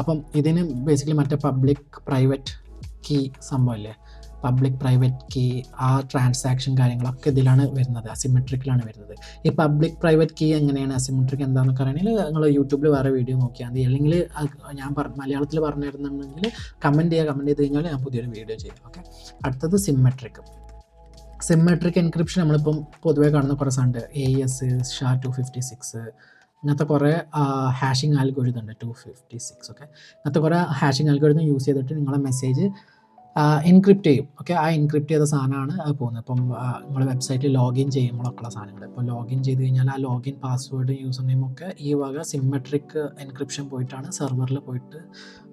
അപ്പം ഇതിന് ബേസിക്കലി മറ്റേ പബ്ലിക് പ്രൈവറ്റ് കീ സംഭവമില്ലേ, പബ്ലിക് പ്രൈവറ്റ് കീ ആ ട്രാൻസാക്ഷൻ കാര്യങ്ങളൊക്കെ ഇതിലാണ് വരുന്നത്, അസിമെട്രിക്കിലാണ് വരുന്നത്. ഈ പബ്ലിക് പ്രൈവറ്റ് കീ എങ്ങനെയാണ് അസിമെട്രിക് എന്താണെന്നൊക്കെ അറിയണമെങ്കിൽ നിങ്ങൾ യൂട്യൂബിൽ വേറെ വീഡിയോ നോക്കിയാൽ മതി, അല്ലെങ്കിൽ ഞാൻ മലയാളത്തിൽ പറഞ്ഞു തരുന്നുണ്ടെങ്കിൽ കമൻറ്റ് ചെയ്ത് കഴിഞ്ഞാൽ ഞാൻ പുതിയൊരു വീഡിയോ ചെയ്യാം. ഓക്കെ, അടുത്തത് സിമെട്രിക് എൻക്രിപ്ഷൻ നമ്മളിപ്പം പൊതുവേ കാണുന്ന കുറേ സാധനമുണ്ട്, AES, SHA-256, ഇങ്ങനത്തെ കുറേ ഹാഷിങ് ആൽഗോരിതം ഉണ്ട്, 256. ഓക്കെ, ഇങ്ങനത്തെ കുറേ ഹാഷിങ് ആൽഗോരിതം യൂസ് ചെയ്തിട്ട് നിങ്ങളെ മെസ്സേജ് എൻക്രിപ്റ്റ് ചെയ്യും. ഓക്കെ, ആ എൻക്രിപ്റ്റ് ചെയ്ത സാധനമാണ് അത് പോകുന്നത്. ഇപ്പം നിങ്ങൾ വെബ്സൈറ്റിൽ ലോഗിൻ ചെയ്യുമ്പോഴൊക്കെയുള്ള സാധനങ്ങൾ, ഇപ്പോൾ ലോഗിൻ ചെയ്ത് കഴിഞ്ഞാൽ ആ ലോഗിൻ പാസ്വേഡ് യൂസർ നെയിം ഒക്കെ ഈ വക സിമെട്രിക് എൻക്രിപ്ഷൻ പോയിട്ടാണ് സെർവറിൽ പോയിട്ട്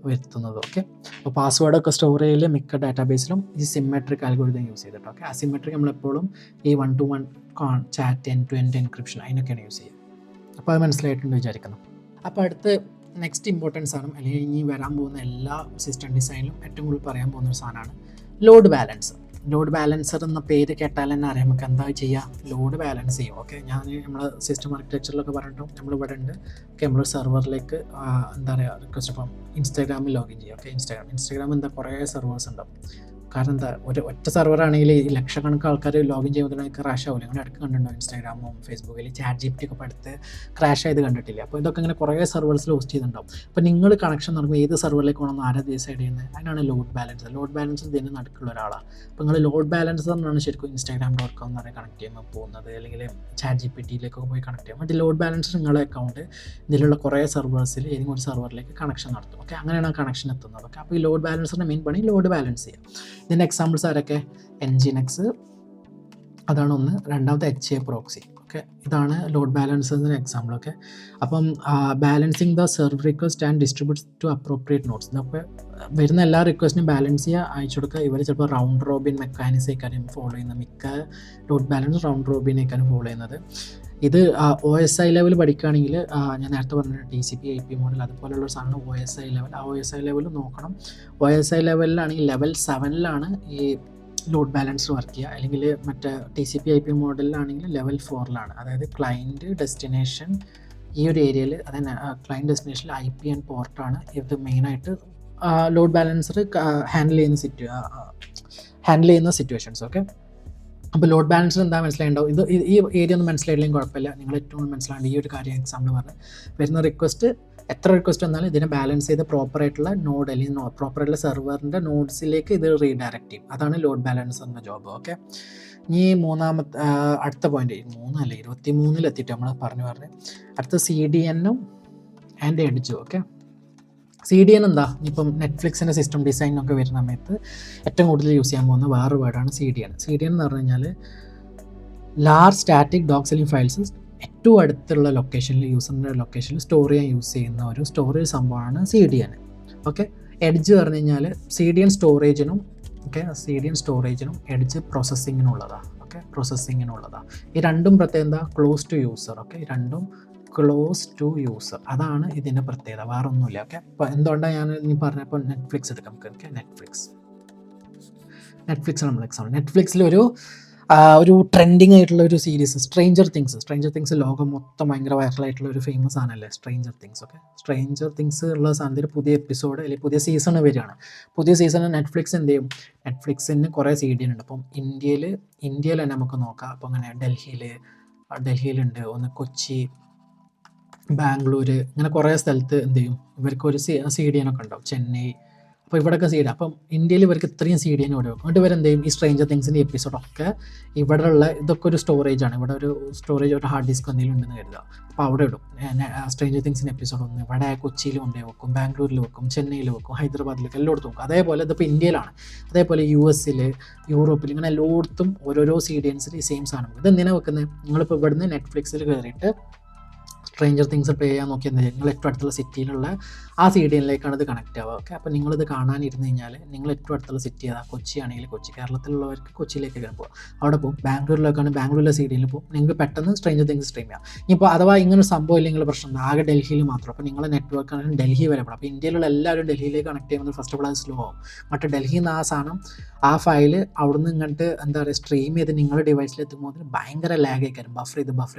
വരുത്തുന്നത്. ഓക്കെ, അപ്പോൾ പാസ്വേഡൊക്കെ സ്റ്റോർ ചെയ്യൽ മിക്ക ഡാറ്റാബേസിലും ഈ സിമെട്രിക് ആൽഗോരിതം യൂസ് ചെയ്തിട്ട്. ഓക്കെ, അസിമെട്രിക് നമ്മളെപ്പോഴും ഈ 1-to-1 chat end to end encryption അതിനൊക്കെയാണ് യൂസ് ചെയ്യുക. അപ്പോൾ അത് മനസ്സിലായിട്ടുണ്ട് വിചാരിക്കുന്നു. അപ്പോൾ അടുത്ത് നെക്സ്റ്റ് ഇമ്പോർട്ടൻസ് ആണ്, അല്ലെങ്കിൽ ഇനി വരാൻ പോകുന്ന എല്ലാ സിസ്റ്റം ഡിസൈനിലും ഏറ്റവും കൂടുതൽ പറയാൻ പോകുന്ന ഒരു സാധനമാണ് ലോഡ് ബാലൻസർ. ലോഡ് ബാലൻസർ എന്ന പേര് കേട്ടാൽ തന്നെ അറിയാം നമുക്ക് എന്താ ചെയ്യുക, ലോഡ് ബാലൻസ് ചെയ്യും. ഓക്കെ, ഞാൻ നമ്മൾ സിസ്റ്റം ആർക്കിടെക്ചറിലൊക്കെ പറഞ്ഞിട്ടും നമ്മളിവിടെ ഉണ്ട്. ഓക്കെ, നമ്മൾ സെർവറിലേക്ക് എന്താ പറയുക റിക്വസ്റ്റ് ഇപ്പം ഇൻസ്റ്റാഗ്രാമിൽ ലോഗിൻ ചെയ്യും. ഓക്കെ, ഇൻസ്റ്റാഗ്രാം എന്താ കുറേ സെർവേഴ്സ് ഉണ്ടാവും. കാരണം എന്താ, ഒറ്റ സെർവറാണെങ്കിൽ ഈ ലക്ഷക്കണക്കിന് ആൾക്കാർ ലോഗിൻ ചെയ്യുന്നതിനൊക്കെ ക്രാഷ് ആവില്ല. അങ്ങനെ ഇടയ്ക്ക് കണ്ടിട്ടുണ്ടോ ഇൻസ്റ്റാഗ്രാമും ഫേസ്ബുക്കിൽ ChatGPT ഒക്കെ അടുത്ത് ക്രാഷ് ആയത് കണ്ടിട്ടില്ല. അപ്പോൾ ഇതൊക്കെ ഇങ്ങനെ കുറേ സെർവേഴ്സിൽ ഹോസ്റ്റ് ചെയ്തിട്ടുണ്ടാവും. അപ്പോൾ നിങ്ങൾ കണക്ഷൻ നടക്കുമ്പോൾ ഏത് സെർവറിലേക്ക് വേണമെന്ന് ആരാ ഡിസൈഡ് ചെയ്യുന്നത്? അതിനാണ് ലോഡ് ബാലൻസർ. ലോഡ് ബാലൻസർ ഇതിന് നടുക്കുള്ള ഒരാളാണ്. അപ്പോൾ നിങ്ങൾ ലോഡ് ബാലൻസർ എന്നാണ് ശരിക്കും Instagram.com എന്ന് പറഞ്ഞാൽ കണക്ട് ചെയ്യുമ്പോൾ പോകുന്നത്, അല്ലെങ്കിൽ ChatGPTയിലേക്കൊക്കെ പോയി കണക്ട് ചെയ്യും. മറ്റേ ലോഡ് ബാലൻസർ നിങ്ങളുടെ അക്കൗണ്ട് ഇതിലുള്ള കുറേ സെർവേഴ്സിൽ ഏതെങ്കിലും ഒരു സെർവറിലേക്ക് കണക്ഷൻ നടത്തും. ഓക്കെ, അങ്ങനെയാണ് കണക്ഷൻ എത്തുന്നത്. ഓക്കെ, അപ്പോൾ ഈ ലോഡ് ബാലൻസറിൻ്റെ മെയിൻ പണി ലോഡ് ബാലൻസ് ചെയ്യുക. ഇതിൻ്റെ എക്സാമ്പിൾസ് ആരൊക്കെ? Nginx അതാണ് ഒന്ന്. രണ്ടാമത്തെ HA പ്രോക്സി. ഓക്കെ, ഇതാണ് ലോഡ് ബാലൻസറിന് എക്സാമ്പിൾ. ഓക്കെ, അപ്പം balancing the serve request and distribute to appropriate nodes. ഇതൊക്കെ വരുന്ന എല്ലാ റിക്വസ്റ്റിനും ബാലൻസ് ചെയ്യുക, അയച്ചു കൊടുക്കുക. ഇവർ ചിലപ്പോൾ റൗണ്ട് റോബിൻ മെക്കാനിസേക്കാരും ഫോളോ ചെയ്യുന്നത്, മിക്ക ലോഡ് ബാലൻസ് റൗണ്ട് റോബിനേക്കാരും ഫോളോ ചെയ്യുന്നത്. ഇത് OSI ലെവൽ പഠിക്കുകയാണെങ്കിൽ ഞാൻ നേരത്തെ പറഞ്ഞ TCP IP മോഡൽ അതുപോലെയുള്ള സാധനം OSI ലെവൽ. ആ OSI ലെവൽ നോക്കണം. OSI ലെവലിലാണെങ്കിൽ ലെവൽ 7 ഈ ലോഡ് ബാലൻസർ വർക്ക് ചെയ്യുക, അല്ലെങ്കിൽ മറ്റേ TCP IP മോഡലിലാണെങ്കിൽ ലെവൽ 4 അതായത് ക്ലയൻറ്റ് ഡെസ്റ്റിനേഷൻ ഈ ഒരു ഏരിയയിൽ, അതായത് ക്ലയൻറ്റ് ഡെസ്റ്റിനേഷനിൽ IP ആൻഡ് പോർട്ടാണ് ഇത് മെയിനായിട്ട് ലോഡ് ബാലൻസർ ഹാൻഡിൽ ചെയ്യുന്ന സിറ്റുവേഷൻസ്. ഓക്കെ, അപ്പോൾ ലോഡ് ബാലൻസർ എന്താ മനസ്സിലായിട്ടുണ്ടാവും. ഈ ഏരിയ ഒന്നും മനസ്സിലായില്ലെങ്കിൽ കുഴപ്പമില്ല, നിങ്ങൾ ഏറ്റവും കൂടുതൽ മനസ്സിലാണ്ട് ഈ ഒരു കാര്യം എക്സാമ്പിൾ പറഞ്ഞ് വരുന്ന റിക്വസ്റ്റ് എത്ര റിക്വസ്റ്റ് വന്നാലും ഇതിനെ ബാലൻസ് ചെയ്ത് പ്രോപ്പറായിട്ടുള്ള നോഡ് അല്ലെങ്കിൽ പ്രോപ്പറായിട്ടുള്ള സെർവറിൻ്റെ നോഡ്സിലേക്ക് ഇത് റീഡയറക്റ്റ് ചെയ്യും. അതാണ് ലോഡ് ബാലൻസറിൻ്റെ ജോബ്. ഓക്കെ, ഇനി അടുത്ത പോയിന്റ് 23 നമ്മൾ പറഞ്ഞു അടുത്ത CDN-ഉം ആൻഡ് എഡ്ജും. ഓക്കെ, CDN എന്താ, ഇപ്പം നെറ്റ്ഫ്ലിക്സിൻ്റെ സിസ്റ്റം ഡിസൈനൊക്കെ വരുന്ന സമയത്ത് ഏറ്റവും കൂടുതൽ യൂസ് ചെയ്യാൻ പോകുന്ന വേറൊരു വേർഡാണ് CDN. CDN എന്ന് പറഞ്ഞു കഴിഞ്ഞാൽ ലാർജ് സ്റ്റാറ്റിക് ഡോക്സിലിംഗ് ഫയൽസ് ഏറ്റവും അടുത്തുള്ള ലൊക്കേഷനിൽ യൂസറിൻ്റെ ലൊക്കേഷനിൽ സ്റ്റോർ ചെയ്യാൻ യൂസ് ചെയ്യുന്ന ഒരു സ്റ്റോറേജ് സംഭവമാണ് CDN. ഓക്കെ, എഡ്ജ് പറഞ്ഞു കഴിഞ്ഞാൽ CDN സ്റ്റോറേജിനും എഡ്ജ് പ്രോസസ്സിങ്ങിനുള്ളതാണ്. ഓക്കെ, പ്രോസസ്സിങ്ങിനുള്ളതാണ്. ഈ രണ്ടും പ്രത്യേകത എന്താ? Close to user. ഓക്കെ, ഈ രണ്ടും ക്ലോസ് ടു യൂസർ, അതാണ് ഇതിൻ്റെ പ്രത്യേകത, വേറെ ഒന്നുമില്ല. ഓക്കെ, അപ്പോൾ എന്തുകൊണ്ടാണ് ഞാൻ ഇനി പറഞ്ഞപ്പോൾ നെറ്റ്ഫ്ലിക്സ് എടുക്കാം നമുക്ക്. ഓക്കെ, നെറ്റ്ഫ്ലിക്സ് നമ്മൾ എക്സാമ്പിൾ. നെറ്റ്ഫ്ലിക്സിൽ ഒരു ട്രെൻഡിങ് ആയിട്ടുള്ള ഒരു സീരീസ് സ്ട്രേഞ്ചർ തിങ്സ് ലോകം മൊത്തം ഭയങ്കര വൈറലായിട്ടുള്ള ഒരു ഫേമസ് ആണല്ലേ stranger things. Okay, stranger things ഉള്ള സാധനത്തിൽ പുതിയ എപ്പിസോഡ് അല്ലെങ്കിൽ പുതിയ സീസൺ വരികയാണ്. പുതിയ സീസണ് നെറ്റ്ഫ്ലിക്സ് എന്ത് ചെയ്യും? നെറ്റ്ഫ്ലിക്സിന് കുറേ CDN ഉണ്ട്. അപ്പം ഇന്ത്യയിൽ തന്നെ നമുക്ക് നോക്കാം. അപ്പോൾ അങ്ങനെ ഡൽഹിയിലുണ്ട്, ഒന്ന് കൊച്ചി, ബാംഗ്ലൂർ, ഇങ്ങനെ കുറേ സ്ഥലത്ത് എന്ത് ചെയ്യും? ഇവർക്ക് ഒരു CDN ഒക്കെ ഉണ്ടാവും. ചെന്നൈ, അപ്പോൾ ഇവിടെയൊക്കെ CDN. അപ്പം ഇന്ത്യയിൽ ഇവർക്ക് ഇത്രയും CDN ഇവിടെ വെക്കും. എന്നിട്ട് ഇവരെന്ത് ചെയ്യും? ഈ സ്ട്രേഞ്ചർ തിങ്സിൻ്റെ എപ്പിസോഡൊക്കെ ഇവിടെയുള്ള ഇതൊക്കെ ഒരു സ്റ്റോറേജാണ്. ഇവിടെ ഒരു ഹാർഡ് ഡിസ്ക് എന്തെങ്കിലും ഉണ്ടെന്ന് കരുതുക. അപ്പോൾ അവിടെ ഇടും സ്ട്രേഞ്ചർ തിങ്സിൻ്റെ എപ്പിസോഡ് ഒന്ന്. ഇവിടെ കൊച്ചിയിൽ കൊണ്ടുപോയി വെക്കും, ബാംഗ്ലൂരിൽ വെക്കും, ചെന്നൈയിൽ വെക്കും, ഹൈദരാബാദിലേക്ക് എല്ലായിടത്തും വെക്കും. അതേപോലെ ഇതിപ്പോൾ ഇന്ത്യയിലാണ്. അതേപോലെ US, യൂറോപ്പിൽ, ഇങ്ങനെ എല്ലായിടത്തും ഓരോരോ CDNസിൽ ഈ സെയിം സാധനം. ഇതെന്തിനാണ് വെക്കുന്നത്? നിങ്ങളിപ്പോൾ ഇവിടുന്ന് നെറ്റ്ഫ്ലിക്സിൽ കയറിയിട്ട് സ്ട്രേഞ്ചർ തിങ്സ് പ്ലേ ചെയ്യാൻ നോക്കിയാൽ നിങ്ങൾ ഏറ്റവും അടുത്തുള്ള സിറ്റിയിലുള്ള ആ CDNിലേക്കാണ് ഇത് കണക്റ്റ് ആവുക. ഓക്കെ, അപ്പോൾ നിങ്ങളിത് കാണാനിരുന്ന് കഴിഞ്ഞാൽ നിങ്ങൾ ഏറ്റവും അടുത്തുള്ള സിറ്റി ഏതാ? കൊച്ചി ആണെങ്കിൽ കൊച്ചി, കേരളത്തിലുള്ളവർക്ക് കൊച്ചിയിലേക്ക് പോകും, അവിടെ പോകും. ബാംഗ്ലൂരിലേക്കാണ് ബാംഗ്ലൂരിലെ CDNിൽ പോകും. നിങ്ങൾക്ക് പെട്ടെന്ന് സ്ട്രേഞ്ചർ തിങ്സ് സ്ട്രീം ചെയ്യാം. ഇപ്പോൾ അഥവാ ഇങ്ങനെ ഒരു സംഭവം ഇല്ലെങ്കിൽ പ്രശ്നം ആകെ ഡൽഹിയിൽ മാത്രം. അപ്പോൾ നിങ്ങളുടെ നെറ്റ്വർക്കാണ് ഡൽഹി വരെ പോകണം. അപ്പോൾ ഇന്ത്യയിലുള്ള എല്ലാവരും ഡൽഹിയിലേക്ക് കണക്ട് ചെയ്യുമ്പോൾ ഫസ്റ്റ് ഓഫ് ഓൾ അത് സ്ലോ ആവും. മറ്റേ ഡൽഹിയിൽ നിന്ന് ആ സാധനം ആ ഫയല് അവിടുന്ന് ഇങ്ങോട്ട് എന്താ പറയുക സ്ട്രീം ചെയ്ത് നിങ്ങളുടെ ഡിവൈസിൽ എത്തുമ്പോൾ ഭയങ്കര ലാഗ് ആയിരിക്കും. ബഫർ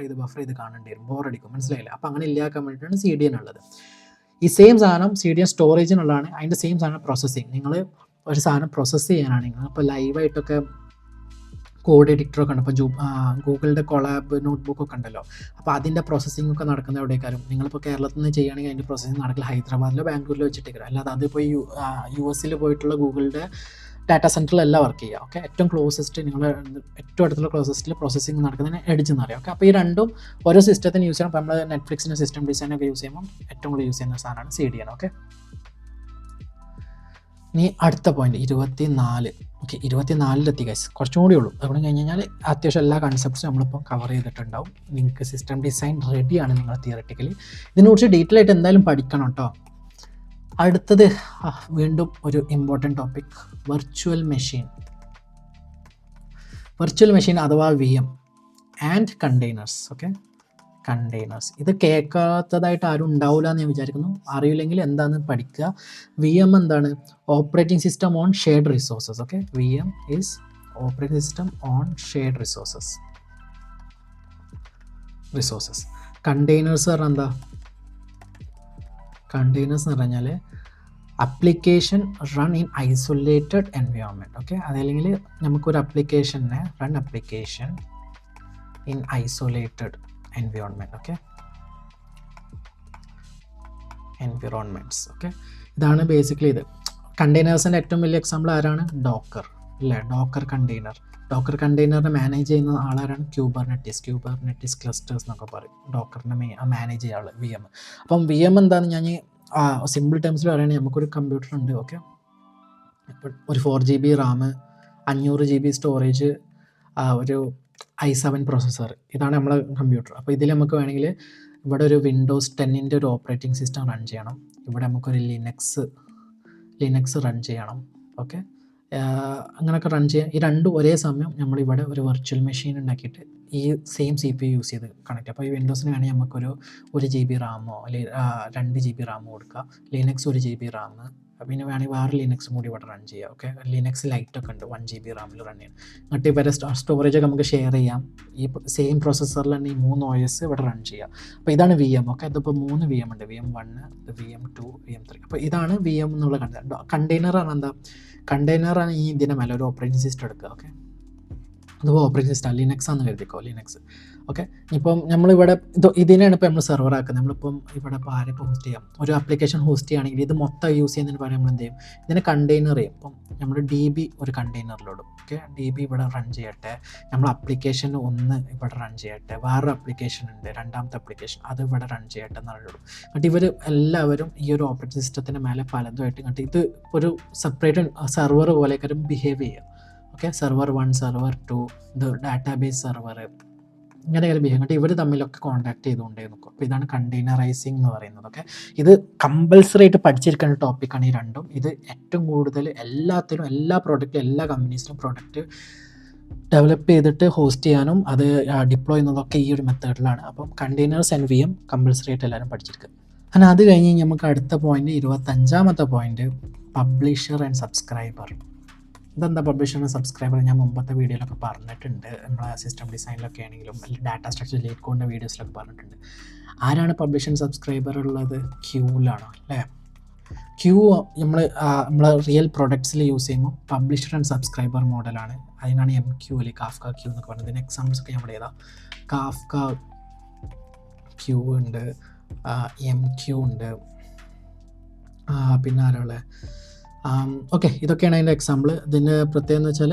ചെയ്ത് കാണേണ്ടി വരും, ബോറടിക്കും. മനസ്സിലായില്ല? അപ്പോൾ അങ്ങനെ ഇല്ലാക്കാൻ വേണ്ടിയിട്ടാണ് CDN ഉള്ളത്. ഈ സെയിം സാധനം CDN സ്റ്റോറേജിനുള്ളതാണ്. അതിൻ്റെ സെയിം സാധനം പ്രോസസ്സിങ്. നിങ്ങൾ ഒരു സാധനം പ്രോസസ്സ് ചെയ്യാനാണെങ്കിൽ ഇപ്പോൾ ലൈവായിട്ടൊക്കെ കോഡ് എഡിറ്ററൊക്കെ ഉണ്ട്. ഇപ്പോൾ ഗൂഗിളിൻ്റെ കൊളാബ് നോട്ട്ബുക്കൊക്കെ ഉണ്ടല്ലോ. അപ്പോൾ അതിൻ്റെ പ്രോസസ്സിംഗ് ഒക്കെ നടക്കുന്ന എവിടേക്കാരും നിങ്ങളിപ്പോൾ കേരളത്തിൽ നിന്ന് ചെയ്യുകയാണെങ്കിൽ അതിൻ്റെ പ്രോസസ്സിംഗ് നടക്കില്ല ഹൈദരാബാദിലോ ബാംഗ്ലൂരിലോ വെച്ചിട്ടേക്കും. അല്ലാതെ അതിപ്പോൾ US പോയിട്ടുള്ള ഗൂഗിളിൻ്റെ ഡാറ്റാ സെൻറ്ററിലല്ല വർക്ക് ചെയ്യുക. ഓക്കെ, ഏറ്റവും ക്ലോസസ്റ്റ് നിങ്ങൾ ഏറ്റവും അടുത്തുള്ള ക്ലോസസ്റ്റിൽ പ്രോസസ്സിംഗ് നടക്കുന്നതിന് എഡ്ജ് എന്ന് പറയും. ഓക്കെ, അപ്പോൾ ഈ രണ്ടും ഓരോ സിസ്റ്റത്തിന് യൂസ് ചെയ്യണം. അപ്പോൾ നമ്മൾ നെറ്റ്ഫ്ലിക്സിൻ്റെ സിസ്റ്റം ഡിസൈനൊക്കെ യൂസ് ചെയ്യുമ്പോൾ ഏറ്റവും കൂടുതൽ യൂസ് ചെയ്യുന്ന സാധനമാണ് CDN. ഓക്കെ, ഇനി അടുത്ത പോയിന്റ് 24. ഓക്കെ, 24 ഗൈസ്, കുറച്ചും കൂടി ഉള്ളൂ. അതുകൊണ്ട് കഴിഞ്ഞ് കഴിഞ്ഞാൽ അത്യാവശ്യം എല്ലാ കൺസെപ്റ്റ്സും നമ്മളിപ്പോൾ കവർ ചെയ്തിട്ടുണ്ടാവും. നിങ്ങൾക്ക് സിസ്റ്റം ഡിസൈൻ റെഡിയാണ് നിങ്ങൾ തിയററ്റിക്കലി. ഇതിനെക്കുറിച്ച് ഡീറ്റെയിൽ ആയിട്ട് എന്തായാലും പഠിക്കണം കേട്ടോ. അടുത്തത് വീണ്ടും ഒരു ഇമ്പോർട്ടൻറ്റ് ടോപ്പിക്, വെർച്വൽ മെഷീൻ അഥവാ VM and containers. Okay, containers ഇത് കേൾക്കാത്തതായിട്ട് ആരും ഉണ്ടാവില്ല എന്ന് ഞാൻ വിചാരിക്കുന്നു. അറിയില്ലെങ്കിൽ എന്താണെന്ന് പഠിക്കുക. VM എന്താണ്? Operating system on shared resources. Okay, VM is operating system on shared resources. Containers പറഞ്ഞാൽ എന്താ? കണ്ടെയ്നേഴ്സ് എന്ന് പറഞ്ഞാൽ application run in isolated environment. Okay, അതല്ലെങ്കിൽ നമുക്കൊരു അപ്ലിക്കേഷനെ application in isolated environment. Okay, environments. Okay, ഇതാണ് ബേസിക്കലി ഇത്. കണ്ടെയ്നേഴ്സിൻ്റെ ഏറ്റവും വലിയ എക്സാമ്പിൾ ആരാണ്? ഡോക്കർ അല്ലേ? ഡോക്കർ കണ്ടെയ്നറിനെ മാനേജ് ചെയ്യുന്ന ആളാരാണ്? ക്യൂബർനെറ്റിസ് ക്ലസ്റ്റേഴ്സ് എന്നൊക്കെ പറയും. ഡോക്കറിനെ മാനേജ് ചെയ്യുക ആൾ VM. അപ്പം VM എന്താണെന്ന് ഞാൻ സിമ്പിൾ ടേംസിൽ പറയുകയാണെങ്കിൽ നമുക്കൊരു കമ്പ്യൂട്ടർ ഉണ്ട്. ഓക്കെ, ഇപ്പോൾ ഒരു 4 GB RAM, 500 GB സ്റ്റോറേജ്, ഒരു i7 പ്രോസസ്സർ, ഇതാണ് നമ്മളെ കമ്പ്യൂട്ടർ. അപ്പോൾ ഇതിൽ നമുക്ക് വേണമെങ്കിൽ ഇവിടെ ഒരു Windows 10 ഒരു ഓപ്പറേറ്റിംഗ് സിസ്റ്റം റൺ ചെയ്യണം. ഇവിടെ നമുക്കൊരു ലിനക്സ് റൺ ചെയ്യണം. ഓക്കെ, അങ്ങനെയൊക്കെ റൺ ചെയ്യാം. ഈ രണ്ടും ഒരേ സമയം നമ്മളിവിടെ ഒരു വെർച്വൽ മെഷീൻ ഉണ്ടാക്കിയിട്ട് ഈ സെയിം CPU യൂസ് ചെയ്ത് കണക്ട്. അപ്പോൾ ഈ വിൻഡോസിന് വേണമെങ്കിൽ നമുക്കൊരു 1 GB RAM അല്ലെങ്കിൽ 2 GB RAM കൊടുക്കുക. ലിനക്സ് 1 GB RAM, പിന്നെ വേണമെങ്കിൽ വേറെ ലിനക്സും കൂടി ഇവിടെ റൺ ചെയ്യാം. ഓക്കെ, ലിനക്സ് ലൈറ്റൊക്കെ ഉണ്ട് 1 GB RAM RAM റൺ ചെയ്യാം. എന്നിട്ട് ഇവരെ സ്റ്റോറേജൊക്കെ നമുക്ക് ഷെയർ ചെയ്യാം. ഈ സെയിം പ്രോസസ്സറിൽ തന്നെ ഈ 3 OS ഇവിടെ റൺ ചെയ്യാം. അപ്പോൾ ഇതാണ് VM. ഓക്കെ, ഇതിപ്പോൾ 3 VM ഉണ്ട്, VM1, VM2, VM3. അപ്പോൾ ഇതാണ് VM എന്നുള്ള കണ്ടെയ്നറാണ്. എന്താ കണ്ടെയ്നറാണ്? ഈ ഇതിൻ്റെ മേലെ ഒരു ഓപ്പറേറ്റിംഗ് സിസ്റ്റം എടുക്കുക. ഓക്കെ, അതിപ്പോൾ ഓപ്പറേറ്റിംഗ് സിസ്റ്റം ലിനക്സ് ആണെന്ന് കരുതിക്കോ, ലിനക്സ്. ഓക്കെ, ഇപ്പം നമ്മളിവിടെ ഇതിനാണ് ഇപ്പോൾ നമ്മൾ സെർവർ ആക്കുന്നത്. നമ്മളിപ്പം ഇവിടെ ഇപ്പോൾ ആരെപ്പോൾ ഹോസ്റ്റ് ചെയ്യാം, ഒരു ആപ്ലിക്കേഷൻ ഹോസ്റ്റ് ചെയ്യുകയാണെങ്കിൽ ഇത് മൊത്തം യൂസ് ചെയ്യുന്നതിന് പറയാൻ നമ്മൾ എന്ത് ചെയ്യും? ഇതിനെ കണ്ടെയ്നർ ചെയ്യും. ഇപ്പം നമ്മൾ DB ഒരു കണ്ടെയ്നറിലോടും. ഓക്കെ, DB ഇവിടെ റൺ ചെയ്യട്ടെ, നമ്മൾ ആപ്ലിക്കേഷൻ ഒന്ന് ഇവിടെ റൺ ചെയ്യട്ടെ, വേറൊരു ആപ്ലിക്കേഷൻ ഉണ്ട്, രണ്ടാമത്തെ ആപ്ലിക്കേഷൻ അത് ഇവിടെ റൺ ചെയ്യട്ടെ എന്നറിയുള്ളൂ. എന്നിട്ട് ഇവർ എല്ലാവരും ഈ ഒരു ഓപ്പറേറ്റിംഗ് സിസ്റ്റത്തിൻ്റെ മേലെ പലതുമായിട്ട് എന്നിട്ട് ഇത് ഒരു സെപ്പറേറ്റ് സെർവർ പോലെയൊക്കെ ബിഹേവ് ചെയ്യുക. ഓക്കെ, സെർവർ 1, സെർവർ 2, ഇത് ഡാറ്റാബേസ് സെർവർ, ഇങ്ങനെയൊക്കെ ബിഹേവ് എന്നിട്ട് ഇവർ തമ്മിലൊക്കെ കോൺടാക്ട് ചെയ്തുകൊണ്ടേ നോക്കും. അപ്പോൾ ഇതാണ് കണ്ടെയ്നറൈസിങ് എന്ന് പറയുന്നത്. ഓക്കെ, ഇത് കമ്പൽസറി ആയിട്ട് പഠിച്ചിരിക്കേണ്ട ടോപ്പിക്കാണ് ഈ രണ്ടും. ഇത് ഏറ്റവും കൂടുതൽ എല്ലാത്തിലും, എല്ലാ പ്രോഡക്റ്റിലും, എല്ലാ കമ്പനീസിലും പ്രോഡക്റ്റ് ഡെവലപ്പ് ചെയ്തിട്ട് ഹോസ്റ്റ് ചെയ്യാനും അത് ഡിപ്ലോയ് ചെയ്യുന്നതൊക്കെ ഈ ഒരു മെത്തേഡിലാണ്. അപ്പം കണ്ടെയ്നേഴ്സ് ആൻഡ് VM കമ്പൽസറി ആയിട്ട് എല്ലാവരും പഠിച്ചിരിക്കുക. അങ്ങനെ അത് കഴിഞ്ഞ് നമുക്ക് അടുത്ത പോയിന്റ് 25ാമത്തെ പോയിന്റ്, പബ്ലിഷർ ആൻഡ് സബ്സ്ക്രൈബർ. ഇതെന്താ പബ്ലിഷർ ആൻഡ് സബ്സ്ക്രൈബർ? ഞാൻ മുമ്പത്തെ വീഡിയോയിലൊക്കെ പറഞ്ഞിട്ടുണ്ട്, നമ്മളെ സിസ്റ്റം ഡിസൈനിലൊക്കെ ആണെങ്കിലും അല്ലെങ്കിൽ ഡാറ്റ സ്ട്രക്ചർ ലീഡ് കോഡിൻ്റെ വീഡിയോസിലൊക്കെ പറഞ്ഞിട്ടുണ്ട്. ആരാണ് പബ്ലിഷർ ആൻഡ് സബ്സ്ക്രൈബർ ഉള്ളത്? ക്യൂവിലാണ് അല്ലേ? ക്യൂ നമ്മൾ റിയൽ പ്രൊഡക്ട്സിൽ യൂസ് ചെയ്യുമ്പോൾ പബ്ലിഷർ ആൻഡ് സബ്സ്ക്രൈബർ മോഡലാണ്. അതിനാണ് MQ അല്ലെങ്കിൽ കാഫ്ക ക്യൂ എന്നൊക്കെ പറയുന്നത്. ഇതിന് എക്സാമ്പിൾസ് ഒക്കെ നമ്മുടെ ഏതാ? കാഫ്ക ക്യൂ ഉണ്ട്, MQ ഉണ്ട്, പിന്നെ ആരാളെ ഓക്കെ, ഇതൊക്കെയാണ് അതിൻ്റെ എക്സാമ്പിൾ. ഇതിൻ്റെ പ്രത്യേകത എന്ന് വെച്ചാൽ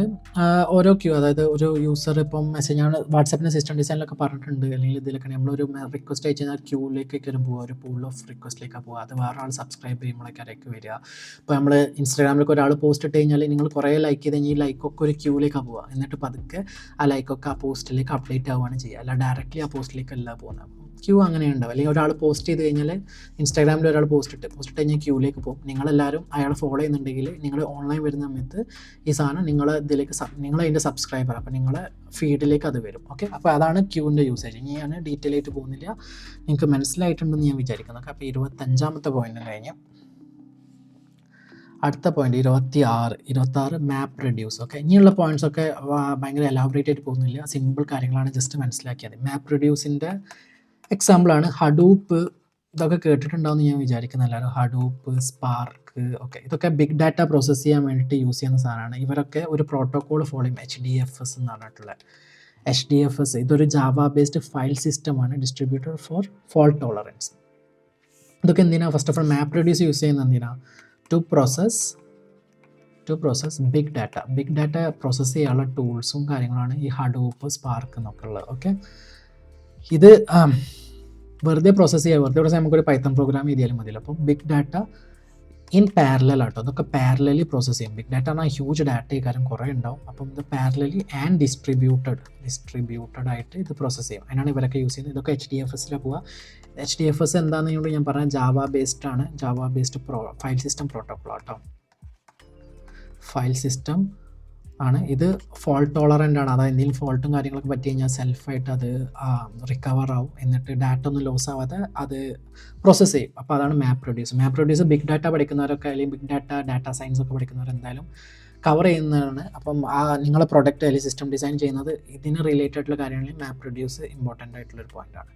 ഓരോ ക്യൂ, അതായത് ഒരു യൂസർ ഇപ്പം മെസ്സേജ് ആണ് വാട്സാപ്പിൻ്റെ സിസ്റ്റം ഡിസൈനിലൊക്കെ പറഞ്ഞിട്ടുണ്ട്, അല്ലെങ്കിൽ ഇതിലൊക്കെ നമ്മളൊരു റിക്വസ്റ്റ് അയച്ചു കഴിഞ്ഞാൽ ക്യൂവിലേക്കൊക്കെ പോവുക, ഒരു പൂൾ ഓഫ് റിക്വസ്റ്റിലേക്കാണ് പോവുക. അത് വേറെ ആൾ സബ്സ്ക്രൈബ് ചെയ്യുമ്പോഴേക്കാരൊക്കെ വരിക. ഇപ്പോൾ നമ്മൾ ഇൻസ്റ്റാഗ്രാമിലൊക്കെ ഒരാൾ പോസ്റ്റ് ഇട്ട് കഴിഞ്ഞാൽ നിങ്ങൾ കുറേ ലൈക്ക് ചെയ്ത് കഴിഞ്ഞാൽ ഈ ലൈക്കൊക്കെ ഒരു ക്യൂവിലേക്കാണ് പോവുക. എന്നിട്ട് പതുക്കെ ആ ലൈക്കൊക്കെ ആ പോസ്റ്റിലേക്ക് അപ്ഡേറ്റ് ആവുകയാണ് ചെയ്യുക, അല്ല ഡയറക്റ്റ്ലി ആ പോസ്റ്റിലേക്കല്ല പോകുന്നത്. ക്യൂ അങ്ങനെ ഉണ്ടാവും. അല്ലെങ്കിൽ ഒരാൾ പോസ്റ്റ് ചെയ്ത് കഴിഞ്ഞാൽ ഇൻസ്റ്റാഗ്രാമിൽ ഒരാൾ പോസ്റ്റ് ഇട്ട് കഴിഞ്ഞാൽ ക്യൂവിലേക്ക് പോകും. നിങ്ങളെല്ലാവരും അയാളെ ഫോളോ ചെയ്യുന്നുണ്ടെങ്കിൽ നിങ്ങൾ ഓൺലൈൻ വരുന്ന സമയത്ത് ഈ സാധനം നിങ്ങൾ ഇതിലേക്ക് നിങ്ങളതിൻ്റെ സബ്സ്ക്രൈബർ, അപ്പോൾ നിങ്ങളെ ഫീഡിലേക്ക് അത് വരും. ഓക്കെ, അപ്പോൾ അതാണ് ക്യൂവിൻ്റെ യൂസേജ്. ഞാൻ ഡീറ്റെയിൽ ആയിട്ട് പോകുന്നില്ല, നിങ്ങൾക്ക് മനസ്സിലായിട്ടുണ്ടെന്ന് ഞാൻ വിചാരിക്കുന്നു. അപ്പോൾ 25ാമത്തെ പോയിന്റ് കഴിഞ്ഞ് അടുത്ത പോയിന്റ് 26 മാപ്പ് റെഡ്യൂസ്. ഓക്കെ, ഇനിയുള്ള പോയിന്റ്സ് ഒക്കെ ഭയങ്കര എലാബറേറ്റ് ആയിട്ട് പോകുന്നില്ല, സിമ്പിൾ കാര്യങ്ങളാണ്, ജസ്റ്റ് മനസ്സിലാക്കിയത്. മാപ്പ് റെഡ്യൂസിൻ്റെ എക്സാമ്പിളാണ് ഹഡൂപ്പ്. ഇതൊക്കെ കേട്ടിട്ടുണ്ടാവുമെന്ന് ഞാൻ വിചാരിക്കുന്ന എല്ലാവരും. ഹഡൂപ്പ്, സ്പാർക്ക്, ഓക്കെ, ഇതൊക്കെ ബിഗ് ഡാറ്റ പ്രോസസ്സ് ചെയ്യാൻ വേണ്ടിയിട്ട് യൂസ് ചെയ്യുന്ന സാധനമാണ്. ഇവരൊക്കെ ഒരു പ്രോട്ടോക്കോൾ ഫോളോ ചെയ്യും, HDFS എന്ന് പറഞ്ഞിട്ടുള്ള. HDFS ഇതൊരു ജാവ ബേസ്ഡ് ഫയൽ സിസ്റ്റമാണ്, ഡിസ്ട്രിബ്യൂട്ടർ ഫോർ ഫോൾട്ട് ടോളറൻസ്. ഇതൊക്കെ എന്തിനാണ്? First of all map reduce use ചെയ്യുന്നത് എന്തിനാണ്? To process big data process ചെയ്യാനുള്ള ടൂൾസും കാര്യങ്ങളാണ് ഈ ഹഡൂപ്പ്, സ്പാർക്ക് എന്നൊക്കെ ഉള്ളത്. ഓക്കെ, ഇത് വെറുതെ പ്രോസസ്സ് ചെയ്യുക, നമുക്കൊരു പൈത്തൺ പ്രോഗ്രാം ചെയ്താലും മതിയല്ലോ. അപ്പോൾ ബിഗ് ഡാറ്റ ഇൻ പാരലൽ ആട്ടോ, അതൊക്കെ പാരലലി പ്രോസസ്സ് ചെയ്യും. ബിഗ് ഡാറ്റ എന്നാൽ ഹ്യൂജ് ഡാറ്റ കാര്യം കുറേ ഉണ്ടാവും. അപ്പം ഇത് പാരലലി ആൻഡ് ഡിസ്ട്രിബ്യൂട്ടഡ് ആയിട്ട് ഇത് പ്രോസസ്സ് ചെയ്യും. അതിനാണ് ഇവരൊക്കെ യൂസ് ചെയ്യുന്നത്. ഇതൊക്കെ HDFSലാണ് പോവുക. HDFS എന്താണെന്ന് ഞാൻ പറഞ്ഞാൽ ജാവ ബേസ്ഡ് ആണ്, Java based file system protocol ആട്ടോ, ഫയൽ സിസ്റ്റം ആണ്. ഇത് ഫോൾട്ട് ടോളറൻ്റ് ആണ്, അതായത് എന്തെങ്കിലും ഫോൾട്ടും കാര്യങ്ങളൊക്കെ പറ്റി കഴിഞ്ഞാൽ സെൽഫായിട്ട് അത് റിക്കവർ ആവും, എന്നിട്ട് ഡാറ്റ ഒന്നും ലോസ് ആവാതെ അത് പ്രോസസ്സ് ചെയ്യും. അപ്പോൾ അതാണ് മാപ്പ് റെഡ്യൂസ്. ബിഗ് ഡാറ്റ പഠിക്കുന്നവരൊക്കെ അല്ലെങ്കിൽ ബിഗ് ഡാറ്റ സയൻസ് ഒക്കെ പഠിക്കുന്നവർ എന്തായാലും കവർ ചെയ്യുന്നതാണ്. അപ്പം നിങ്ങളെ പ്രൊഡക്റ്റ് അല്ലെങ്കിൽ സിസ്റ്റം ഡിസൈൻ ചെയ്യുന്നത് ഇതിന് റിലേറ്റഡ് ആയിട്ടുള്ള കാര്യങ്ങളിൽ മാപ്പ് റെഡ്യൂസ് ഇമ്പോർട്ടൻ്റ് ആയിട്ടുള്ളൊരു പോയിൻ്റാണ്.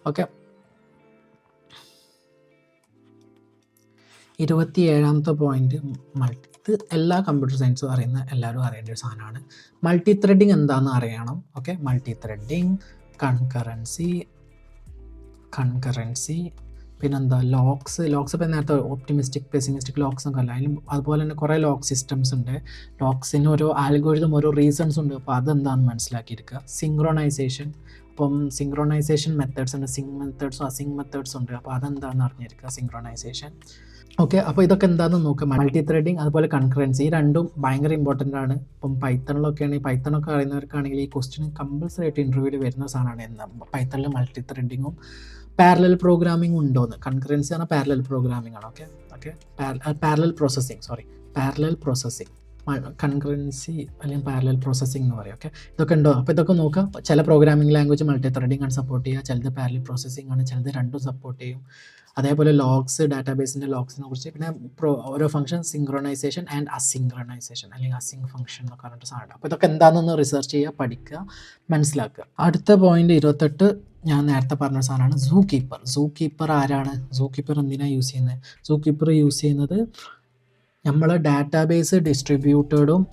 ഓക്കെ, 27ാമത്തെ പോയിന്റ് ഇത് എല്ലാ കമ്പ്യൂട്ടർ സയൻസും അറിയുന്ന എല്ലാവരും അറിയേണ്ട ഒരു സാധനമാണ്. മൾട്ടി ത്രെഡിങ് എന്താണെന്ന് അറിയണം. ഓക്കെ, മൾട്ടി ത്രെഡിങ്, കൺകറൻസി, പിന്നെന്താ ലോക്സ് ഇപ്പം നേരത്തെ ഒപ്റ്റിമിസ്റ്റിക്, പെസിമിസ്റ്റിക് ലോക്സ് എന്നൊക്കെ അല്ല. അതിലും അതുപോലെ തന്നെ കുറേ ലോക്ക് സിസ്റ്റംസ് ഉണ്ട്. ലോക്സിന് ഓരോ ആൽഗോരിതം, ഓരോ റീസൺസ് ഉണ്ട്. അപ്പോൾ അതെന്താണെന്ന് മനസ്സിലാക്കിയിരിക്കുക. സിങ്ക്രോണൈസേഷൻ, അപ്പം സിങ്ക്രോണൈസേഷൻ മെത്തേഡ്സ് ഉണ്ട്, സിങ്ക് മെത്തേഡ്സും അസിങ്ക് മെത്തേഡ്സും ഉണ്ട്. അപ്പോൾ അതെന്താണെന്ന് അറിഞ്ഞിരിക്കുക, സിങ്ക്രോണൈസേഷൻ. ഓക്കെ, അപ്പോൾ ഇതൊക്കെ എന്താണെന്ന് നോക്കുക. മൾട്ടി ത്രെഡിങ് അതുപോലെ കൺകറൻസി, ഈ രണ്ടും ഭയങ്കര ഇമ്പോർട്ടൻ്റ് ആണ്. ഇപ്പം പൈത്തണിലൊക്കെ ആണെങ്കിൽ, പൈത്തണൊക്കെ അറിയുന്നവർക്കാണെങ്കിൽ ഈ ക്വസ്റ്റ്യൻ കമ്പൽസറി ആയിട്ട് ഇൻ്റർവ്യൂവിൽ വരുന്ന സാധനമാണ്. പൈത്തണിൽ മൾട്ടി ത്രെഡിങ്ങും പാരലൽ പ്രോഗ്രാമിംഗ് ഉണ്ടോയെന്ന്. കൺകറൻസി ആണ് പാരലൽ പ്രോഗ്രാമിംഗ് ആണ്. ഓക്കെ, പാരലൽ പ്രോസസ്സിങ്, കൺകറൻസി അല്ലെങ്കിൽ പാരലൽ പ്രോസസ്സിംഗ് എന്ന് പറയും. ഓക്കെ, ഇതൊക്കെ ഉണ്ടോ? അപ്പോൾ ഇതൊക്കെ നോക്കുക. ചില പ്രോഗ്രാമിംഗ് ലാംഗ്വേജ് മൾട്ടി ത്രെഡിംഗ് ആണ് സപ്പോർട്ട് ചെയ്യുക, ചിലത് പാരലൽ പ്രോസസ്സിംഗ് ആണ്, ചിലത് രണ്ടും സപ്പോർട്ട് ചെയ്യും. അതേപോലെ ലോഗ്സ്, ഡാറ്റാബേസിൻ്റെ ലോഗ്സിനെ കുറിച്ച്, പിന്നെ ഓരോ ഫംഗ്ഷൻ സിങ്ക്രോണൈസേഷൻ ആൻഡ് അസിങ്ക്രോണൈസേഷൻ അല്ലെങ്കിൽ അസിങ് ഫംഗ്ഷൻ എന്നൊക്കെ പറഞ്ഞിട്ട് സാധനം. അപ്പോൾ ഇതൊക്കെ എന്താണെന്നൊന്ന് റിസർച്ച് ചെയ്യുക, പഠിക്കുക, മനസ്സിലാക്കുക. അടുത്ത പോയിന്റ് 28 ഞാൻ നേരത്തെ പറഞ്ഞ സാധനമാണ് സൂ കീപ്പർ ആരാണ്? സൂ കീപ്പർ എന്തിനാണ് യൂസ് ചെയ്യുന്നത്? സൂ കീപ്പർ യൂസ് ചെയ്യുന്നത് നമ്മൾ ഡാറ്റാബേസ് ഡിസ്ട്രിബ്യൂട്ടഡും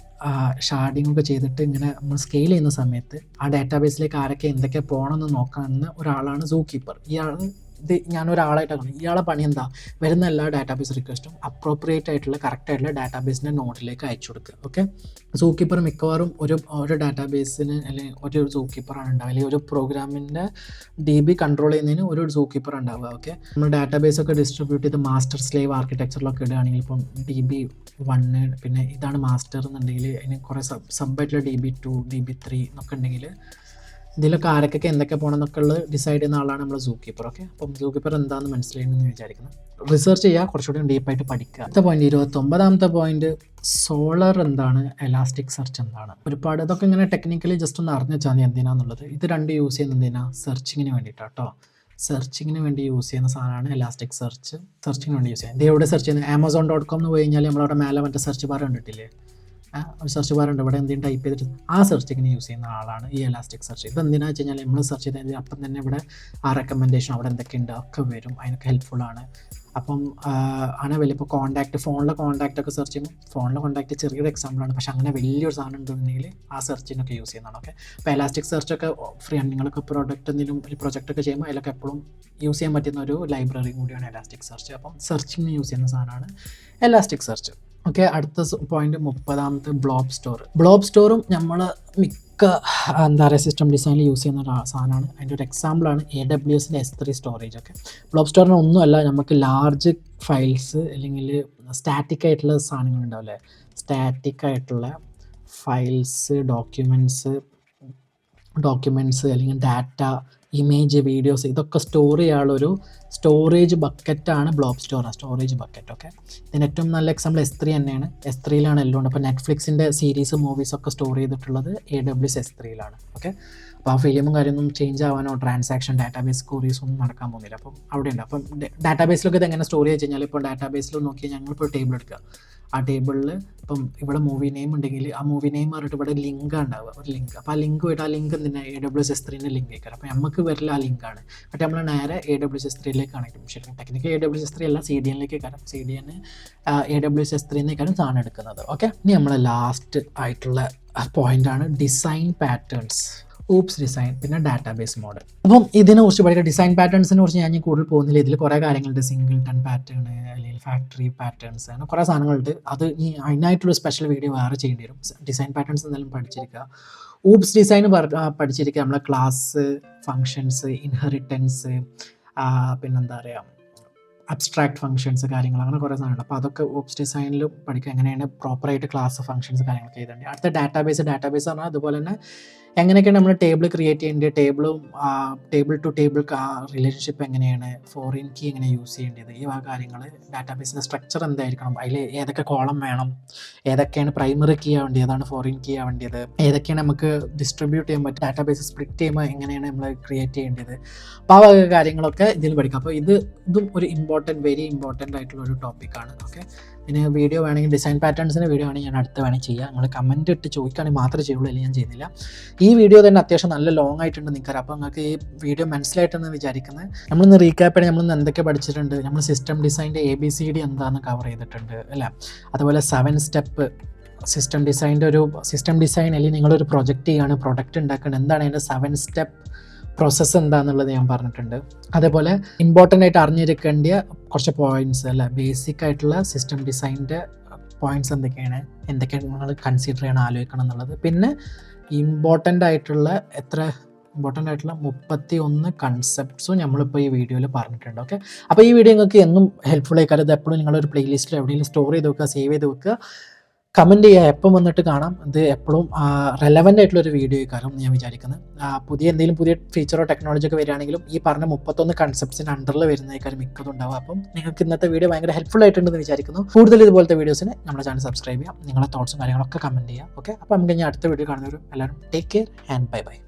ഷാർഡിങ് ഒക്കെ ചെയ്തിട്ട് ഇങ്ങനെ നമ്മൾ സ്കെയിൽ ചെയ്യുന്ന സമയത്ത് ആ ഡാറ്റാബേസിലേക്ക് ആരൊക്കെ എന്തൊക്കെ പോകണമെന്ന് നോക്കാവുന്ന ഒരാളാണ് സൂ കീപ്പർ. ഇത് ഞാനൊരാളായിട്ടാണ് കാണുന്നത്. ഇയാളെ പണി എന്താ? വരുന്ന എല്ലാ ഡാറ്റാബേസ് റിക്വസ്റ്റും അപ്രോപ്രിയേറ്റ് ആയിട്ടുള്ള കറക്റ്റ് ആയിട്ടുള്ള ഡാറ്റാബേസിൻ്റെ നോട്ടിലേക്ക് അയച്ചു കൊടുക്കുക. ഓക്കെ, സൂ കീപ്പർ മിക്കവാറും ഒരു ഡാറ്റാബേസിന് അല്ലെങ്കിൽ ഒരു സൂ കീപ്പറാണ് ഉണ്ടാവുക, അല്ലെങ്കിൽ ഒരു പ്രോഗ്രാമിൻ്റെ DB കൺട്രോൾ ചെയ്യുന്നതിന് ഒരു സൂ കീപ്പർ ഉണ്ടാവുക. ഓക്കെ, നമ്മൾ ഡാറ്റാബേസ് ഒക്കെ ഡിസ്ട്രിബ്യൂട്ട് ചെയ്ത് മാസ്റ്റർ സ്ലേവ് ആർക്കിടെക്ചറിലൊക്കെ ഇടുകയാണെങ്കിൽ ഇപ്പം DB1 പിന്നെ ഇതാണ് മാസ്റ്റർ എന്നുണ്ടെങ്കിൽ അതിന് കുറേ സബ്ബായിട്ടുള്ള DB2 DB3 എന്നൊക്കെ ഉണ്ടെങ്കിൽ ഇതിലൊക്കെ ആരൊക്കെ എന്തൊക്കെ പോകണം എന്നൊക്കെ ഉള്ളത് ഡിസൈഡ് ചെയ്യുന്ന ആളാണ് നമ്മൾ സൂ കീപ്പർ. ഓക്കെ, അപ്പം സൂ കീപ്പർ എന്താണെന്ന് മനസ്സിലായെന്ന് വിചാരിക്കുന്നു. റിസർച്ച് ചെയ്യുക, കുറച്ചുകൂടി ഡീപ്പായിട്ട് പഠിക്കുക. അടുത്ത പോയിന്റ് 29ാമത്തെ പോയിന്റ്, സോളർ എന്താണ്, എലാസ്റ്റിക് സെർച്ച് എന്താണ്. ഒരുപാട് ഇതൊക്കെ ഇങ്ങനെ ടെക്നിക്കലി ജസ്റ്റ് ഒന്ന് അറിഞ്ഞു വെച്ചാൽ മതി എന്തിനാന്നുള്ളത്. ഇത് രണ്ട് യൂസ് ചെയ്യുന്നത് എന്തിനാ, സെർച്ചിങ്ങിന് വേണ്ടിയിട്ടാണ് കേട്ടോ. സെർച്ചിങ്ങിന് വേണ്ടി യൂസ് ചെയ്യുന്ന സാധനമാണ് എലാസ്റ്റിക് സെർച്ച്. സെർച്ചിങ്ങിന് വേണ്ടി യൂസ് ചെയ്യാം. ഇത് എവിടെ സെർച്ച് ചെയ്യുന്നത്, Amazon.com എന്ന് പോയി കഴിഞ്ഞാൽ നമ്മളവിടെ മേലെ മറ്റേ സെർച്ച് ബാർ കണ്ടിട്ടില്ലേ, ഒരു സെർച്ച് ബാർ ഉണ്ട്, ഇവിടെ എന്തെങ്കിലും ടൈപ്പ് ചെയ്തിട്ട് ആ സെർച്ചിങ്ങിന് യൂസ് ചെയ്യുന്ന ആളാണ് ഈ എലാസ്റ്റിക് സെർച്ച്. ഇത് എന്തിനാണെന്ന് വെച്ച് കഴിഞ്ഞാൽ നമ്മൾ സെർച്ച് ചെയ്ത് അപ്പം തന്നെ ഇവിടെ ആ റെക്കമെൻഡേഷൻ അവിടെ എന്തൊക്കെയുണ്ട് ഒക്കെ വരും, അതിനൊക്കെ ഹെൽപ്ഫുള്ളാണ്. അപ്പം അങ്ങനെ വലിയ ഇപ്പോൾ കോൺടാക്റ്റ്, ഫോണിലെ കോൺടാക്റ്റ് ഒക്കെ സെർച്ച് ചെയ്യുമ്പോൾ, ഫോണിലെ കോൺടാക്റ്റ് ചെറിയൊരു എക്സാമ്പിളാണ്, പക്ഷേ അങ്ങനെ വലിയൊരു സാധനം ഉണ്ടെന്നുണ്ടെങ്കിൽ ആ സെർച്ചിനൊക്കെ യൂസ് ചെയ്യുന്നതാണ്. ഓക്കെ, അപ്പോൾ എലാസ്റ്റിക് സെർച്ചൊക്കെ ഫ്രീ ആണ്. നിങ്ങൾക്ക് പ്രോഡക്റ്റ് എന്തെങ്കിലും ഒരു പ്രൊജക്റ്റൊക്കെ ചെയ്യുമ്പോൾ അതിലൊക്കെ എപ്പോഴും യൂസ് ചെയ്യാൻ പറ്റുന്ന ഒരു ലൈബ്രറി കൂടിയാണ് എലാസ്റ്റിക് സെർച്ച്. അപ്പം സെർച്ചിങ്ങിന് യൂസ് ചെയ്യുന്ന സാധനമാണ് എലാസ്റ്റിക് സെർച്ച്. ഓക്കെ, അടുത്ത പോയിന്റ് 30ാമത്തെ, ബ്ലോബ് സ്റ്റോർ. ബ്ലോബ് സ്റ്റോറും നമ്മൾ മിക്ക എന്താ പറയുക സിസ്റ്റം ഡിസൈനിൽ യൂസ് ചെയ്യുന്ന ഒരു സാധനമാണ്. അതിൻ്റെ ഒരു എക്സാമ്പിളാണ് AWSൻ്റെ S3 സ്റ്റോറേജ്. ഒക്കെ, ബ്ലോബ് സ്റ്റോറിന് ഒന്നുമല്ല, നമുക്ക് ലാർജ് ഫയൽസ് അല്ലെങ്കിൽ സ്റ്റാറ്റിക് ആയിട്ടുള്ള സാധനങ്ങൾ ഉണ്ടാവില്ലേ, സ്റ്റാറ്റിക് ആയിട്ടുള്ള ഫയൽസ്, ഡോക്യുമെൻറ്റ്സ് അല്ലെങ്കിൽ ഡാറ്റ, ഇമേജ്, വീഡിയോസ്, ഇതൊക്കെ സ്റ്റോർ ചെയ്യാനുള്ളൊരു സ്റ്റോറേജ് ബക്കറ്റാണ് ബ്ലോബ് സ്റ്റോറേജ് ബക്കറ്റ്. ഓക്കെ, ഇതിന് ഏറ്റവും നല്ല എക്സാമ്പിൾ S3 തന്നെയാണ്. S3യിലാണ് എല്ലാം ഉണ്ട്. അപ്പോൾ നെറ്റ്ഫ്ലിക്സിൻ്റെ സീരീസ്, മൂവീസൊക്കെ സ്റ്റോർ ചെയ്തിട്ടുള്ളത് AWS S3യിലാണ്. ഓക്കെ, അപ്പോൾ ആ ഫിലിമും കാര്യമൊന്നും ചേഞ്ച് ആവാനോ ട്രാൻസാക്ഷൻ, ഡാറ്റാബേസ് ക്വറീസ് ഒന്നും നടക്കാൻ പോകുന്നില്ല. അപ്പം അവിടെയുണ്ട്. അപ്പം ഡാറ്റാബേസിലൊക്കെ ഇത് എങ്ങനെ സ്റ്റോർ ചെയ്ത് കഴിഞ്ഞാൽ, ഇപ്പോൾ ഡാറ്റാബേസിൽ നോക്കിയാൽ ഞങ്ങളിപ്പോൾ ടേബിൾ എടുക്കുക, ആ ടേബിളിൽ ഇപ്പം ഇവിടെ മൂവി നെയിം ഉണ്ടെങ്കിൽ ആ മൂവി നെയിം പറഞ്ഞിട്ട് ഇവിടെ ലിങ്ക് ഉണ്ടാവുക, ഒരു ലിങ്ക്. അപ്പോൾ ആ ലിങ്ക് പോയിട്ട് ആ ലിങ്ക് എന്തിനാ AWS S3ൻ്റെ ലിങ്ക് ആയിക്കാരം. അപ്പോൾ നമുക്ക് വരില്ല ആ ലിങ്കാണ്, പക്ഷേ നമ്മൾ നേരെ AWS S3ലേക്ക് കണക്ട്. ശരിക്കും ടെക്നിക്കലി AWS S3 അല്ല, CDNലേക്ക് കാരണം CDN AWS S3ന്നേക്കാളും സാധനം എടുക്കുന്നത്. ഓക്കെ, ഇനി നമ്മൾ ലാസ്റ്റ് ആയിട്ടുള്ള പോയിൻ്റാണ് ഡിസൈൻ പാറ്റേൺസ്. ഊപ്സ് ഡിസൈൻ, പിന്നെ ഡാറ്റാബേസ് മോഡൽ. അപ്പം ഇതിനെക്കുറിച്ച് പഠിക്കുക. ഡിസൈൻ പാറ്റേൺസിനെ കുറിച്ച് ഞാൻ കൂടുതൽ പോകുന്നില്ല. ഇതിൽ കുറേ കാര്യങ്ങളുണ്ട്, സിംഗിൾട്ടൺ പാറ്റേൺ അല്ലെങ്കിൽ ഫാക്ടറി പാറ്റേൺസ്, അങ്ങനെ കുറേ സാധനങ്ങളുണ്ട്. അത് ഈ അതിനായിട്ടുള്ള സ്പെഷ്യൽ വീഡിയോ വേറെ ചെയ്യേണ്ടി വരും. ഡിസൈൻ പാറ്റേൺസ് എന്തായാലും പഠിച്ചിരിക്കുക. Oops design പഠിച്ചിരിക്കുക. നമ്മളെ ക്ലാസ്, ഫങ്ഷൻസ്, ഇൻഹെറിറ്റൻസ്, പിന്നെന്താ പറയുക, അബ്സ്ട്രാക്ട് ഫങ്ഷൻസ്, കാര്യങ്ങൾ, അങ്ങനെ കുറേ സാധനമുണ്ട്. അപ്പോൾ അതൊക്കെ ഊപ്സ് ഡിസൈനിൽ പഠിക്കുക, എങ്ങനെയാണ് പ്രോപ്പറായിട്ട് ക്ലാസ്, ഫങ്ഷൻസ്, കാര്യങ്ങളൊക്കെ ചെയ്തിട്ടുണ്ട്. അടുത്ത ഡാറ്റാബേസ് പറഞ്ഞാൽ അതുപോലെ തന്നെ എങ്ങനെയൊക്കെയാണ് നമ്മൾ ടേബിൾ ക്രിയേറ്റ് ചെയ്യേണ്ടത്, ടേബിൾ ടു ടേബിൾ റിലേഷൻഷിപ്പ് എങ്ങനെയാണ്, ഫോറിൻ കീ എങ്ങനെ യൂസ് ചെയ്യേണ്ടത്, ഈ കാര്യങ്ങൾ, ഡാറ്റാബേസിൻ്റെ സ്ട്രക്ചർ എന്തായിരിക്കണം, അതിൽ ഏതൊക്കെ കോളം വേണം, ഏതൊക്കെയാണ് പ്രൈമറി കീ ആവേണ്ടത്, ഏതാണ് ഫോറിൻ കീ ആവേണ്ടത്, ഏതൊക്കെയാണ് നമുക്ക് ഡിസ്ട്രിബ്യൂട്ട് ചെയ്യാൻ പറ്റും, ഡാറ്റാബേസ് സ്പ്ലിറ്റ് ചെയ്യുമ്പോൾ എങ്ങനെയാണ് നമ്മൾ ക്രിയേറ്റ് ചെയ്യേണ്ടത്, അപ്പോൾ ആ കാര്യങ്ങളൊക്കെ ഇതിൽ പഠിക്കാം. അപ്പോൾ ഇതും ഒരു വെരി ഇമ്പോർട്ടൻ്റ് ആയിട്ടുള്ള ഒരു ടോപ്പിക്കാണ്. ഓക്കെ, പിന്നെ വീഡിയോ വേണമെങ്കിൽ, ഡിസൈൻ പാറ്റേൺസിൻ്റെ വീഡിയോ ആണെങ്കിൽ ഞാൻ അടുത്ത വേണമെങ്കിൽ ചെയ്യാം. നിങ്ങൾ കമൻറ്റ് ഇട്ട് ചോദിക്കുകയാണെങ്കിൽ മാത്രമേ ചെയ്യുള്ളൂ, അല്ലെങ്കിൽ ഞാൻ ചെയ്യുന്നില്ല. ഈ വീഡിയോ തന്നെ അത്യാവശ്യം നല്ല ലോങ് ആയിട്ടുണ്ട് നിൽക്കാറ്. അപ്പോൾ നിങ്ങൾക്ക് ഈ വീഡിയോ മനസ്സിലായിട്ടെന്ന് വിചാരിക്കുന്നത്. നമ്മളിന്ന് റീക്യാപ്പ് ചെയ്യണമെങ്കിൽ നമ്മളിന്ന് എന്തൊക്കെ പഠിച്ചിട്ടുണ്ട്, നമ്മൾ സിസ്റ്റം ഡിസൈൻ്റെ ABCD എന്താണെന്ന് കവർ ചെയ്തിട്ടുണ്ട് അല്ലേ. അതുപോലെ 7 സ്റ്റെപ്പ് സിസ്റ്റം ഡിസൈൻ അല്ലെങ്കിൽ നിങ്ങളൊരു പ്രൊജക്റ്റ് ചെയ്യുകയാണ്, പ്രൊഡക്റ്റ് ഉണ്ടാക്കുകയാണ്, എന്താണ് അതിൻ്റെ 7 സ്റ്റെപ്പ് പ്രോസസ്സ് എന്താണെന്നുള്ളത് ഞാൻ പറഞ്ഞിട്ടുണ്ട്. അതേപോലെ ഇമ്പോർട്ടൻ്റ് ആയിട്ട് അറിഞ്ഞിരിക്കേണ്ട കുറച്ച് പോയിൻറ്റ്സ് അല്ല, ബേസിക് ആയിട്ടുള്ള സിസ്റ്റം ഡിസൈനിൻ്റെ പോയിൻറ്റ്സ് എന്തൊക്കെയാണ് നിങ്ങൾ കൺസിഡർ ചെയ്യണം, ആലോചിക്കണം എന്നുള്ളത്. പിന്നെ ഇമ്പോർട്ടൻ്റ് ആയിട്ടുള്ള 31 കൺസെപ്റ്റ്സും നമ്മളിപ്പോൾ ഈ വീഡിയോയിൽ പറഞ്ഞിട്ടുണ്ട്. ഓക്കെ, അപ്പോൾ ഈ വീഡിയോ നിങ്ങൾക്ക് എന്നും ഹെൽപ്ഫുൾ ആയിക്കാരം. ഇത് എപ്പോഴും നിങ്ങളൊരു പ്ലേലിസ്റ്റിൽ എവിടെയെങ്കിലും സ്റ്റോർ ചെയ്ത് വെക്കുക, സേവ് ചെയ്ത് വെക്കുക, കമൻറ്റ് ചെയ്യുക, എപ്പം വന്നിട്ട് കാണാം. ഇത് എപ്പോഴും റെലവൻ്റ് ആയിട്ടുള്ളൊരു വീഡിയോ ആയിക്കാരം ഞാൻ വിചാരിക്കുന്നത്. പുതിയ ഫീച്ചറോ ടെക്നോളജി ഒക്കെ വരികയാണെങ്കിലും ഈ പറഞ്ഞ 31 കൺസെപ്റ്റ്സിൻ്റെ അണ്ടറിൽ വരുന്നതായിരിക്കും മിക്കതും ഉണ്ടാവും. അപ്പം നിങ്ങൾക്ക് ഇന്നത്തെ വീഡിയോ ഭയങ്കര ഹെൽപ്ഫുൾ ആയിട്ടുണ്ടെന്ന് വിചാരിക്കുന്നു. കൂടുതൽ ഇതുപോലത്തെ വീഡിയോസിന് നമ്മുടെ ചാനൽ സബ്സ്ക്രൈബ് ചെയ്യാം, നിങ്ങളുടെ തോട്ട്സും കാര്യങ്ങളൊക്കെ കമൻറ്റ് ചെയ്യാം. ഓക്കെ, അപ്പോൾ നമുക്ക് ഇനി അടുത്ത വീഡിയോ കാണുന്നവരും എല്ലാവരും ടേക്ക് കെയർ ആൻഡ് ബൈ.